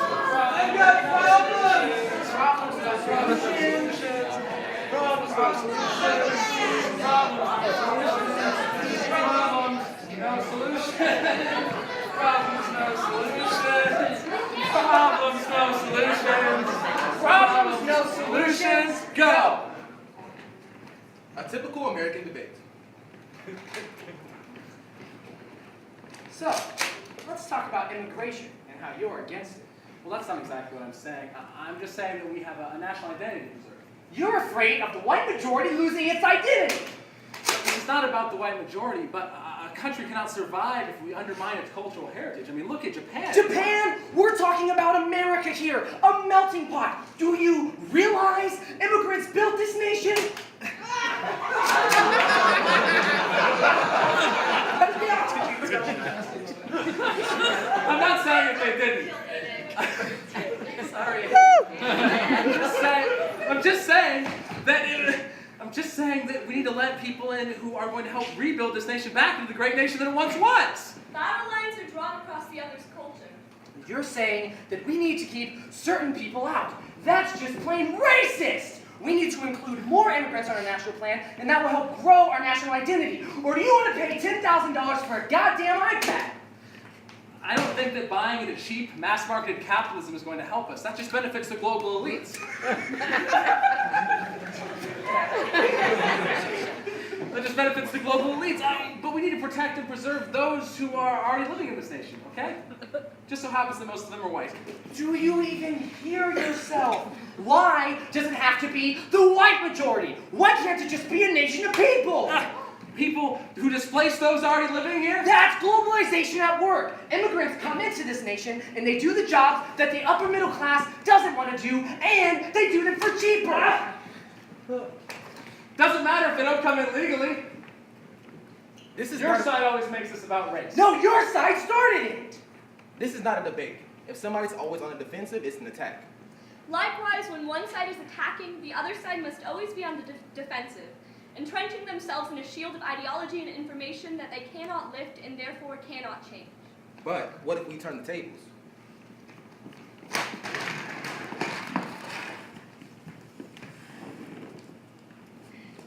Problems, no solutions, go! A typical American debate. So, let's talk about immigration and how you're against it. Well, that's not exactly what I'm saying. I'm just saying that we have a national identity to preserve. You're afraid of the white majority losing its identity. It's not about the white majority, but a country cannot survive if we undermine its cultural heritage. I mean, look at Japan. Japan? We're talking about America here, a melting pot. Do you realize immigrants built this nation? I'm not saying that they didn't. Sorry. I'm just saying that we need to let people in who are going to help rebuild this nation back into the great nation that it once was. Battle lines are drawn across the other's culture. You're saying that we need to keep certain people out. That's just plain racist! We need to include more immigrants on our national plan, and that will help grow our national identity. Or do you want to pay $10,000 for a goddamn iPad? I don't think that buying into cheap, mass-marketed capitalism is going to help us. That just benefits the global elites. That just benefits the global elites. But we need to protect and preserve those who are already living in this nation, okay? Just so happens that most of them are white. Do you even hear yourself? Why does it have to be the white majority? Why can't it just be a nation of people? People who displace those already living here? That's globalization at work. Immigrants come into this nation and they do the jobs that the upper middle class doesn't want to do, and they do them for cheaper. Doesn't matter if they don't come in legally. Your side always makes this about race. No, your side started it. This is not a debate. If somebody's always on the defensive, it's an attack. Likewise, when one side is attacking, the other side must always be on the defensive, entrenching themselves in a shield of ideology and information that they cannot lift and therefore cannot change. But what if we turn the tables?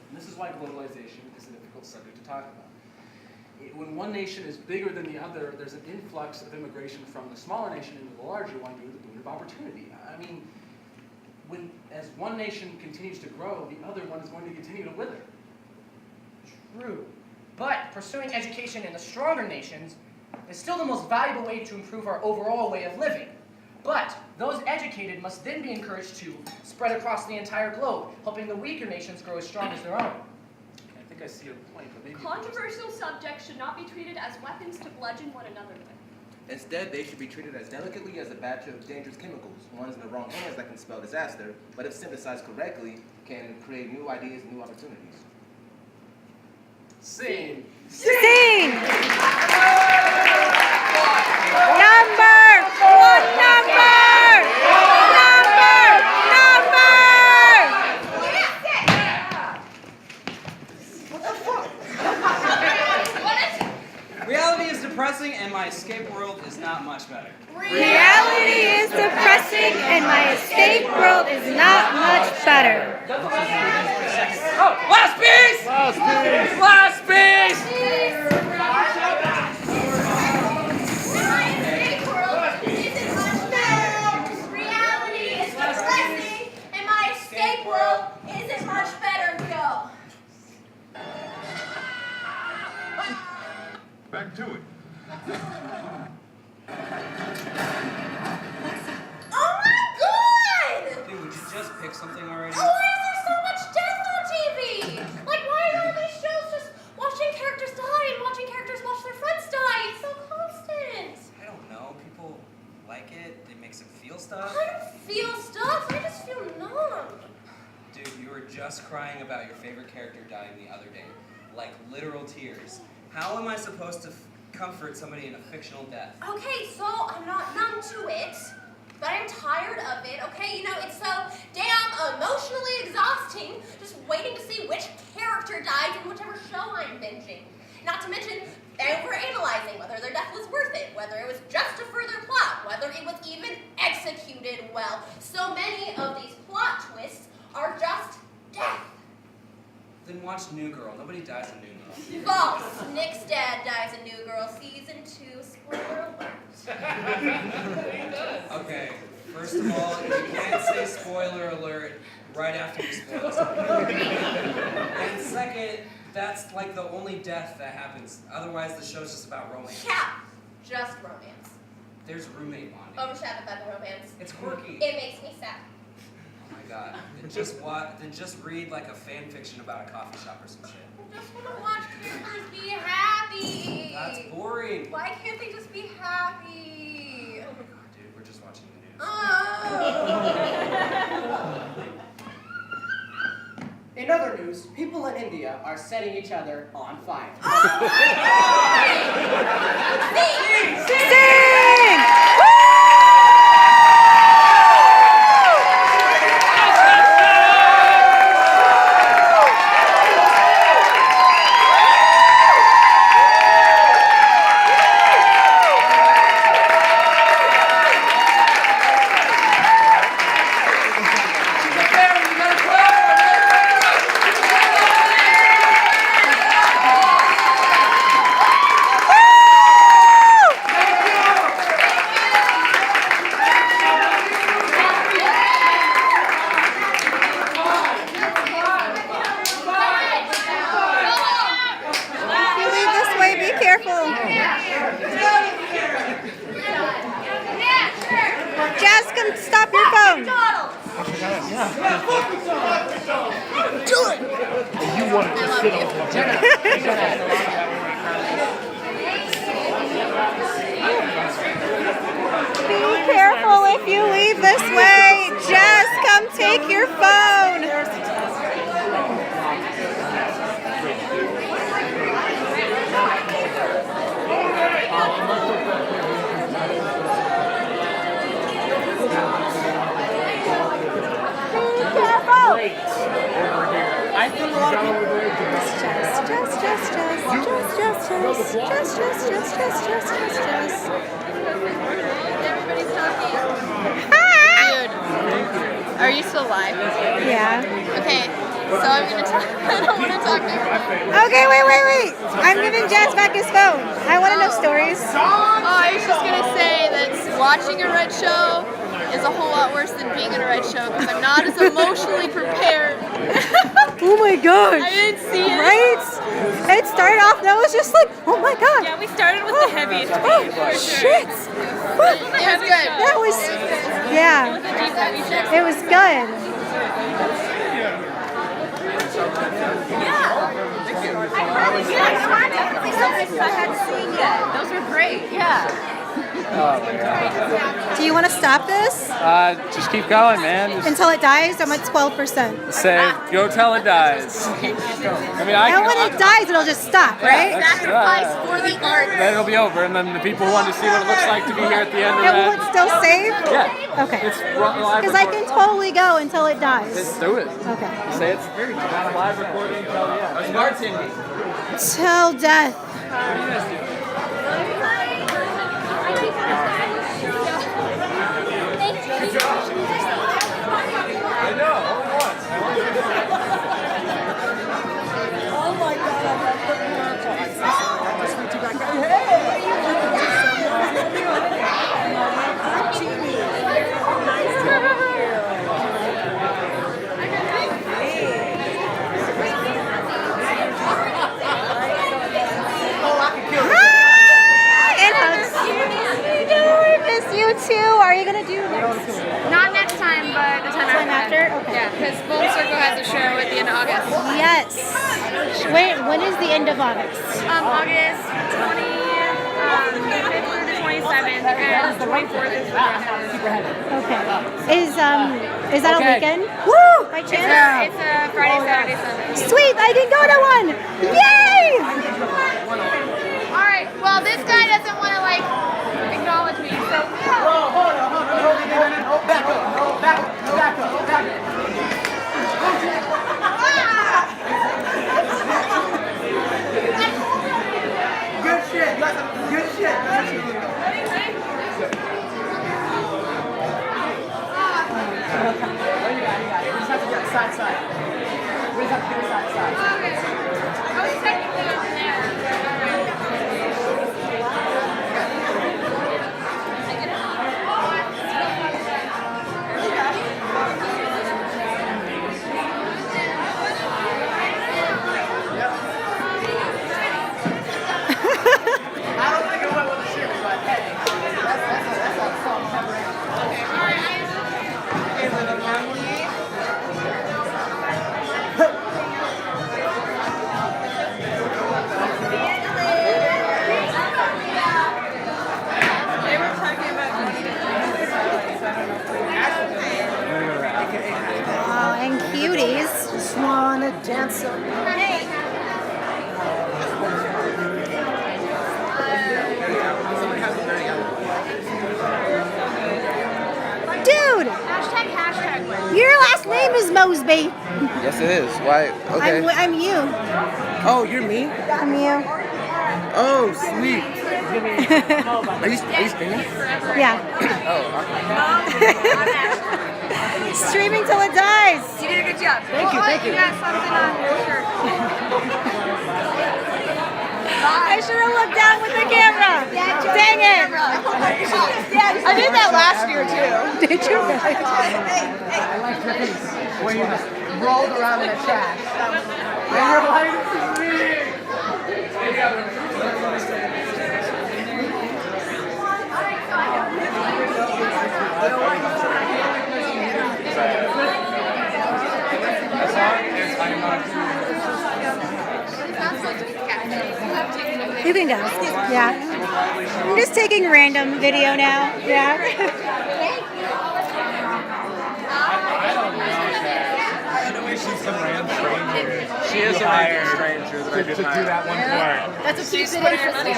And this is why globalization is a difficult subject to talk about. When one nation is bigger than the other, there's an influx of immigration from the smaller nation into the larger one due to the boon of opportunity. I mean, as one nation continues to grow, the other one is going to continue to wither. True. But pursuing education in the stronger nations is still the most valuable way to improve our overall way of living. But those educated must then be encouraged to spread across the entire globe, helping the weaker nations grow as strong as their own. I think I see a point, but maybe... Controversial subjects should not be treated as weapons to bludgeon one another with. Instead, they should be treated as delicately as a batch of dangerous chemicals, ones in the wrong hands that can spell disaster, but if synthesized correctly, can create new ideas and new opportunities. Scene. Scene! Number! What number? Reality is depressing, and my escape world is not much better. Reality is depressing and my escape world is not much better. Oh, last piece! Last piece! Last piece! Reality is depressing, and my escape world isn't much better. Go. Back to it. Oh my god! Dude, would you just pick something already? Why is there so much death on TV? Like, why are all these shows just watching characters die and watching characters watch their friends die? It's so constant. I don't know. People like it. It makes them feel stuff. I don't feel stuff. I just feel numb. Dude, you were just crying about your favorite character dying the other day. Like literal tears. How am I supposed to comfort somebody in a fictional death? Okay, so I'm not numb to it, but I'm tired of it, okay? You know, it's so damn emotionally exhausting just waiting to see which character dies in whichever show I'm binging. Not to mention, overanalyzing whether their death was worth it, whether it was just a further plot, whether it was even executed well. So many of these plot twists are just death. Then watch New Girl. Nobody dies in New Girl. False. Nick's dad dies in New Girl season 2. Spoiler alert. Okay, first of all, you can't say spoiler alert right after you spoil something. And second, that's like the only death that happens. Otherwise, the show's just about romance. Yeah, just romance. There's roommate bonding. Overshadowed by the romance. It's quirky. It makes me sad. Oh my god. Then just read like a fan fiction about a coffee shop or some shit. I just want to watch characters be happy. That's boring. Why can't they just be happy? Oh my god, dude, we're just watching the news. Oh. In other news, people in India are setting each other on fire. Sing! Are you still live? Yeah. Okay, so I'm gonna talk. I don't want to talk to you. Okay, wait. I'm giving Jazz back his phone. I want to know stories. Oh, I was just gonna say that watching a Red show is a whole lot worse than being in a Red show because I'm not as emotionally prepared. Oh my gosh. I didn't see it. Right? It started off and I was just like, oh my god. Yeah, we started with the heaviest beat for sure. Shit. It was good. That was, yeah. It was good. I hadn't seen yet. Those were great. Yeah. Do you want to stop this? Just keep going, man. Just Until it dies? I'm at 12%. say, go till it dies. I mean, And when it dies, it'll just stop, right? Sacrifice for the art. Then it'll be over, and then the people who want to see what it looks like to be here at the end of And will that. it still save? Yeah. Okay. It's live Because I can totally go until it dies. Just do it. Okay. Say it's live recording until the end. It's bartending. Till death. I know, only once. Oh my god, you too. Are you gonna do next? Not next time, but the time after. Okay. Yeah, because Full Circle has a show at the end of August. Yes. Wait, when is the end of August? August 25th through the 27th, and 24th is Okay. Is that a weekend? Woo! By chance? It's a Friday, Saturday, Sunday. Sweet! I can go to one! Yay! All right. Well, this guy doesn't want to like acknowledge me, so. Hold on. Back up. Good Oh, and cuties. Just wanna dance up. Dude, Hashtag. your last name is Mosby. Yes, it is. Why? Okay. I'm you. Oh, you're me? I'm you. Oh, sweet. Are you streaming? Yeah. Oh, Streaming till it dies. You did a good job. Thank you, thank you. You got something on your shirt. I should have looked down with the camera. Dang it. I did that last year too. Did you? I liked your face when you just rolled around in a shack. And you're like, You can go. Yeah. I'm just taking random video now. Yeah. She's some random stranger. She is a random stranger that I to did do hire. that one part. That's what keeps it interesting.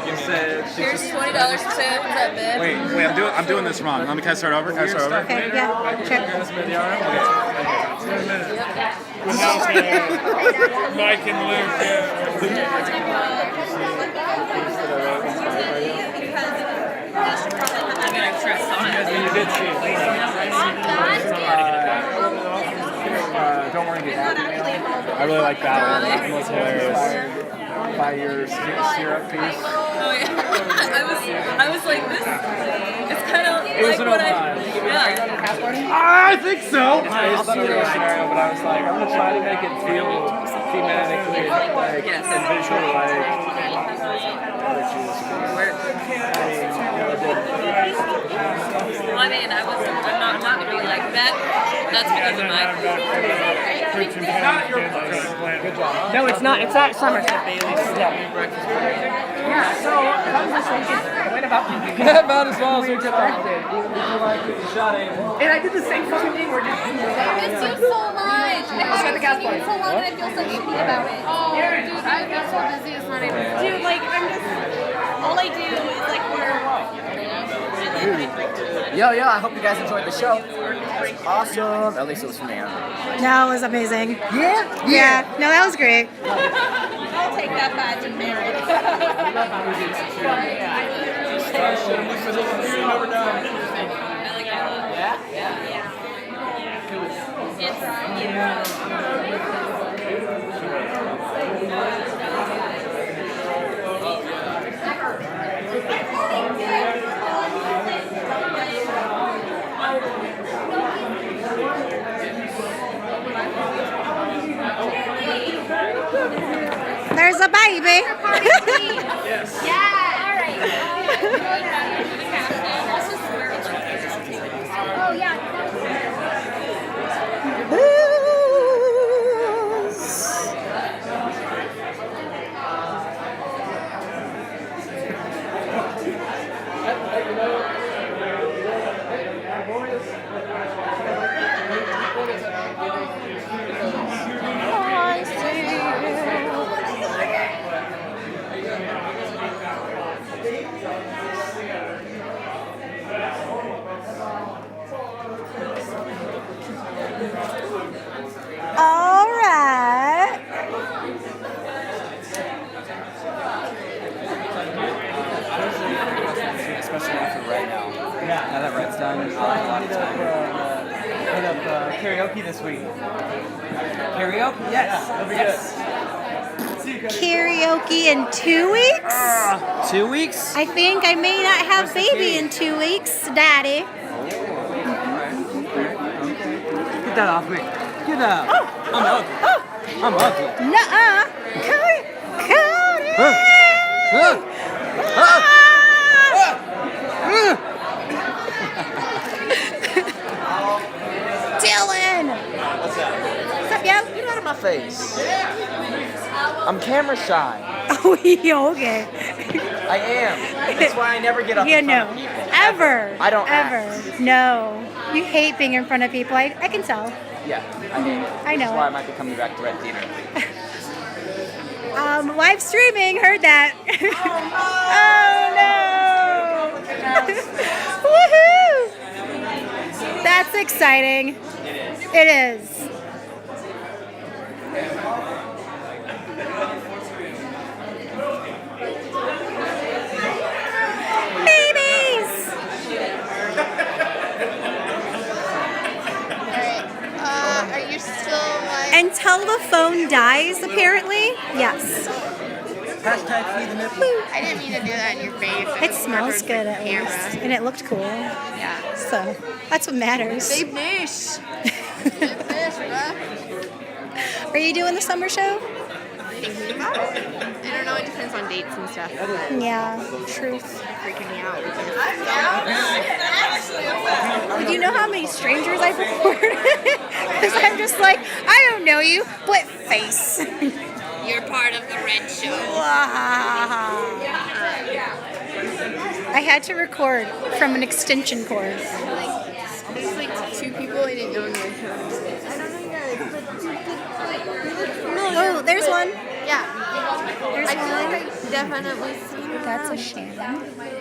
You said she Here's just- $20 to tip. What's up, babe? Wait, I'm doing this wrong. Can I start over? Okay, yeah. Mike and Luke. I'm gonna trust on it. You did see it. Don't worry, get happy. I really like that one. That one was hilarious. By your syrup piece. Oh yeah. I was like this. It's kind of It was like an what homage. yeah. I think so. It's a similar scenario, but I was like, I'm gonna try to make it feel thematically like and visually like. Well, I mean, I'm not gonna be like that. That's because of my. good job. No, it's not. It's at Somerset Bailey's. Yeah, so I was just thinking, what about About as well as we could directed? And I did the same fucking thing. We're just. I miss you so much. I Let's get the gas haven't seen you in so long and I feel so shitty about it. Oh, dude, I've been so busy. It's not even. Dude, like I'm just. All I do is like work. Yo, I hope you guys enjoyed the show. Awesome. At least it was for me. No, it was amazing. Yeah? Yeah. No, that was great. I'll take that badge of merit. There's a baby. Yes. Yeah. All right. Oh yeah. All right. Especially after right now. Now that Red's done, a lot of time. hit up karaoke this week. Karaoke? Yes. That'll be good. See you guys. Karaoke in 2 weeks? 2 weeks? I think I may not have baby in 2 weeks, Daddy. Get that off me. Get out. I'm ugly. I'm ugly. Nuh-uh. Cody. Dylan. What's up? What's up, yo? Get out of my face. I'm camera shy. Oh, okay. I am. That's why I never get up in front of people. Ever. I don't ever. act. No. You hate being in front of people. I can tell. Yeah, I do. I know. That's why I might be coming back to Red Theater. Live streaming. Heard that. Oh, no. Woohoo. That's exciting. It is. Babies! Are you still like... Until the phone dies, apparently. Yes. Hashtag feed the nipple. I didn't mean to do that in your face. It smells good at least. And it looked cool. Yeah. So, that's what matters. Babe niche. Babe niche, bruh. Are you doing the summer show? Thinking about it. I don't know, it depends on dates and stuff. But Yeah, truth. freaking me out. Do you know how many strangers I've recorded? Because I'm just like, I don't know you, but face. You're part of the Red Show. I had to record from an extension cord. There's like 2 people I didn't know in the Red Show. I don't know you guys, but Oh, there's one. yeah. There's I feel like one. I definitely seen her. That's a Shannon.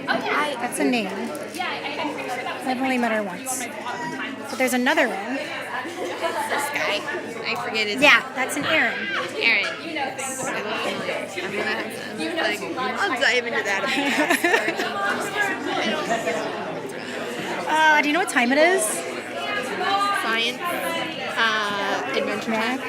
Okay. That's a name. Yeah, I'm pretty sure that was I've only met her once. But there's another one. This guy. I forget his Yeah, that's an Aaron. Aaron. I'll dive into that a bit. Do you know what time it is? Science, adventure time.